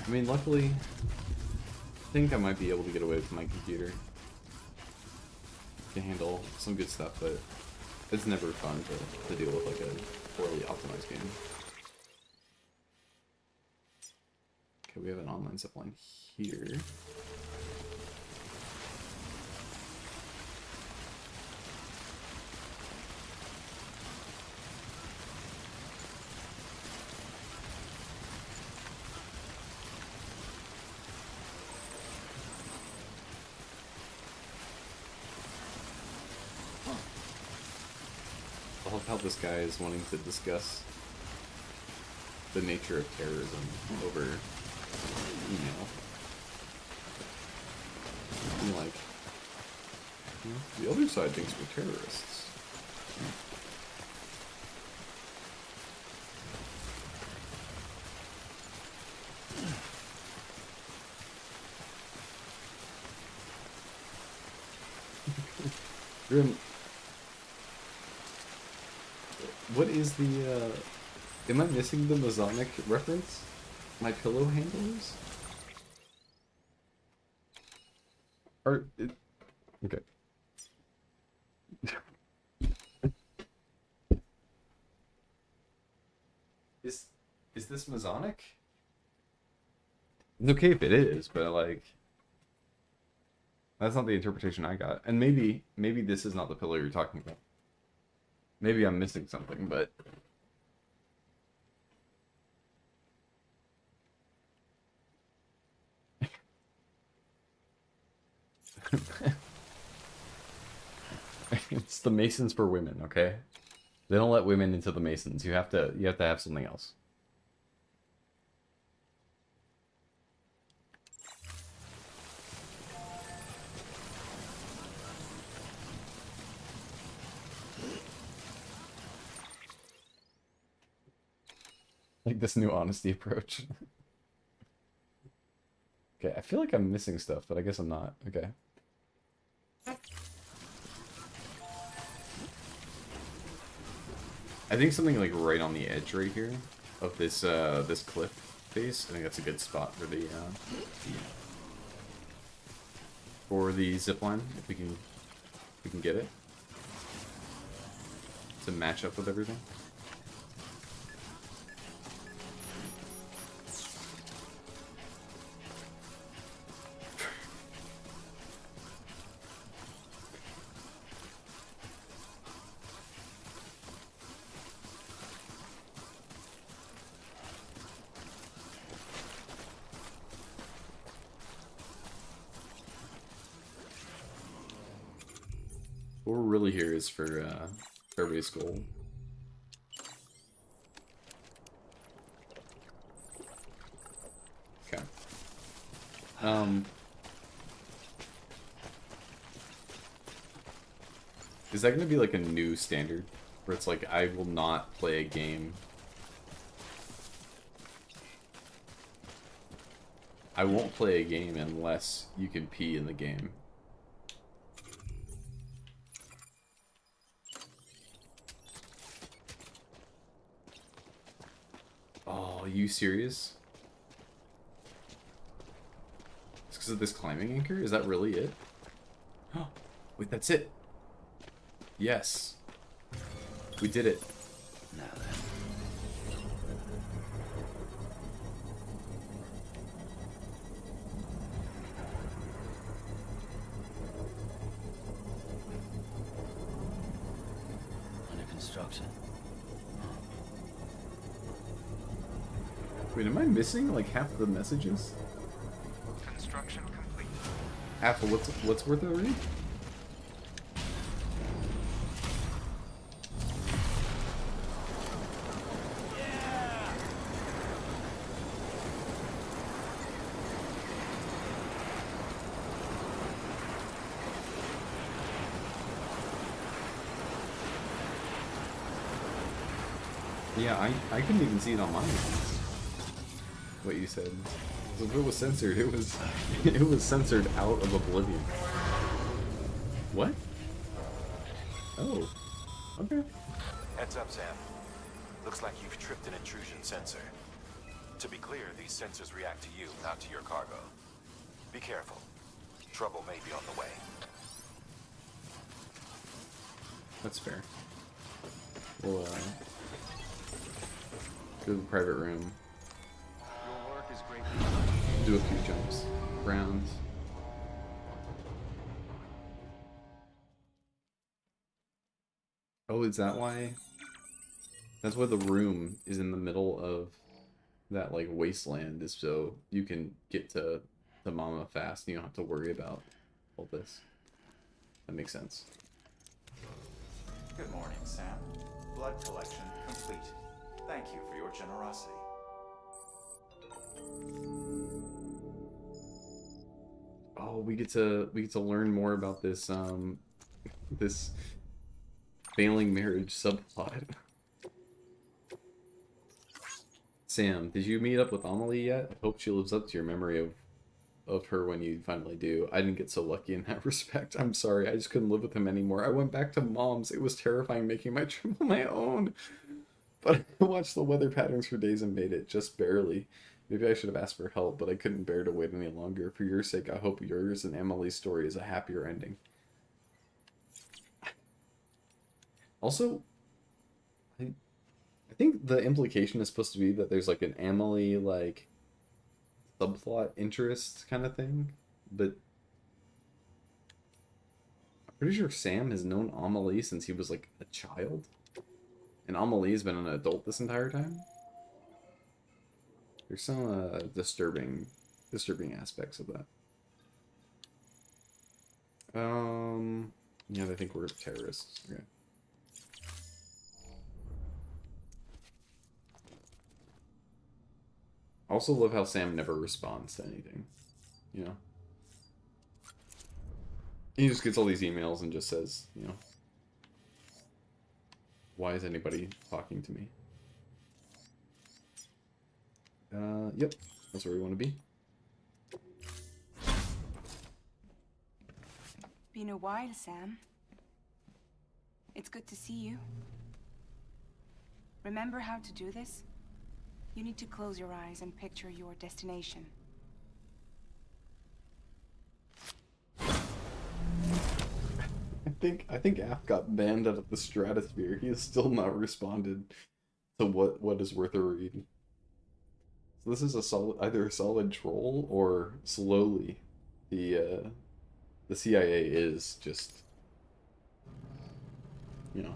I mean, luckily, I think I might be able to get away with my computer. Can handle some good stuff, but it's never fun to deal with like a poorly optimized game. Okay, we have an online zipline here. I love how this guy is wanting to discuss the nature of terrorism over email. And like, you know, the other side thinks we're terrorists. Grim. What is the, am I missing the Masonic reference? My pillow handlers? Okay. Is this Masonic? It's okay if it is, but like, That's not the interpretation I got. And maybe this is not the pillar you're talking about. Maybe I'm missing something, but... It's the Masons for women, okay? They don't let women into the Masons. You have to have something else. Like this new honesty approach. Okay, I feel like I'm missing stuff, but I guess I'm not. Okay. I think something like right on the edge right here of this this cliff face. I think that's a good spot for the zipline if we can get it to match up with everything. What we're really here is for everybody's goal. Okay. Is that going to be like a new standard? Where it's like, I will not play a game. I won't play a game unless you can pee in the game. Oh, are you serious? It's because of this climbing anchor? Is that really it? Oh, wait, that's it. Yes. We did it. Now then. Under construction. Wait, am I missing like half the messages? Construction complete. Half of what's worth of read? Yeah, I couldn't even see it on mine. What you said. So if it was censored, it was censored out of oblivion. What? Oh. Okay. Heads up, Sam. Looks like you've tripped an intrusion sensor. To be clear, these sensors react to you, not to your cargo. Be careful. Trouble may be on the way. That's fair. We'll go to the private room. Your work is great. Do a few jumps. Rounds. Oh, is that why? That's why the room is in the middle of that like wasteland, is so you can get to Mama fast and you don't have to worry about all this. That makes sense. Good morning, Sam. Blood collection complete. Thank you for your generosity. Oh, we get to learn more about this this failing marriage subplot. Sam, did you meet up with Amelie yet? I hope she lives up to your memory of her when you finally do. I didn't get so lucky in that respect. I'm sorry, I just couldn't live with him anymore. I went back to Mom's. It was terrifying making my trip on my own. But I watched the weather patterns for days and made it, just barely. Maybe I should have asked for help, but I couldn't bear to wait any longer. For your sake, I hope yours and Emily's story is a happier ending. Also, I think the implication is supposed to be that there's like an Emily like subplot interest kind of thing, but Pretty sure Sam has known Amelie since he was like a child. And Amelie has been an adult this entire time. There's some disturbing aspects of that. Yeah, they think we're terrorists. Okay. I also love how Sam never responds to anything, you know? He just gets all these emails and just says, you know, why is anybody talking to me? Yep, that's where we want to be. Been a while, Sam. It's good to see you. Remember how to do this? You need to close your eyes and picture your destination. I think Aft got banned out of the stratosphere. He has still not responded to what is worth a read. So this is either a solid troll or slowly the CIA is just, you know.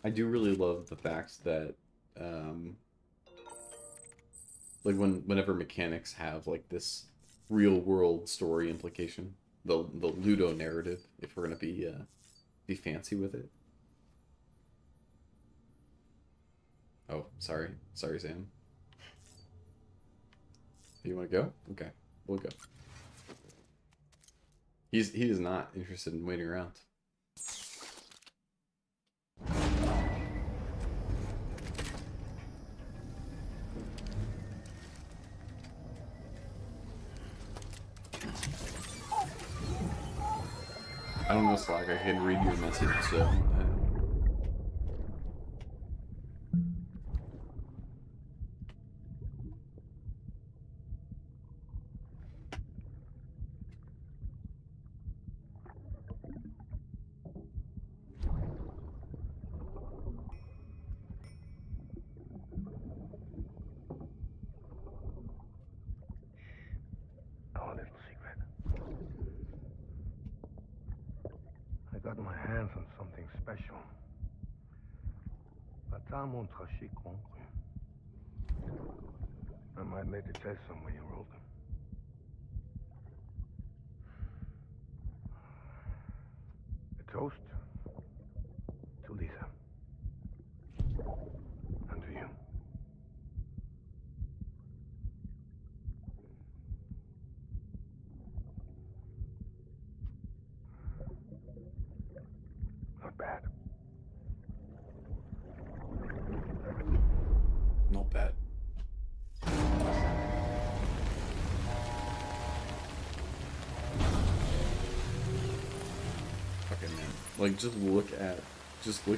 I do really love the fact that, like whenever mechanics have like this real world story implication, the Ludo narrative, if we're gonna be fancy with it. Oh, sorry, Sam. You want to go? Okay, we'll go. He is not interested in waiting around. I don't know, Slack. I can read your message, so. Our little secret. I got my hands on something special. Bata mon traché concru. I might make a test somewhere you wrote them. A toast to Lisa. And to you. Not bad. Not bad. Fucking man. Like just look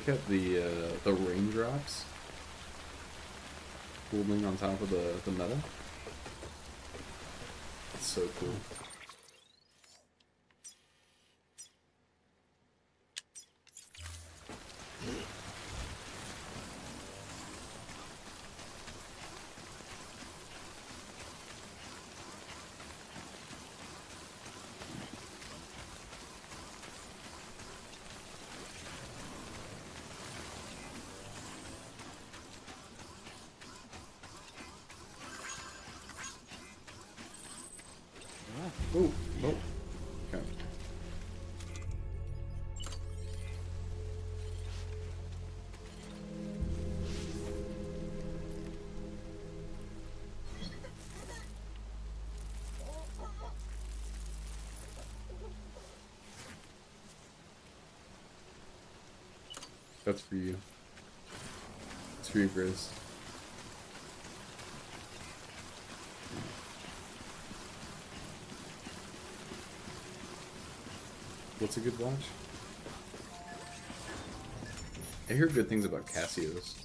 at the raindrops pooling on top of the metal. It's so cool. Oh, no. Okay. That's for you. It's for you, Grizz. What's a good watch? I hear good things about Casios.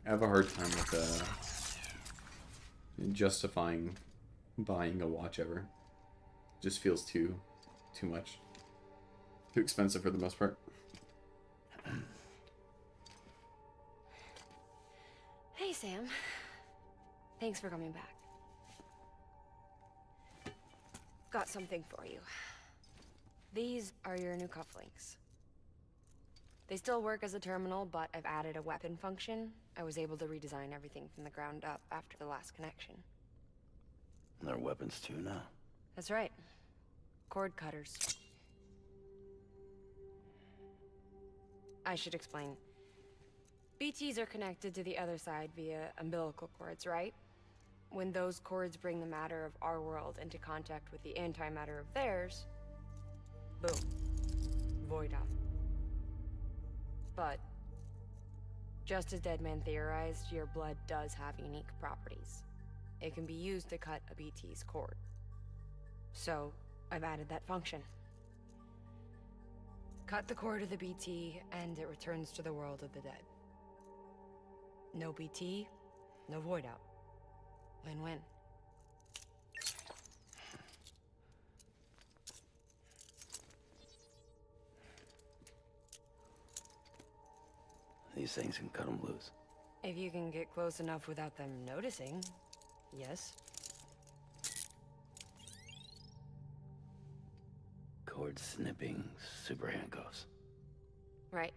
I have a hard time with justifying buying a watch ever. Just feels too much. Too expensive for the most part. Hey, Sam. Thanks for coming back. Got something for you. These are your new cufflinks. They still work as a terminal, but I've added a weapon function. I was able to redesign everything from the ground up after the last connection. And they're weapons too now. That's right. Cord cutters. I should explain. BTs are connected to the other side via umbilical cords, right? When those cords bring the matter of our world into contact with the antimatter of theirs, boom. Void out. But, just as Deadman theorized, your blood does have unique properties. It can be used to cut a BT's cord. So, I've added that function. Cut the cord of the BT, and it returns to the world of the dead. No BT, no void out. Win-win. These things can cut them loose. If you can get close enough without them noticing, yes. Cord snipping, super handcuffs. Right.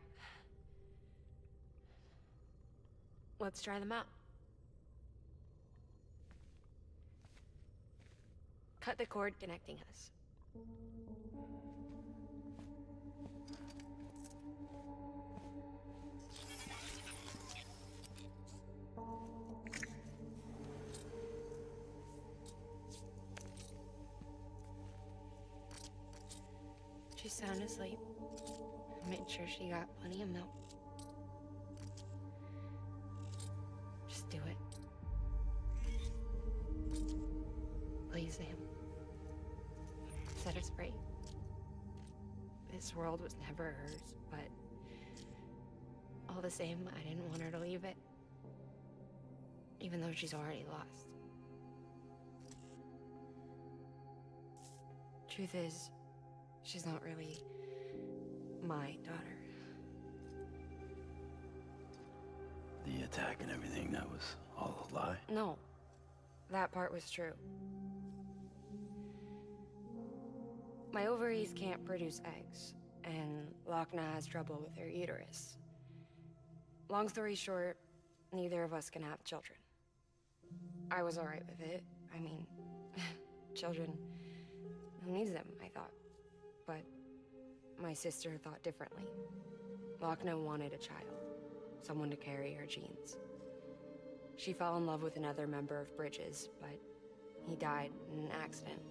Let's try them out. Cut the cord connecting us. She's sound asleep. I made sure she got plenty of milk. Just do it. Please, Sam. Set her free. This world was never hers, but all the same, I didn't want her to leave it. Even though she's already lost. Truth is, she's not really my daughter. The attack and everything, that was all a lie? No, that part was true. My ovaries can't produce eggs, and Lochna has trouble with her uterus. Long story short, neither of us can have children. I was alright with it. I mean, children, who needs them, I thought. But my sister thought differently. Lochna wanted a child, someone to carry her genes. She fell in love with another member of Bridges, but he died in an accident.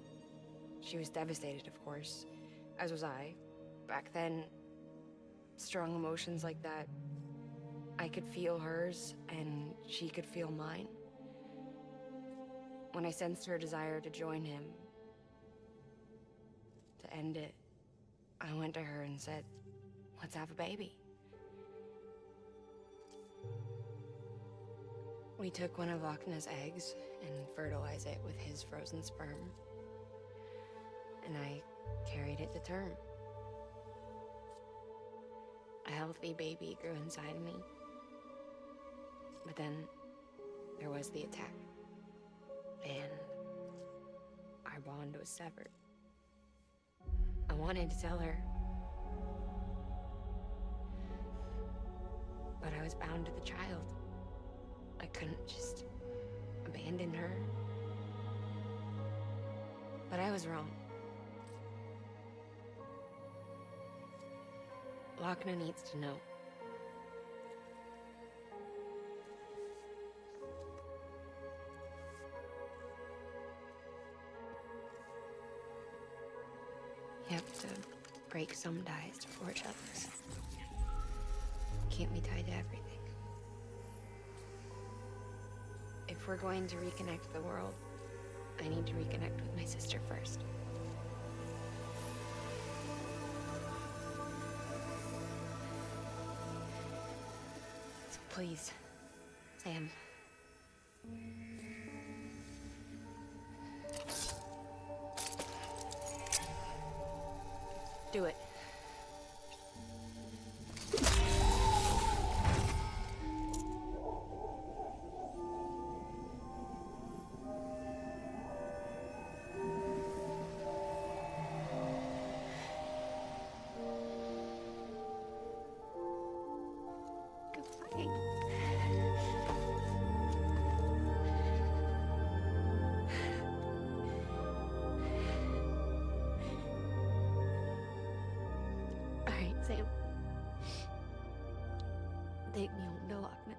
She was devastated, of course, as was I. Back then, strong emotions like that, I could feel hers, and she could feel mine. When I sensed her desire to join him, to end it, I went to her and said, let's have a baby. We took one of Lochna's eggs and fertilized it with his frozen sperm. And I carried it to term. A healthy baby grew inside me. But then there was the attack. And our bond was severed. I wanted to tell her, but I was bound to the child. I couldn't just abandon her. But I was wrong. Lochna needs to know. You have to break some ties to forge others. Can't be tied to everything. If we're going to reconnect the world, I need to reconnect with my sister first. So please, Sam. Do it. take me home to Lochner.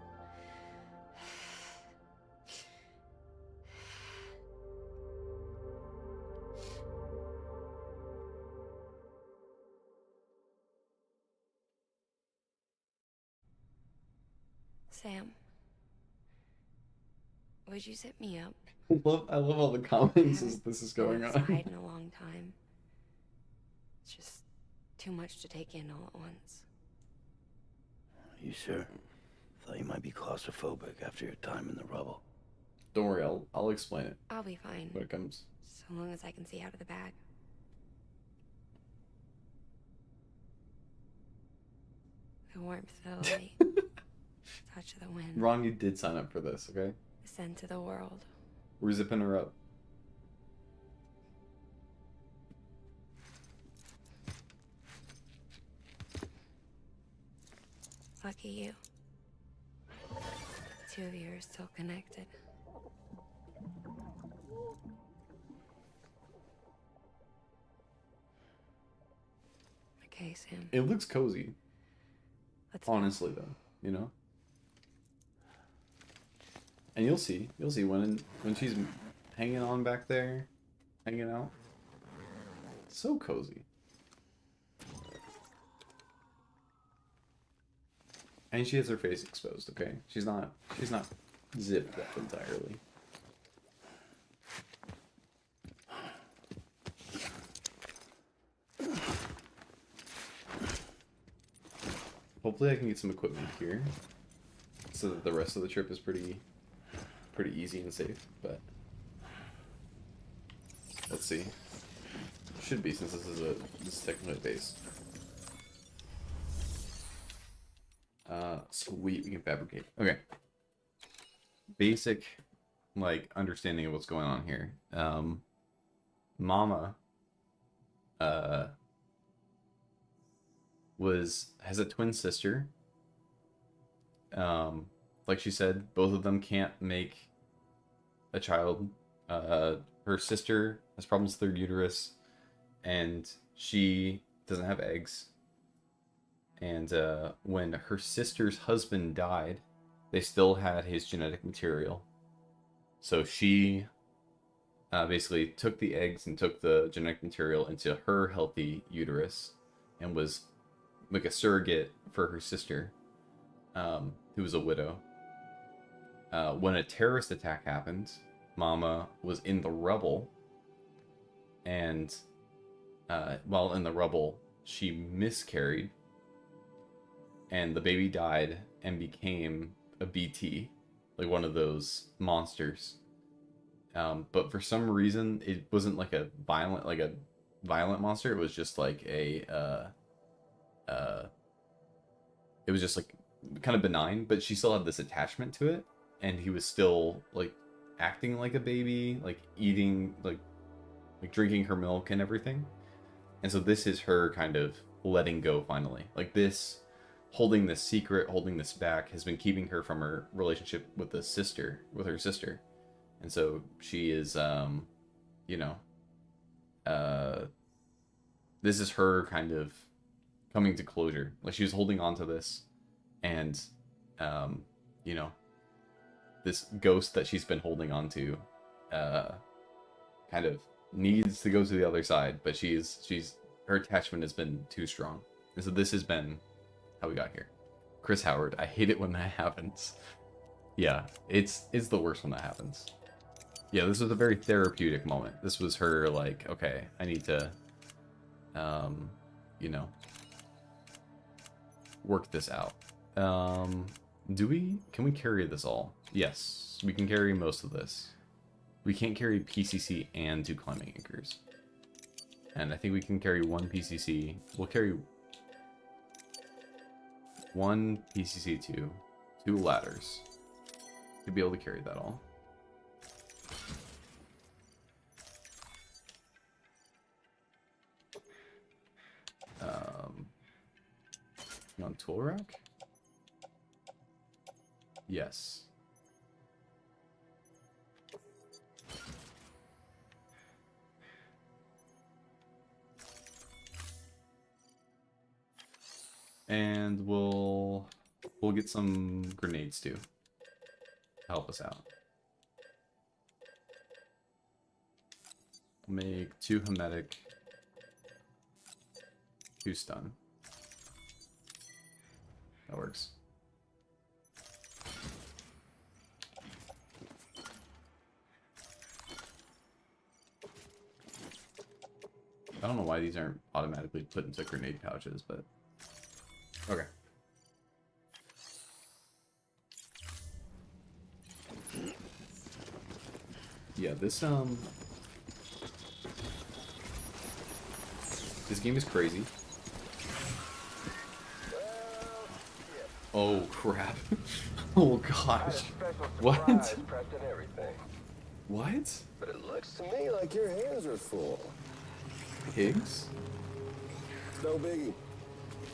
Sam, would you sit me up? I love all the comments as this is going Been on. outside in a long time. It's just too much to take in all at once. You sure? Thought you might be claustrophobic after your time in the rubble. Don't worry, I'll explain it I'll be fine, when it comes. so long as I can see out of the bag. The warmth of the light, touch of the wind, Ron, you did sign up for this, okay? the scent of the world. We're zipping her up. Lucky you. The two of you are still connected. Okay, Sam. It looks cozy. Let's honestly, though, you know. And you'll see when she's hanging on back there, hanging out. So cozy. And she has her face exposed, okay? She's not zipped up entirely. Hopefully I can get some equipment here so that the rest of the trip is pretty easy and safe, but let's see. Should be, since this is technically a base. Sweet, we can fabricate. Okay. Basic, like, understanding of what's going on here. Mama, has a twin sister. Like she said, both of them can't make a child. Her sister has problems with her uterus, and she doesn't have eggs. And when her sister's husband died, they still had his genetic material. So she basically took the eggs and took the genetic material into her healthy uterus and was like a surrogate for her sister, who was a widow. When a terrorist attack happened, Mama was in the rubble, and while in the rubble, she miscarried, and the baby died and became a BT, like one of those monsters. But for some reason, it wasn't like a violent monster. It was just like it was just like kind of benign, but she still had this attachment to it, and he was still like acting like a baby, like eating, like drinking her milk and everything. And so this is her kind of letting go finally. Like this, holding this secret, holding this back, has been keeping her from her relationship with her sister. And so she is, this is her kind of coming to closure. Like she was holding on to this, and, this ghost that she's been holding on to, kind of needs to go to the other side, but her attachment has been too strong. And so this has been how we got here. Chris Howard, I hate it when that happens. Yeah, it's the worst when that happens. Yeah, this was a very therapeutic moment. This was her like, okay, I need to, work this out. Can we carry this all? Yes, we can carry most of this. We can't carry PCC and 2 climbing anchors. And I think we can carry 1 PCC. We'll carry 1 PCC2, 2 ladders to be able to carry that all. On tool rack? Yes. And we'll We'll get some grenades too. Help us out. Make 2 Hermetic, 2 stun. That works. I don't know why these aren't automatically put into grenade pouches, but okay. Yeah, this game is crazy. Oh crap. Oh gosh. What? What? But it looks to me like your hands are full. Higgs? It's no biggie.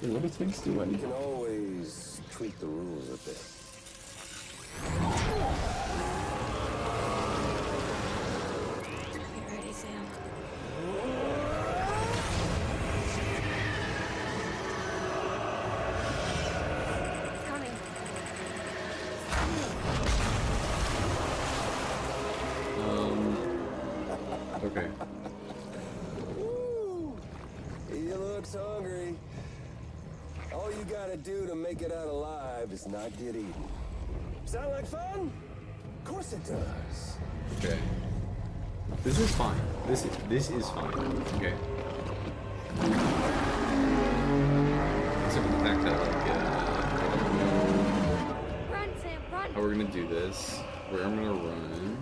Yeah, what does Higgs do? You can always tweak the rules a bit. Get ready, Sam. It's coming. Okay. He looks hungry. All you gotta do to make it out alive is not get eaten. Sound like fun? Of course it does. Okay. This is fine. This is fine. Okay. Except for the fact that like Run, Sam, run! how we're gonna do this, where I'm gonna run.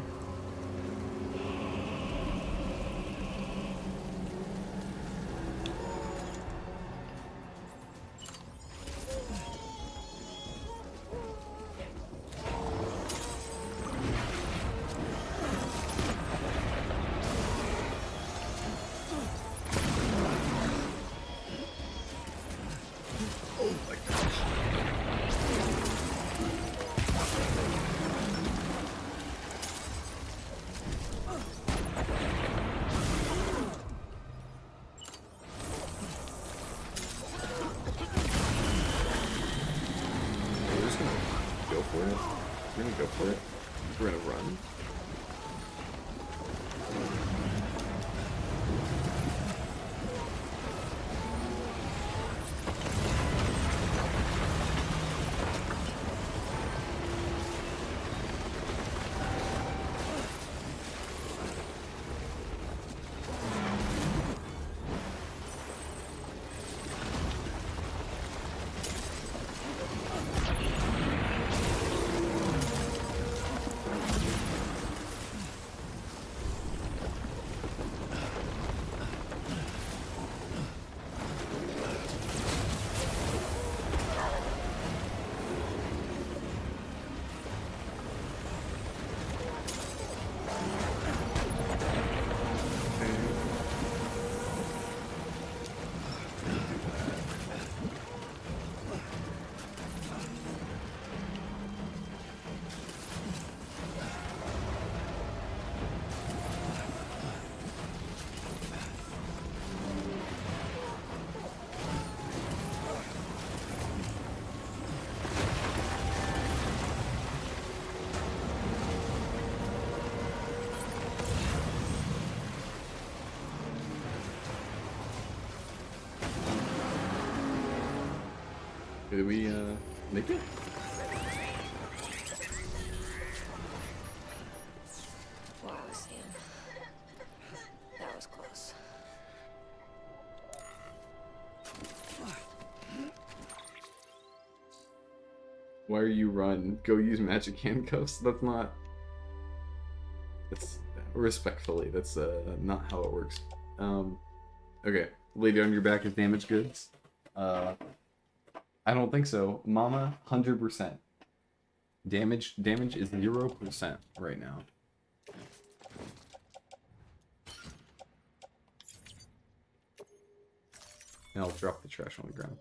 We're just gonna go for it. We're gonna go for it. We're gonna run. Did we make it? Wow, Sam. That was close. Why are you run? Go use magic handcuffs? That's not... That's... Respectfully, that's not how it works. Okay. Lady on your back is damaged goods? I don't think so. Mama, 100%. Damage is 0% right now. And I'll drop the trash on the ground.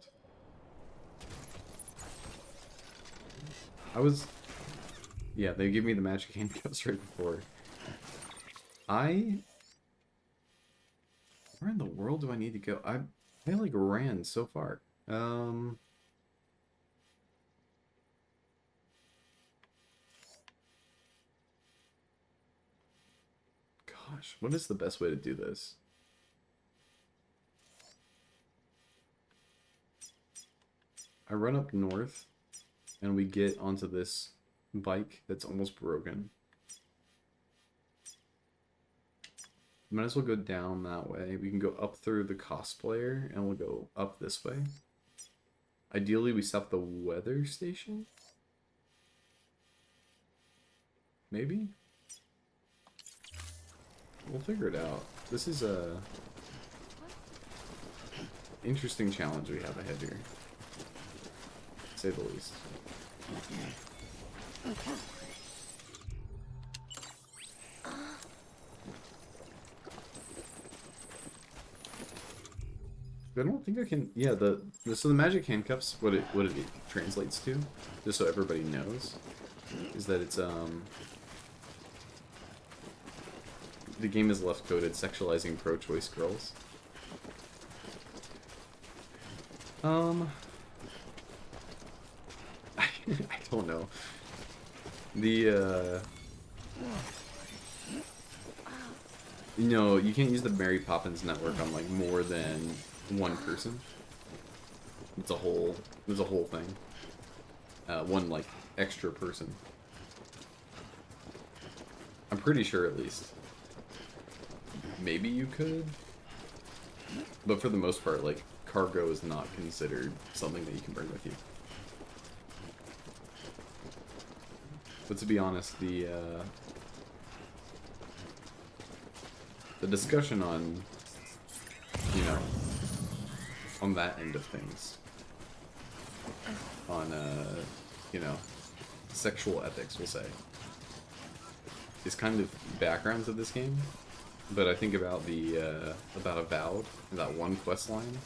Yeah, they gave me the magic handcuffs right before. Where in the world do I need to go? I like ran so far. gosh, what is the best way to do this? I run up north, and we get onto this bike that's almost broken. Might as well go down that way. We can go up through the cosplayer, and we'll go up this way. Ideally, we stop the weather station? Maybe? We'll figure it out. This is a interesting challenge we have ahead here, to say the least. I don't think I can. Yeah, so the magic handcuffs. What it translates to, just so everybody knows, is that it's the game is left coded sexualizing pro-choice girls. I don't know. The you know, you can't use the Mary Poppins network on like more than one person. It's a whole. There's a whole thing. One like extra person. I'm pretty sure, at least. Maybe you could, but for the most part, like, cargo is not considered something that you can bring with you. But to be honest, the discussion on, you know, on that end of things, on you know, sexual ethics, we'll say, is kind of background to this game. But I think about about Avowed, that one quest line,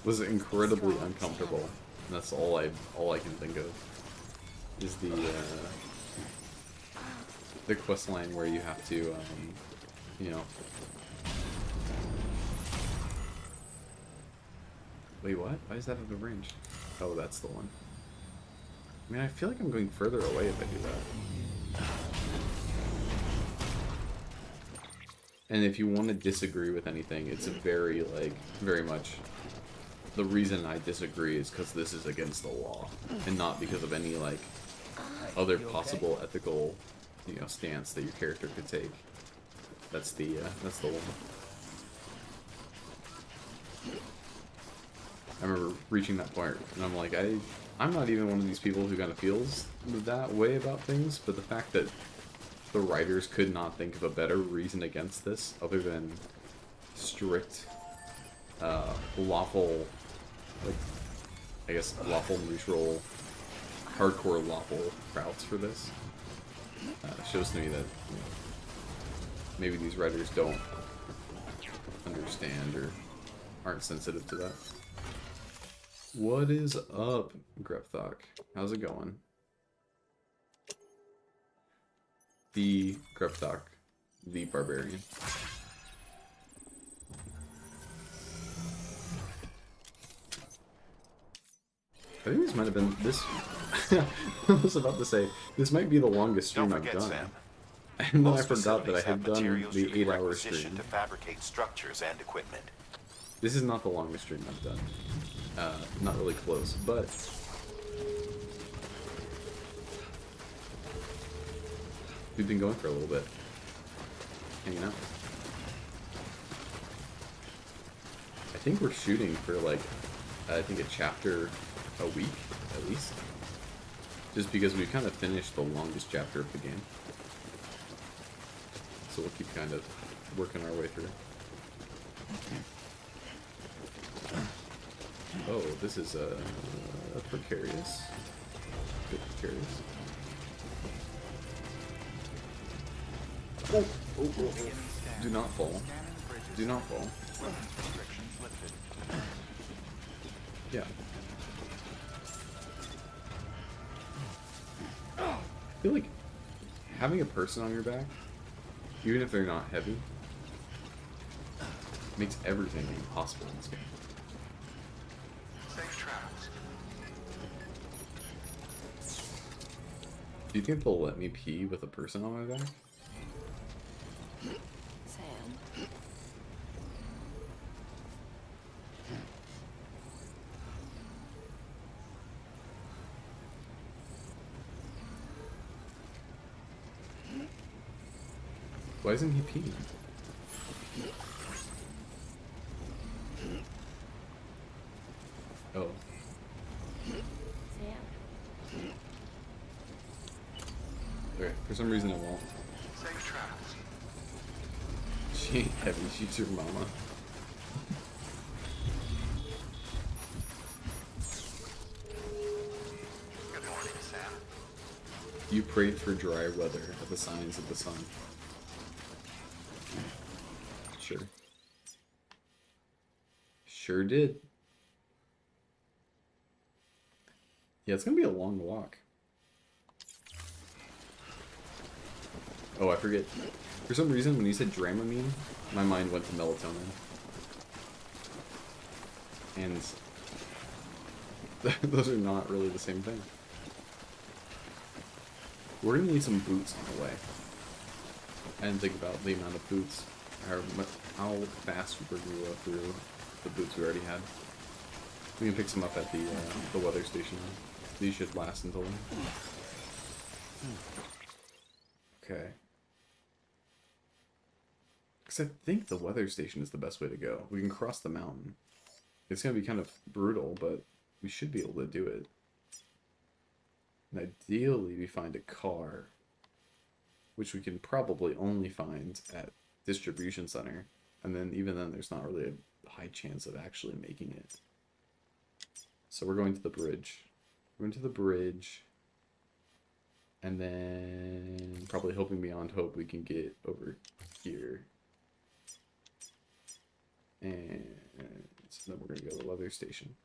was incredibly uncomfortable. And that's all I can think of is the quest line where you have to you know. Wait, what? Why is that out of range? Oh, that's the one. I mean, I feel like I'm going further away if I do that. And if you want to disagree with anything, it's a very, like, very much... The reason I disagree is because this is against the law, and not because of any, like, other possible ethical, you know, stance that your character could take. That's the one. I remember reaching that point, and I'm like, I'm not even one of these people who kind of feels that way about things, but the fact that the writers could not think of a better reason against this other than strict, lawful, like, I guess, lawful, neutral, hardcore lawful routes for this, shows to me that, you know, maybe these writers don't understand or aren't sensitive to that. What is up, Grepthok? How's it going? The Grepthok, the barbarian. I think this might have been this. I was about to say this might be the longest stream I've done. Sam, and then I forgot that I had done the 8-hour stream. To fabricate structures and equipment. This is not the longest stream I've done. Not really close, but we've been going for a little bit, hanging out. I think we're shooting for like, I think a chapter a week at least, just because we kind of finished the longest chapter of the game. So we'll keep kind of working our way through. Oh, this is precarious. Bit precarious. Oh, oh, oh, oh. Do not fall. Do not fall. Yeah. I feel like having a person on your back, even if they're not heavy, makes everything impossible in this game. Safe travels. Do you think they'll let me pee with a person on my back? Why isn't he peeing? Oh. Sam. Okay, for some reason it won't. Safe travels. She ain't heavy, she's your mama. Good morning, Sam. You prayed for dry weather at the signs of the sun. Sure. Sure did. Yeah, it's gonna be a long walk. Oh, I forget. For some reason, when you said Dramamine, my mind went to melatonin. And those are not really the same thing. We're gonna need some boots on the way. I didn't think about the amount of boots, how fast we're gonna go through the boots we already had. We can pick some up at the weather station. These should last until then. Okay. Because I think the weather station is the best way to go. We can cross the mountain. It's going to be kind of brutal, but we should be able to do it. And ideally, we find a car, which we can probably only find at distribution center. And then even then, there's not really a high chance of actually making it. So we're going to the bridge. We're going to the bridge. And then probably hoping beyond hope we can get over here. And so then we're going to go to the weather station.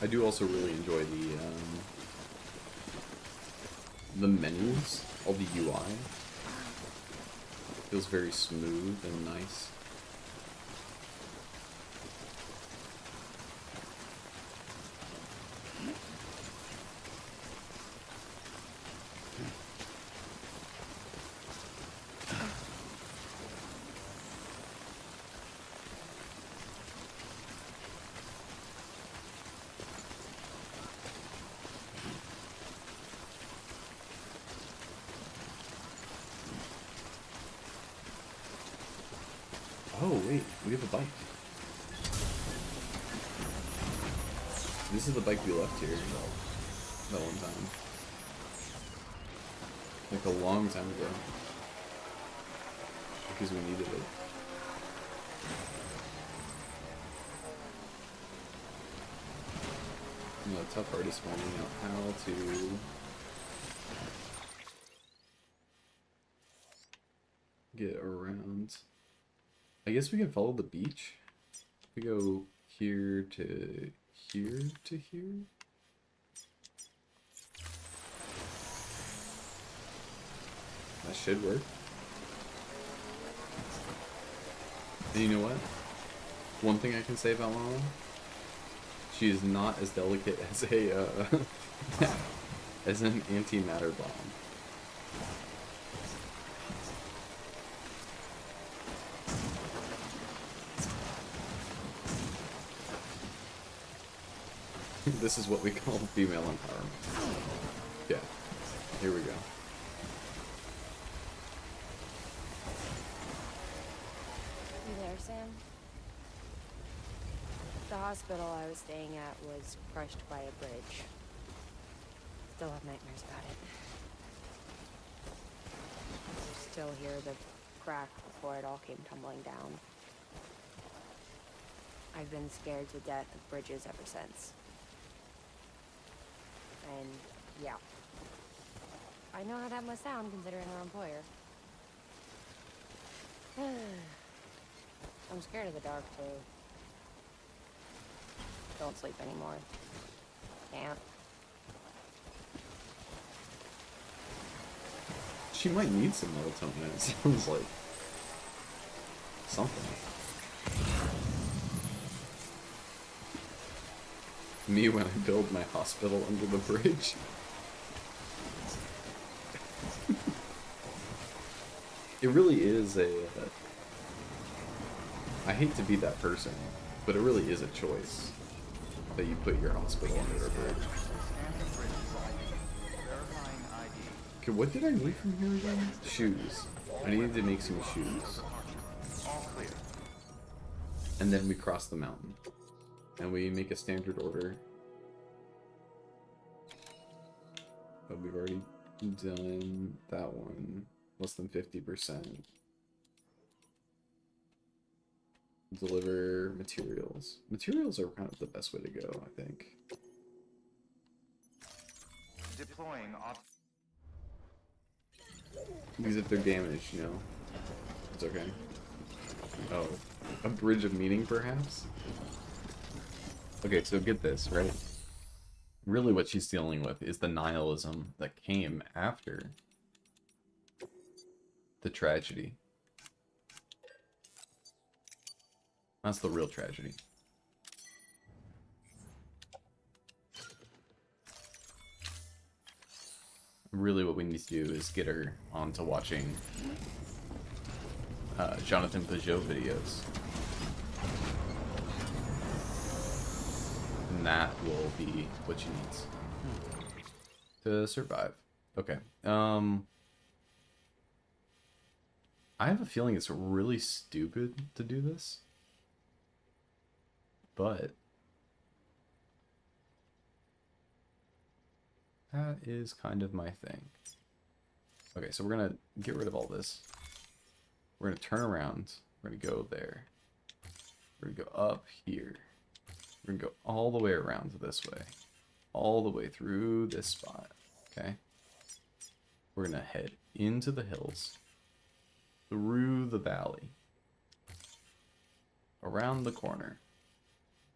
I do also really enjoy the menus, all the UI. Feels very smooth and nice. Oh, wait, we have a bike. This is the bike we left here that one time. Like a long time ago. Because we needed it. You know, the tough part is finding out how to get around. I guess we can follow the beach. We go here to here to here. That should work. And you know what? One thing I can say about Mama, she is not as delicate as a as an antimatter bomb. This is what we call female empowerment. Yeah, here we go. You there, Sam? The hospital I was staying at was crushed by a bridge. Still have nightmares about it. I still hear the crack before it all came tumbling down. I've been scared to death of bridges ever since. And, yeah. I know how that must sound considering our employer. I'm scared of the dark, too. Don't sleep anymore. Can't. She might need some melatonin, it sounds like. Something. Me when I build my hospital under the bridge. It really is a... I hate to be that person, but it really is a choice. that you put your hospital under a bridge. Okay, what did I need from here again? Shoes. I needed to make some shoes. And then we cross the mountain. And we make a standard order. But we've already done that one. Less than 50%. Deliver materials. Materials are kind of the best way to go, I think. Deploying off. Because if they're damaged, you know, it's okay. Oh, a bridge of meaning, perhaps? Okay, so get this, right? Really what she's dealing with is the nihilism that came after the tragedy. That's the real tragedy. Really what we need to do is get her onto watching Jonathan Peugeot videos. And that will be what she needs to survive. Okay. I have a feeling it's really stupid to do this. But that is kind of my thing. Okay, so we're gonna get rid of all this. We're gonna turn around. We're gonna go there. We're gonna go up here. We're gonna go all the way around this way. All the way through this spot. Okay? We're gonna head into the hills. Through the valley. Around the corner.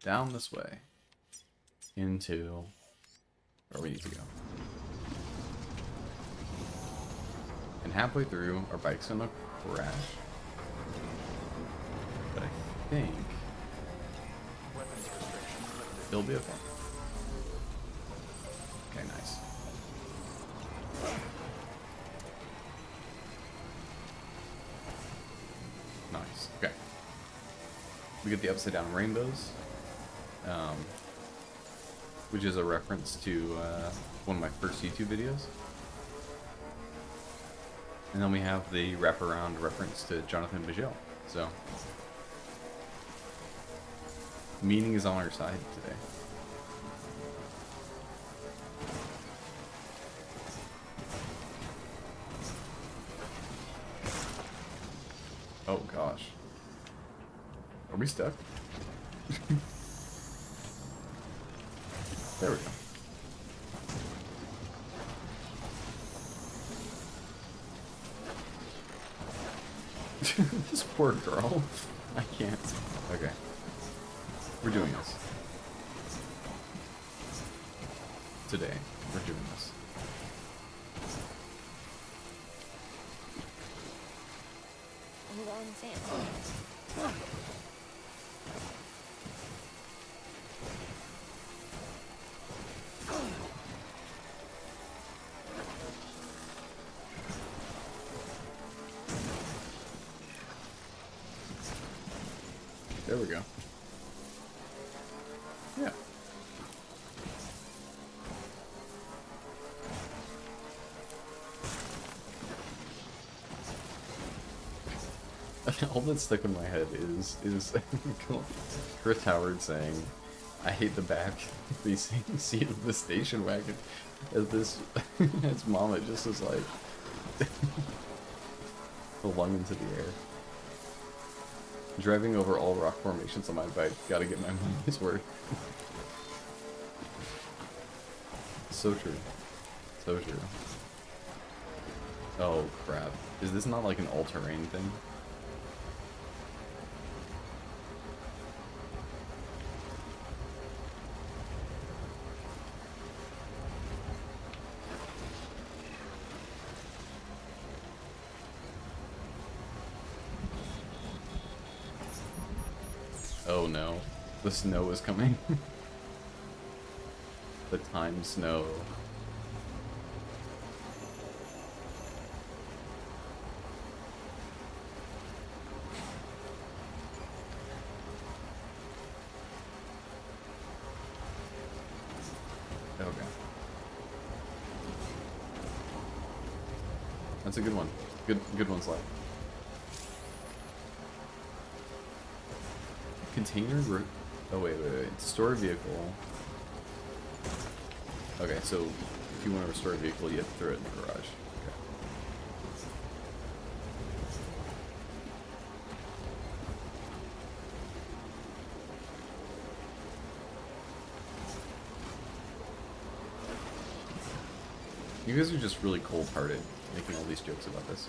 Down this way. Into where we need to go. And halfway through, our bike's gonna crash. But I think it'll be okay. Okay, nice. Nice. Okay. We get the upside down rainbows. Which is a reference to one of my first YouTube videos. And then we have the wraparound reference to Jonathan Peugeot. So, meaning is on our side today. Oh gosh. Are we stuck? There we go. This poor girl. I can't. Okay. We're doing this. Today, we're doing this. Hold on, Sam. There we go. Yeah. All that's stuck in my head is Chris Howard saying, "I hate the back facing seat of the station wagon," as this as Mama just is like flung into the air. Driving over all rock formations on my bike, gotta get my money's worth. So true. So true. Oh crap. Is this not like an all-terrain thing? Oh no, the snow is coming. The time snow. Okay. That's a good one. Good one, Slide. Container. Oh wait. To store a vehicle. Okay, so if you want to restore a vehicle, you have to throw it in the garage. Okay. You guys are just really cold-hearted, making all these jokes about this.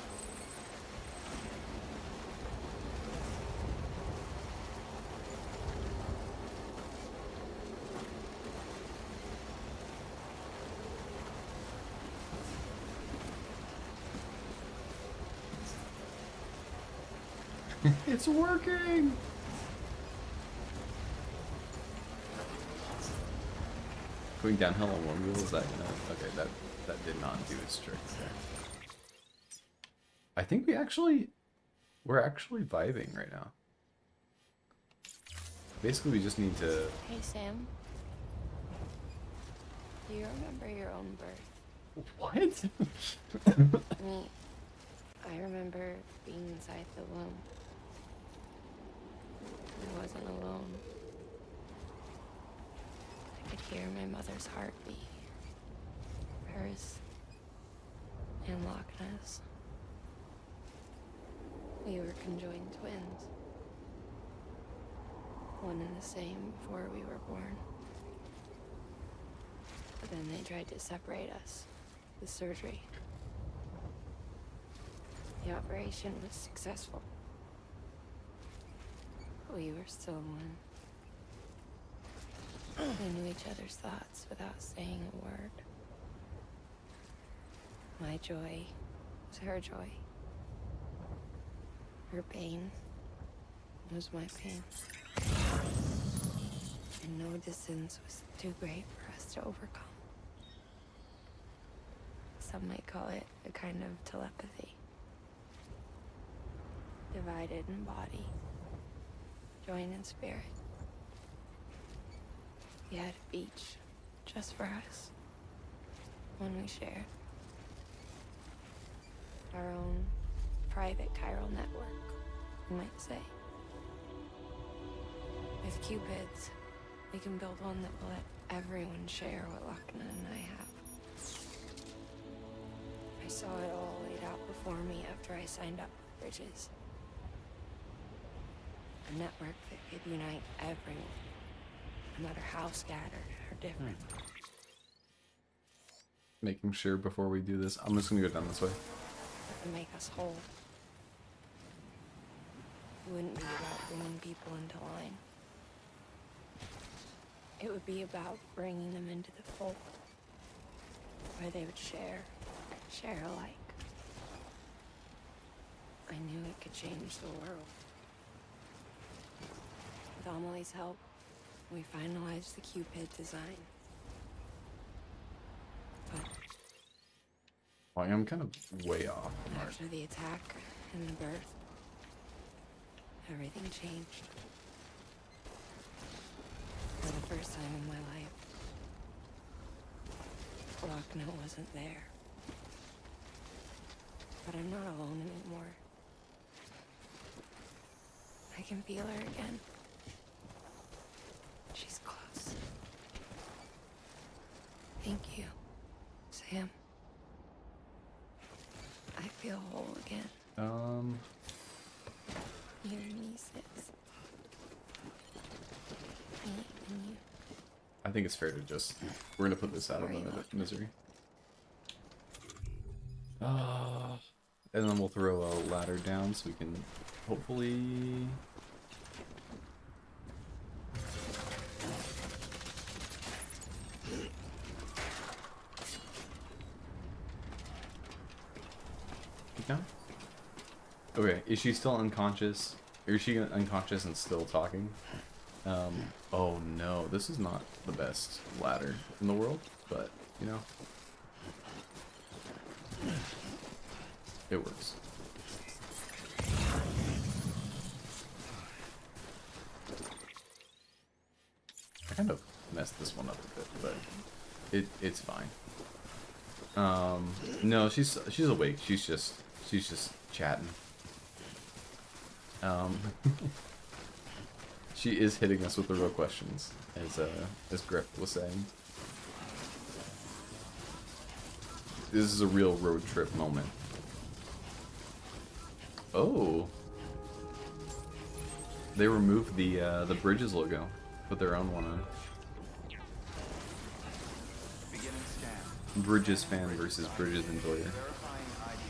It's working! Going downhill on one wheel, is that gonna... Okay, that did not do its trick there. I think we're actually vibing right now. Basically, we just need to... Hey, Sam. Do you remember your own birth? What? Me. I remember being inside the womb. I wasn't alone. I could hear my mother's heartbeat. Hers. And Loch Ness. We were conjoined twins. One and the same before we were born. But then they tried to separate us with surgery. The operation was successful. We were still one. We knew each other's thoughts without saying a word. My joy was her joy. Her pain was my pain. And no distance was too great for us to overcome. Some might call it a kind of telepathy. Divided in body, joined in spirit. We had a beach just for us. One we shared. Our own private chiral network, you might say. With Cupids, we can build one that will let everyone share what Lochna and I have. I saw it all laid out before me after I signed up with Bridges. A network that could unite everyone, no matter how scattered or different. Making sure before we do this, I'm just gonna go down this way. That would make us whole. It wouldn't be about bringing people into line. It would be about bringing them into the fold, where they would share alike. I knew it could change the world. With Amelie's help, we finalized the Cupid design. But Well, I'm kind of way off. after the attack and the birth, everything changed. For the first time in my life, Lochna wasn't there. But I'm not alone anymore. I can feel her again. She's close. Thank you, Sam. I feel whole again. Your nieces. Me and you. I think it's fair to just... We're gonna put this out of the misery. And then we'll throw a ladder down so we can hopefully... Keep down? Okay, is she still unconscious? Or is she unconscious and still talking? Oh no, this is not the best ladder in the world, but, you know. It works. I kind of messed this one up a bit, but It's fine. No, she's awake. She's just chatting. She is hitting us with the real questions, as Griff was saying. This is a real road trip moment. Oh, they removed the Bridges logo, put their own one on. Bridges fan versus Bridges enjoyer. Verifying ID.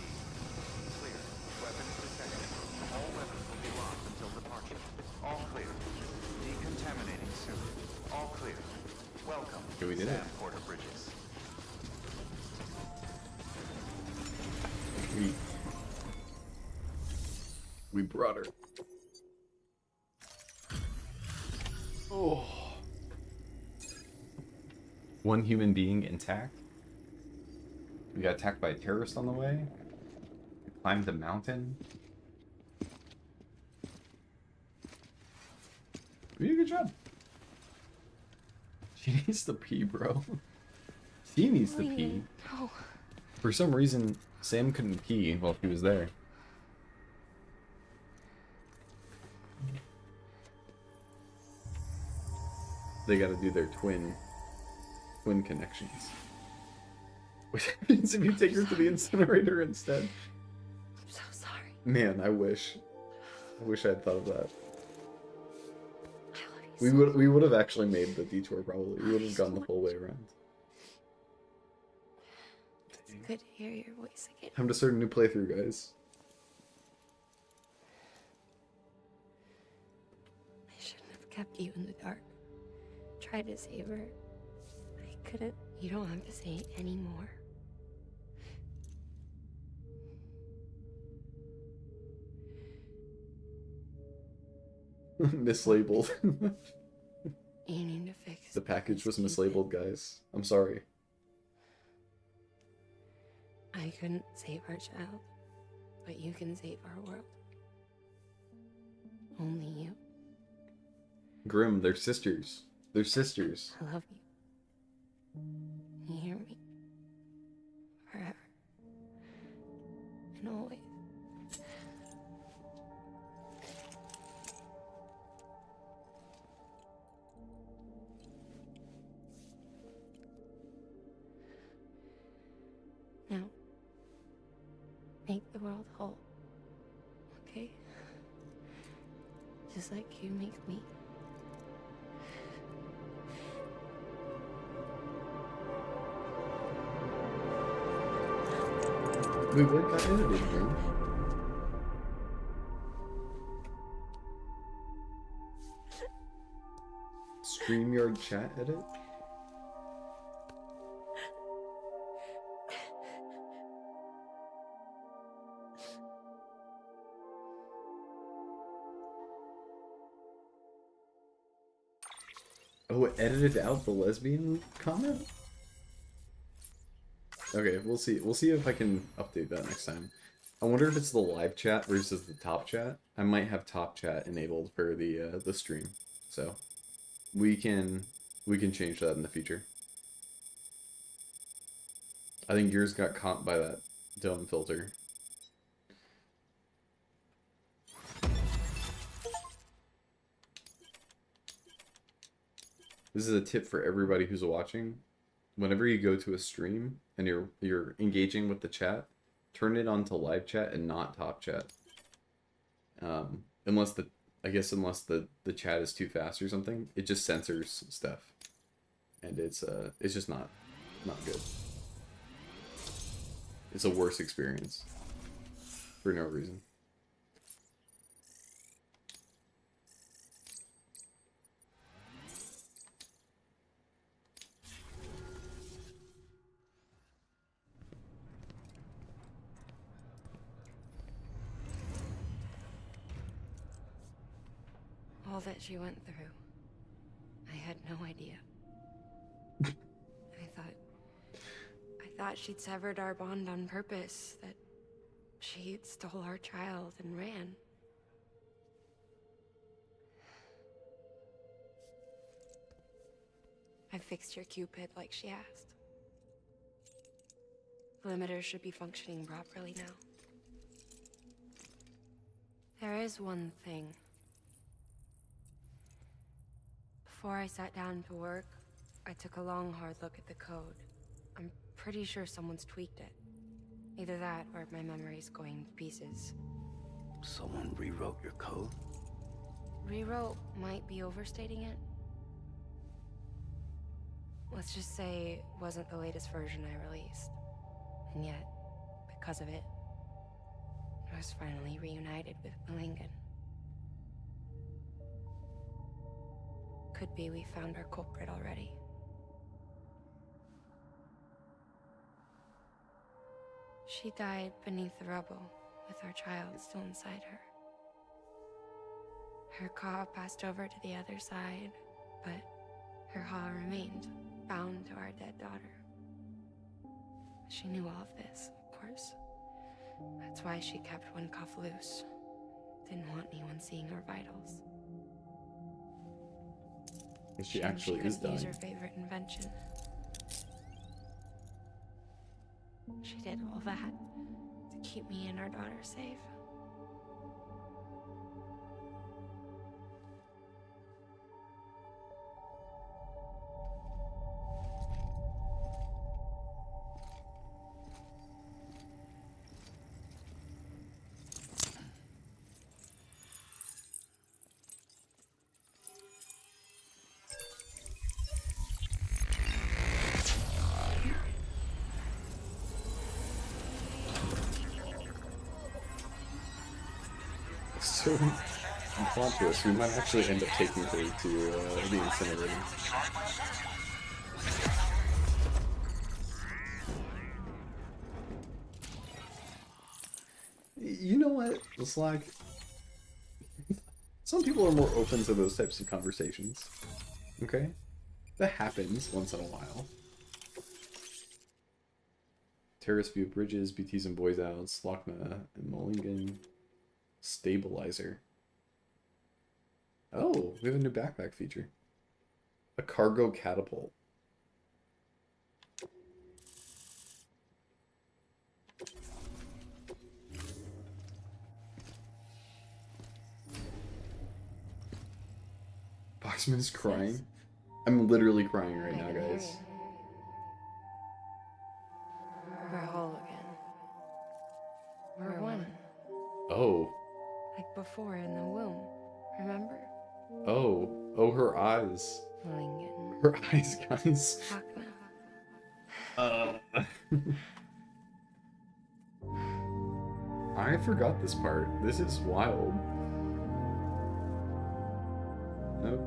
Clear. Weapons detected. All weapons will be locked until departure. All clear. Decontaminating soon. All clear. Welcome. Okay, we did it. Sam Porter Bridges. We brought her. Oh. One human being intact. We got attacked by a terrorist on the way. We climbed a mountain. We did a good job. She needs to pee, bro. She needs to pee. No. For some reason, Sam couldn't pee while he was there. They gotta do their twin connections. What happens if you take her to the incinerator instead? I'm so sorry. Man, I wish I had thought of that. I love you We would have actually made the detour probably. We would have gone the whole way around. It's good to hear your voice again. Time to start a new playthrough, guys. I shouldn't have kept you in the dark. Tried to save her. I couldn't. You don't have to say it anymore. Mislabeled. You need to fix The package was mislabeled, guys. I'm sorry. I couldn't save our child, but you can save our world. Only you. Grim, they're sisters. They're sisters. I love you. You hear me? Forever. And always. Now, make the world whole. Okay? Just like you make me. Wait, what got edited, man? StreamYard chat edit? Oh, it edited out the lesbian comment? Okay, we'll see. We'll see if I can update that next time. I wonder if it's the live chat versus the top chat. I might have top chat enabled for the stream, so we can change that in the future. I think yours got caught by that dumb filter. This is a tip for everybody who's watching. Whenever you go to a stream and you're engaging with the chat, turn it on to live chat and not top chat. Unless the chat is too fast or something, it just censors stuff, and it's just not good. It's a worse experience for no reason. All that she went through, I had no idea. I thought she'd severed our bond on purpose, that she stole our child and ran. I've fixed your Cupid like she asked. The limiter should be functioning properly now. There is one thing. Before I sat down to work, I took a long, hard look at the code. I'm pretty sure someone's tweaked it. Either that, or my memory's going to pieces. Someone rewrote your code? Rewrote might be overstating it. Let's just say it wasn't the latest version I released. And yet, because of it, I was finally reunited with Malingen. Could be we found our culprit already. She died beneath the rubble, with our child still inside her. Her Ka passed over to the other side, but her Ha remained, bound to our dead daughter. She knew all of this, of course. That's why she kept one cuff loose. Didn't want anyone seeing her vitals. She actually is dying. Use her favorite invention. She did all that to keep me and our daughter safe. So, plot twist, we might actually end up taking her to the incinerator. You know what? It's like, some people are more open to those types of conversations. Okay? That happens once in a while. Terrace View Bridges, BTs and Boys Outs, Lochna and Mulligan. Stabilizer. Oh, we have a new backpack feature. A cargo catapult. Boxman is crying. I'm literally crying right now, guys. We're whole again. We're one. Oh. Like before in the womb, remember? Oh, her eyes. Malingen. Her eyes, guys. I forgot this part. This is wild. Nope.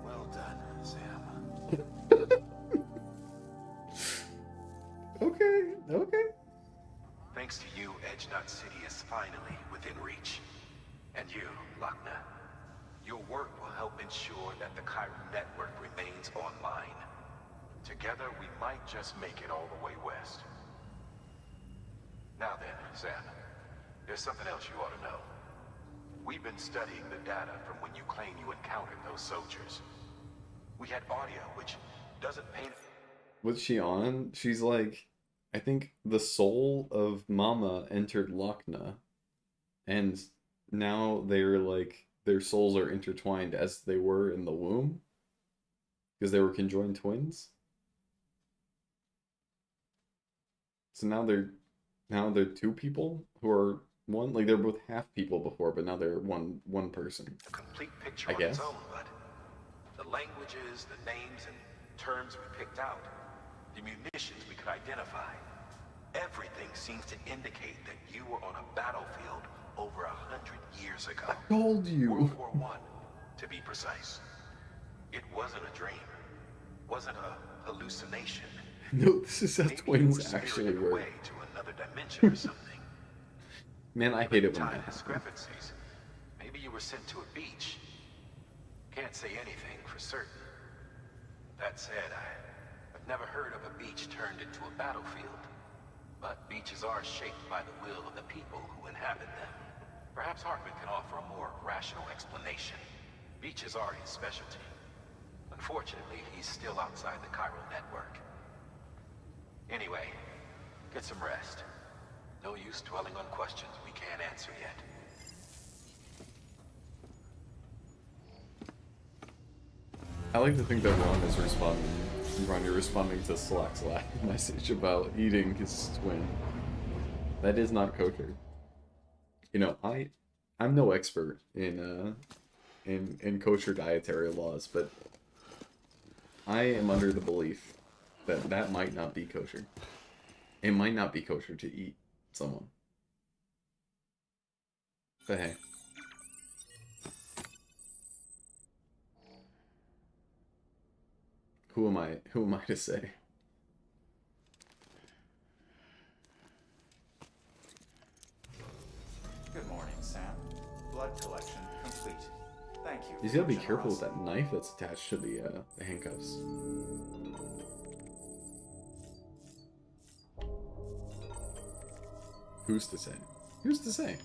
Well done, Sam. Okay. Thanks to you, Edge Knot City is finally within reach. And you, Lochna, your work will help ensure that the Chiron network remains online. Together, we might just make it all the way west. Now then, Sam, there's something else you ought to know. We've been studying the data from when you claim you encountered those soldiers. We had audio, which doesn't paint... What's she on? She's like, I think the soul of Mama entered Lochna, and now they're like, their souls are intertwined as they were in the womb, because they were conjoined twins. So now they're two people who are one. Like they're both half people before, but now they're one person. A complete picture I on guess. its own, but the languages, the names, and terms we picked out, the munitions we could identify, everything seems to indicate that you were on a battlefield over 100 years ago. I told you. World War I, to be precise. It wasn't a dream. Wasn't a hallucination. No, this is how Maybe twins you were actually spirited work. away to another dimension or something. Man, I hate it when Time that happens. discrepancies. Maybe you were sent to a beach. Can't say anything for certain. That said, I've never heard of a beach turned into a battlefield. But beaches are shaped by the will of the people who inhabit them. Perhaps Hartman can offer a more rational explanation. Beaches are his specialty. Unfortunately, he's still outside the chiral network. Anyway, get some rest. No use dwelling on questions we can't answer yet. I like to think that Ron is responding. Ron, you're responding to Slack's last message about eating his twin. That is not kosher. You know, I'm no expert in kosher dietary laws, but I am under the belief that that might not be kosher. It might not be kosher to eat someone. But hey. Who am I to say? Good morning, Sam. Blood collection complete. Thank you. You gotta be careful with that knife that's attached to the handcuffs. Who's to say? Who's to say?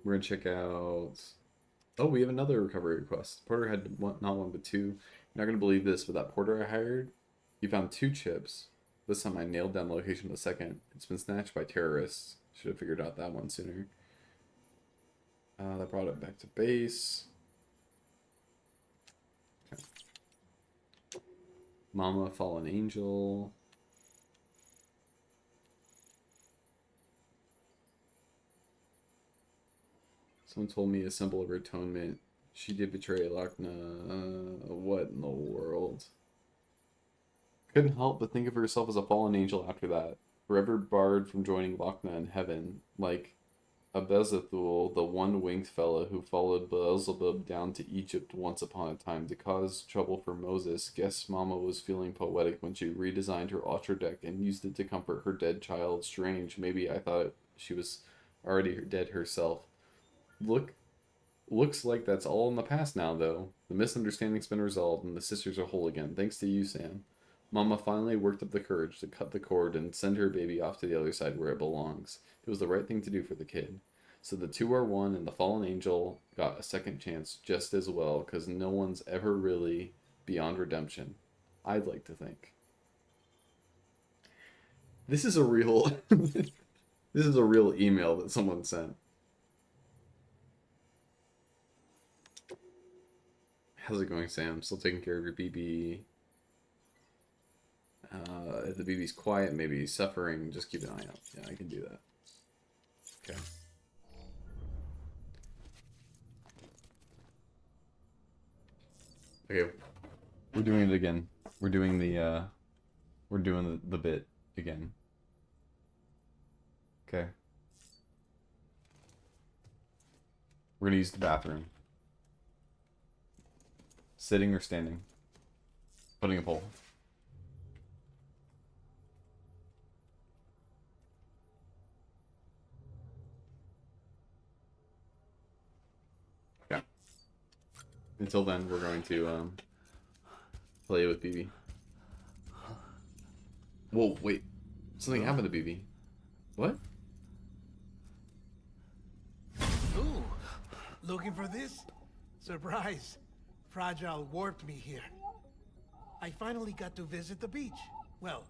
We're gonna check out... Oh, we have another recovery request. Porter had not one, but two. You're not gonna believe this, but that porter I hired, he found 2 chips. This time I nailed down the location of the second. It's been snatched by terrorists. Should have figured out that one sooner. That brought it back to base. Okay. Mama, Fallen Angel. Someone told me a symbol of her atonement. She did betray Lochna. What in the world? Couldn't help but think of herself as a fallen angel after that. Forever barred from joining Lochna in heaven. Like Abezethul, the one-winged fella who followed Beelzebub down to Egypt once upon a time to cause trouble for Moses. Guess Mama was feeling poetic when she redesigned her Ultra deck and used it to comfort her dead child. Strange. Maybe I thought she was already dead herself. Looks like that's all in the past now, though. The misunderstanding's been resolved, and the sisters are whole again, thanks to you, Sam. Mama finally worked up the courage to cut the cord and send her baby off to the other side where it belongs. It was the right thing to do for the kid. So the 2 are one, and the fallen angel got a second chance just as well, because no one's ever really beyond redemption. I'd like to think. This is a real... this is a real email that someone sent. How's it going, Sam? Still taking care of your BB? If the BB's quiet, maybe he's suffering, just keep an eye out. Yeah, I can do that. Okay. Okay, we're doing it again. We're doing the bit again. Okay. We're gonna use the bathroom. Sitting or standing? Putting a poll. Yeah. Until then, we're going to play with BB. Whoa, wait. Something happened to BB. What? Ooh, looking for this? Surprise. Fragile warped me here. I finally got to visit the beach. Well,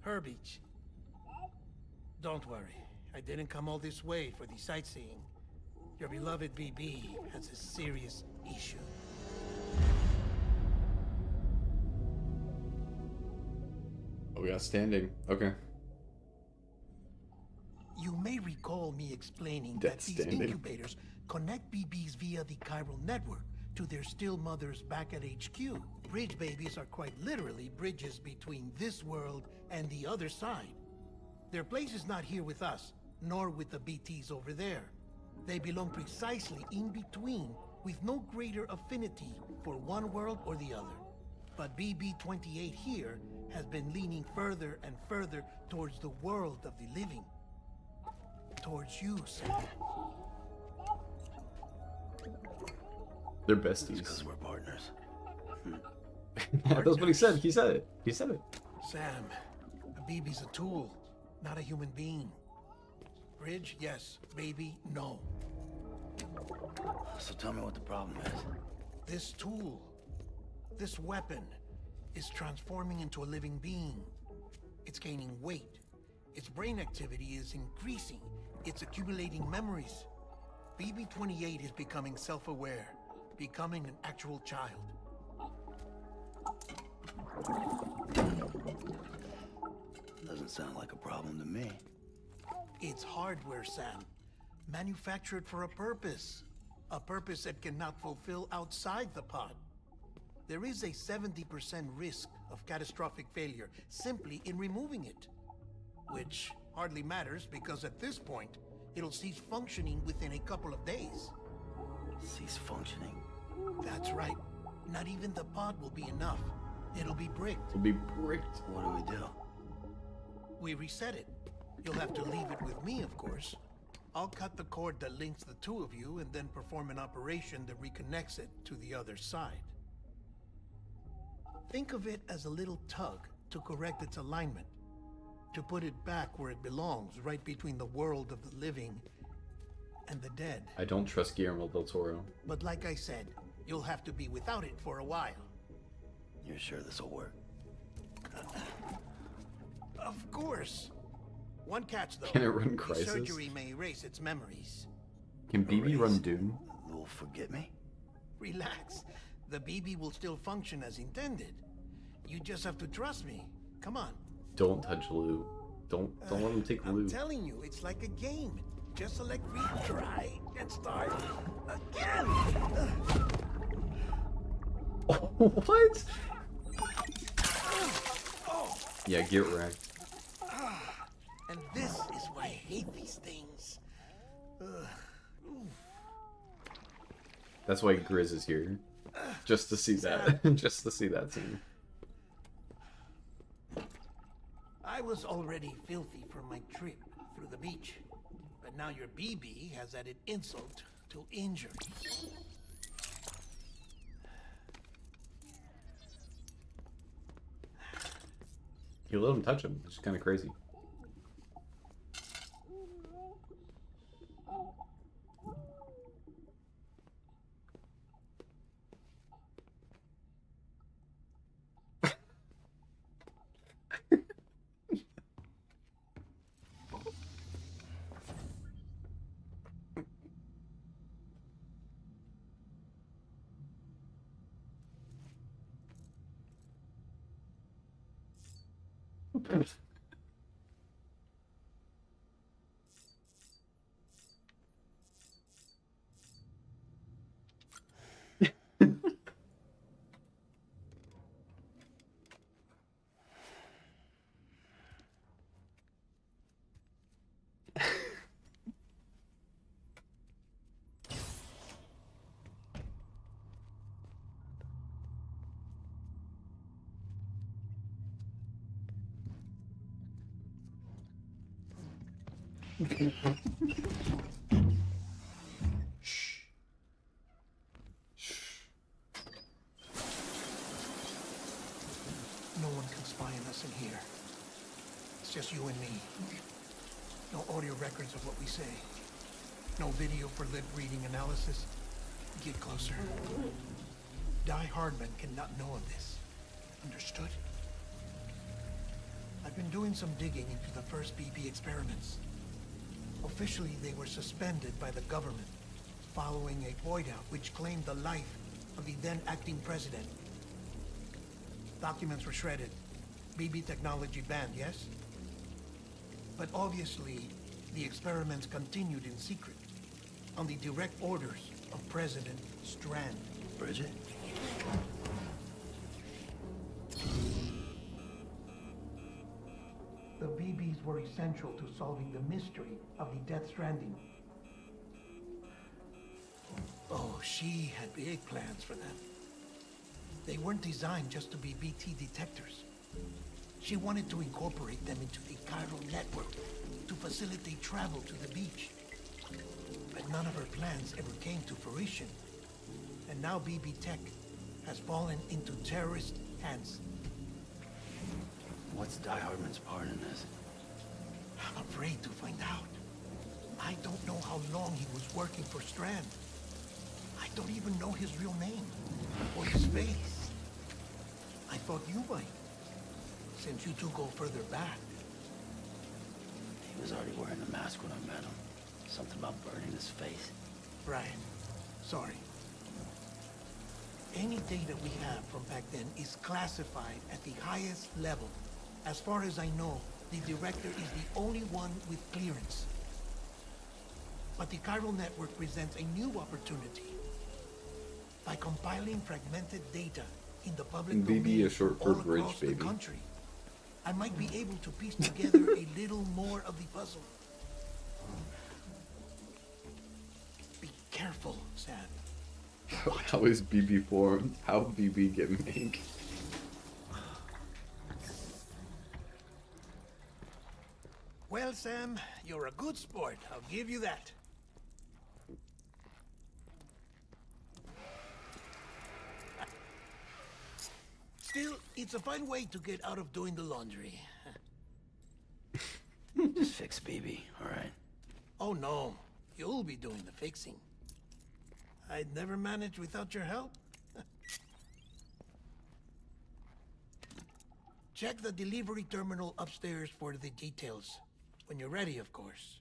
her beach. Don't worry, I didn't come all this way for the sightseeing. Your beloved BB has a serious issue. Oh, we got standing. Okay. You may recall me explaining that That's these standing. incubators connect BBs via the chiral network to their still mothers back at HQ. Bridge babies are quite literally bridges between this world and the other side. Their place is not here with us, nor with the BTs over there. They belong precisely in between, with no greater affinity for one world or the other. But BB-28 here has been leaning further and further towards the world of the living. Towards you, Sam. They're besties. Because we're partners. That's what he said. He said it. He said it. Sam, BB's a tool, not a human being. Bridge, yes. Baby, no. So tell me what the problem is. This tool, this weapon, is transforming into a living being. It's gaining weight. Its brain activity is increasing. It's accumulating memories. BB-28 is becoming self-aware, becoming an actual child. Doesn't sound like a problem to me. It's hardware, Sam. Manufactured for a purpose. A purpose that cannot fulfill outside the pod. There is a 70% risk of catastrophic failure simply in removing it. Which hardly matters because at this point, it'll cease functioning within a couple of days. Cease functioning? That's right. Not even the pod will be enough. It'll be bricked. It'll be bricked. What do we do? We reset it. You'll have to leave it with me, of course. I'll cut the cord that links the two of you and then perform an operation that reconnects it to the other side. Think of it as a little tug to correct its alignment. To put it back where it belongs, right between the world of the living and the dead. I don't trust Guillermo del Toro. But like I said, you'll have to be without it for a while. You're sure this'll work? Of course. One catch, though. Can it run The Crysis? surgery may erase its memories. Can BB run Doom? Will forget me? Relax. The BB will still function as intended. You just have to trust me. Come on. Don't touch Lou. Don't let him take Lou. I'm telling you, it's like a game. Just select retry and start again. What? Yeah, get wrecked. And this is why I hate these things. That's why Grizz is here. Just to see that. Just to see that scene. I was already filthy from my trip through the beach. But now your BB has added insult to injury. You let him touch him. It's kind of crazy. No one can spy on us in here. It's just you and me. No audio records of what we say. No video for lip reading analysis. Get closer. Die Hardman cannot know of this. Understood? I've been doing some digging into the first BB experiments. Officially, they were suspended by the government following a void out which claimed the life of the then acting president. Documents were shredded. BB technology banned, yes? But obviously, the experiments continued in secret, on the direct orders of President Strand. Bridget? The BBs were essential to solving the mystery of the Death Stranding. Oh, she had big plans for them. They weren't designed just to be BT detectors. She wanted to incorporate them into the chiral network to facilitate travel to the beach. But none of her plans ever came to fruition. And now BB Tech has fallen into terrorist hands. What's Die Hardman's part in this? I'm afraid to find out. I don't know how long he was working for Strand. I don't even know his real name or his face. I thought you might, since you two go further back. He was already wearing the mask when I met him. Something about burning his face. Right. Sorry. Any data we have from back then is classified at the highest level. As far as I know, the director is the only one with clearance. But the chiral network presents a new opportunity. By compiling fragmented data in the public BB domain a short all for bridge, across baby. the country, I might be able to piece together a little more of the puzzle. Be careful, Sam. How is BB formed? How BB get made? Well, Sam, you're a good sport. I'll give you that. Still, it's a fine way to get out of doing the laundry. Just fix BB, all right? Oh, no. You'll be doing the fixing. I'd never manage without your help. Check the delivery terminal upstairs for the details. When you're ready, of course.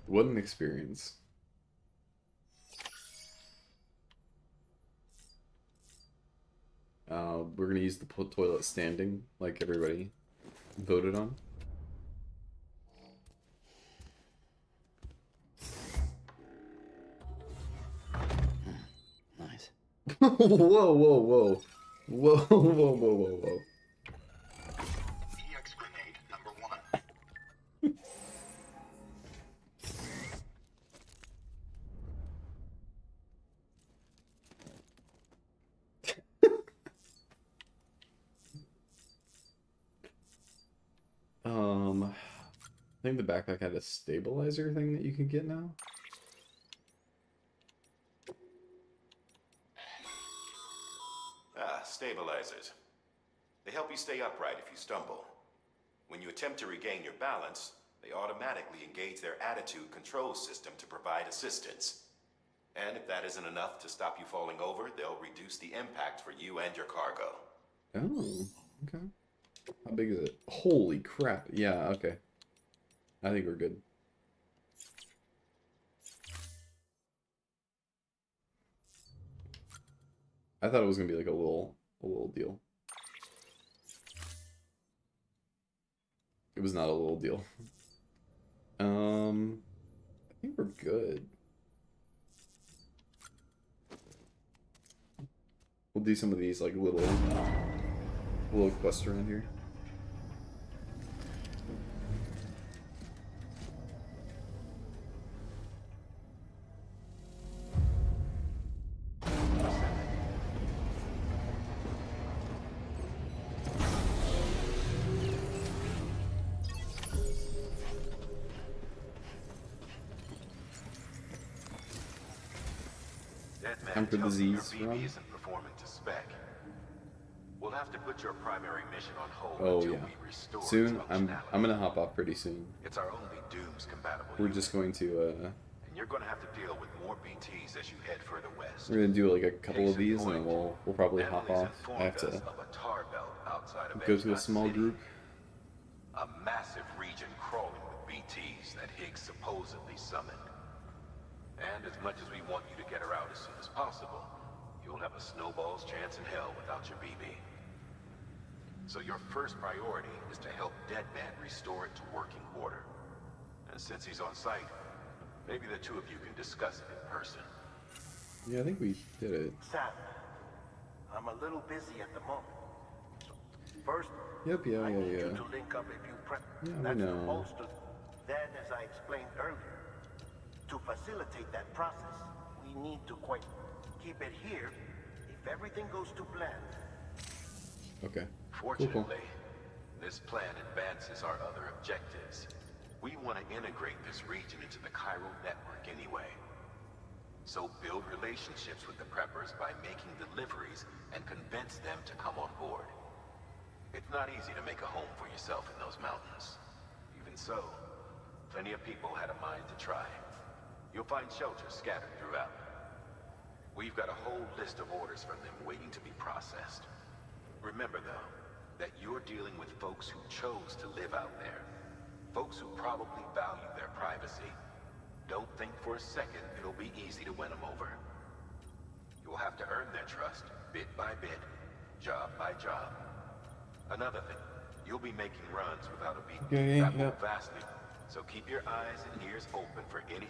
What an experience. We're gonna use the toilet standing, like everybody voted on. Nice. Whoa, whoa, whoa. Whoa, whoa, whoa, whoa, whoa. EX grenade number 1. I think the backpack had a stabilizer thing that you can get now. Stabilizers. They help you stay upright if you stumble. When you attempt to regain your balance, they automatically engage their attitude control system to provide assistance. And if that isn't enough to stop you falling over, they'll reduce the impact for you and your cargo. Oh, okay. How big is it? Holy crap. Yeah, okay. I think we're good. I thought it was gonna be like a little deal. It was not a little deal. I think we're good. We'll do some of these like little quests around here. Time for disease your run. BB isn't performing to spec. We'll have to put your primary mission on hold Oh until yeah. we restore Soon, its I'm functionality. gonna hop off pretty soon. It's our only Dooms compatible. We're just going to And you're going to have to deal with more BTs as you head further west. we're gonna do like a couple of these and then we'll probably hop Emily's off. I informed have us to of a tar belt outside of go to a Edgemont small City. group. A massive region crawling with BTs that Higgs supposedly summoned. And as much as we want you to get her out as soon as possible, you'll have a snowball's chance in hell without your BB. So your first priority is to help Deadman restore it to working order. And since he's on site, maybe the two of you can discuss it in person. Yeah, I think we did it. Sam, I'm a little busy at the moment. So first, Yep, yeah. I need you to link up a few prep. Yeah, we That's know. the most of. Then, as I explained earlier, to facilitate that process, we need to quite keep it here. If everything goes to plan, Okay. Fortunately, this plan advances our other objectives. We want to integrate this region into the chiral network anyway. So build relationships with the preppers by making deliveries and convince them to come on board. It's not easy to make a home for yourself in those mountains. Even so, plenty of people had a mind to try. You'll find shelters scattered throughout. We've got a whole list of orders from them waiting to be processed. Remember, though, that you're dealing with folks who chose to live out there. Folks who probably value their privacy. Don't think for a second it'll be easy to win them over. You'll have to earn their trust, bit by bit, job by job. Another thing, you'll be making runs without a beat that will vastly. So keep your eyes and ears open for anything.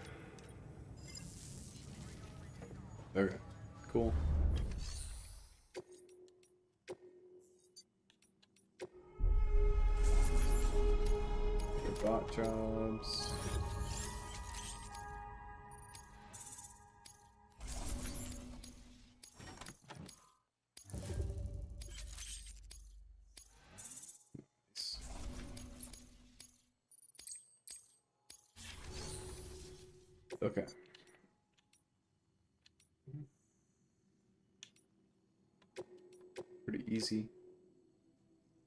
Okay, cool. Bot jobs. Okay. Pretty easy.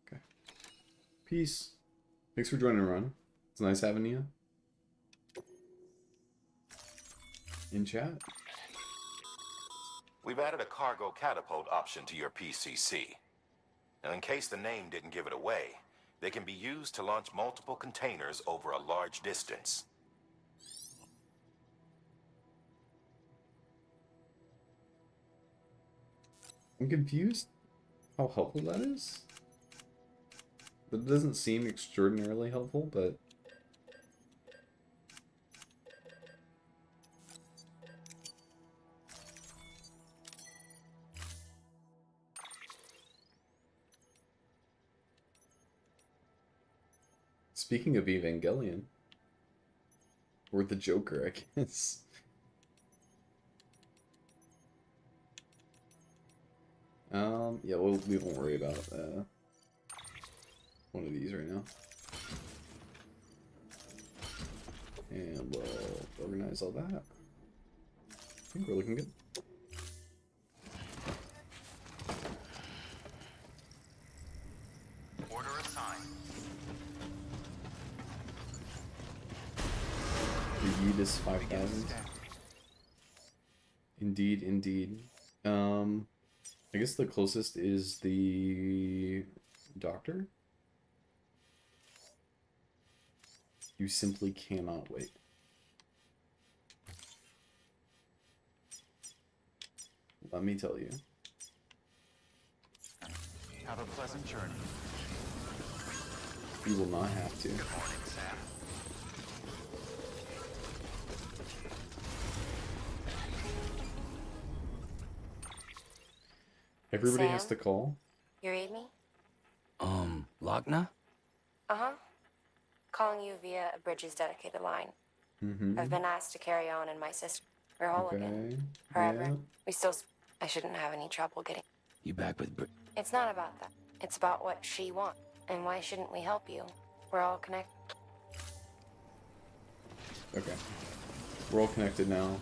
Okay. Peace. Thanks for joining, Ron. It's nice having you in chat. We've added a cargo catapult option to your PCC. Now, in case the name didn't give it away, they can be used to launch multiple containers over a large distance. I'm confused how helpful that is. That doesn't seem extraordinarily helpful, but speaking of Evangelion, or the Joker, I guess. Yeah, we won't worry about one of these right now. And we'll organize all that. I think we're looking good. Order assigned. The Yeetus 5000. Indeed, indeed. I guess the closest is the doctor. You simply cannot wait. Let me tell you. Have a pleasant journey. You will not have to. Good morning, Sam. Everybody Sam? has to call. You read me? Lochna? Uh-huh. Calling you via a Bridges dedicated line. Mm-hmm. I've been asked to carry on in my sister. We're whole again. Okay. However, Yeah. we still... I shouldn't have any trouble getting... You back with It's not about that. It's about what she wants. And why shouldn't we help you? We're all connected. Okay. We're all connected now.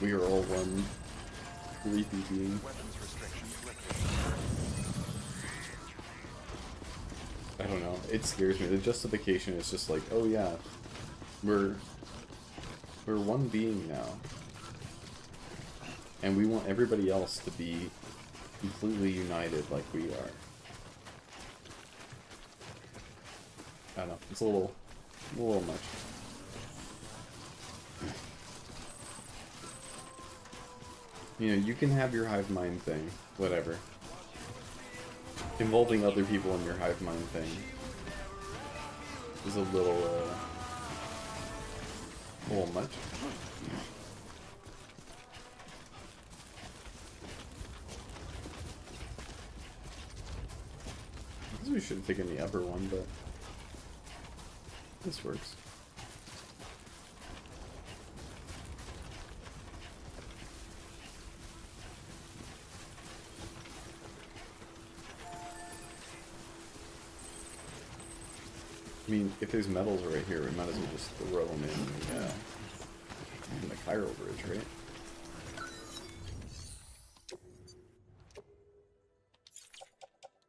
We are all one creepy being. Weapons restrictions lifted. I don't know. It scares me. The justification is just like, oh yeah, we're one being now, and we want everybody else to be completely united like we are. I don't know. It's a little much. You know, you can have your hive mind thing, whatever. Involving other people in your hive mind thing is a little much. I guess we should have taken the upper one, but this works. I mean, if there's metals right here, we might as well just throw them in the Chiral Bridge, right?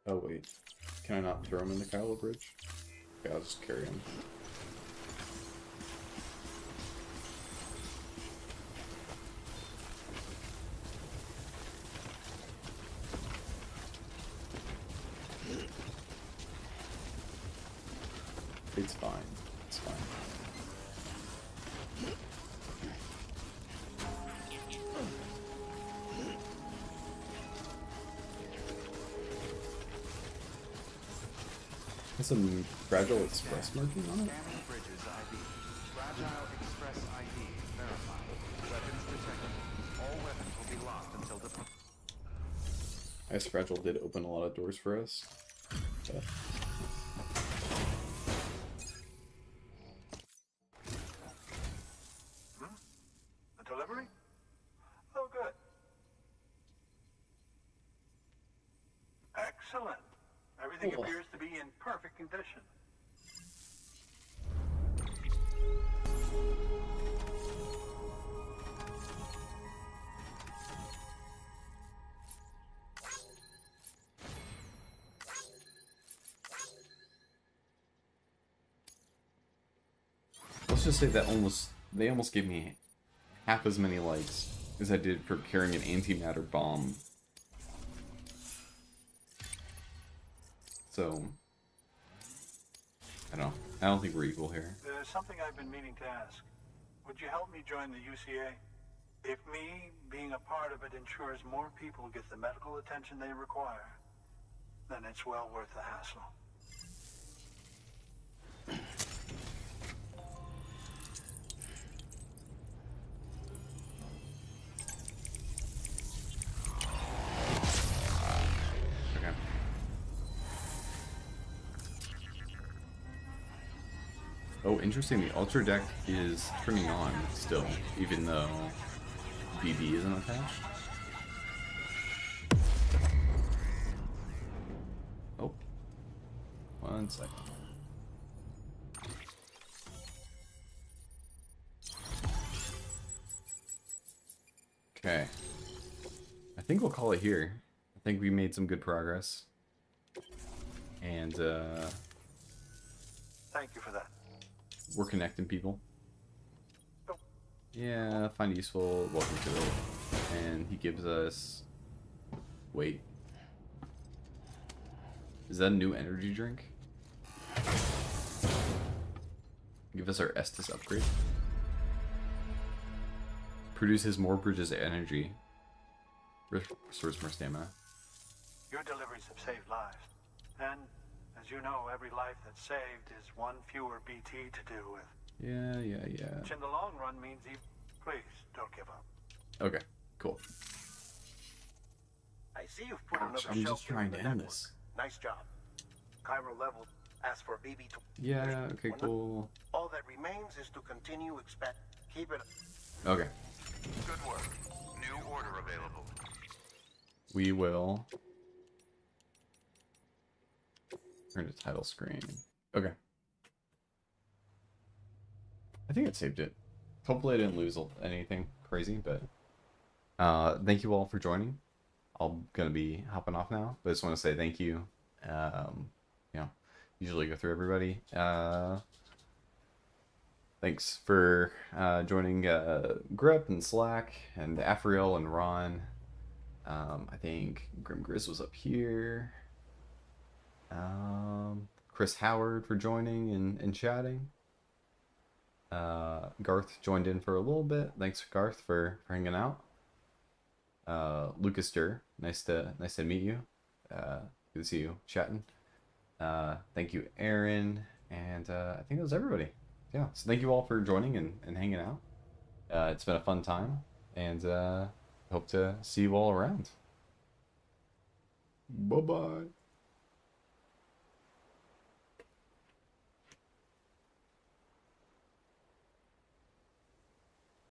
Oh wait, can I not throw him in the Chiral Bridge? Okay, I'll just carry him. It's fine. It's fine. There's some Fragile Express marking on it. Scanning bridges ID. Fragile Express ID verified. Weapons detected. All weapons will be locked until the... I guess Fragile did open a lot of doors for us. But... A delivery? Oh, good. Excellent. Everything appears to be in perfect condition. Let's just say that they almost gave me half as many likes as I did for carrying an antimatter bomb. So, I don't think we're equal here. There's something I've been meaning to ask. Would you help me join the UCA? If me being a part of it ensures more people get the medical attention they require, then it's well worth the hassle. Okay. Oh, interesting. The Ultra deck is turning on still, even though BB isn't attached. Oh, 1 second. Okay. I think we'll call it here. I think we made some good progress. And, Thank you for that. we're connecting people. Yeah, find useful, welcome to it. And he gives us... Wait. Is that a new energy drink? Give us our Estus upgrade. Produces more bridges energy. Restores more stamina. Your deliveries have saved lives. And, as you know, every life that's saved is one fewer BT to deal with. Yeah. Which in the long run means please, don't give up. Okay, cool. I see you've put another I'm just shelter trying in to the end network. this. Nice job. Cairo level asks for BB to... Yeah, okay, cool. All that remains is to continue keep it... Okay. Good work. New order available. We will turn to title screen. Okay. I think it saved it. Hopefully I didn't lose anything crazy, but thank you all for joining. I'm gonna be hopping off now, but I just want to say thank you. You know, usually go through everybody. Thanks for joining Grep and Slack and Afriel and Ron. I think Grim Grizz was up here. Chris Howard for joining and chatting. Garth joined in for a little bit. Thanks, Garth, for hanging out. Lucas Durr, nice to meet you. Good to see you chatting. Thank you, Aaron, and I think that was everybody. Yeah, so thank you all for joining and hanging out. It's been a fun time, and hope to see you all around. Bye-bye.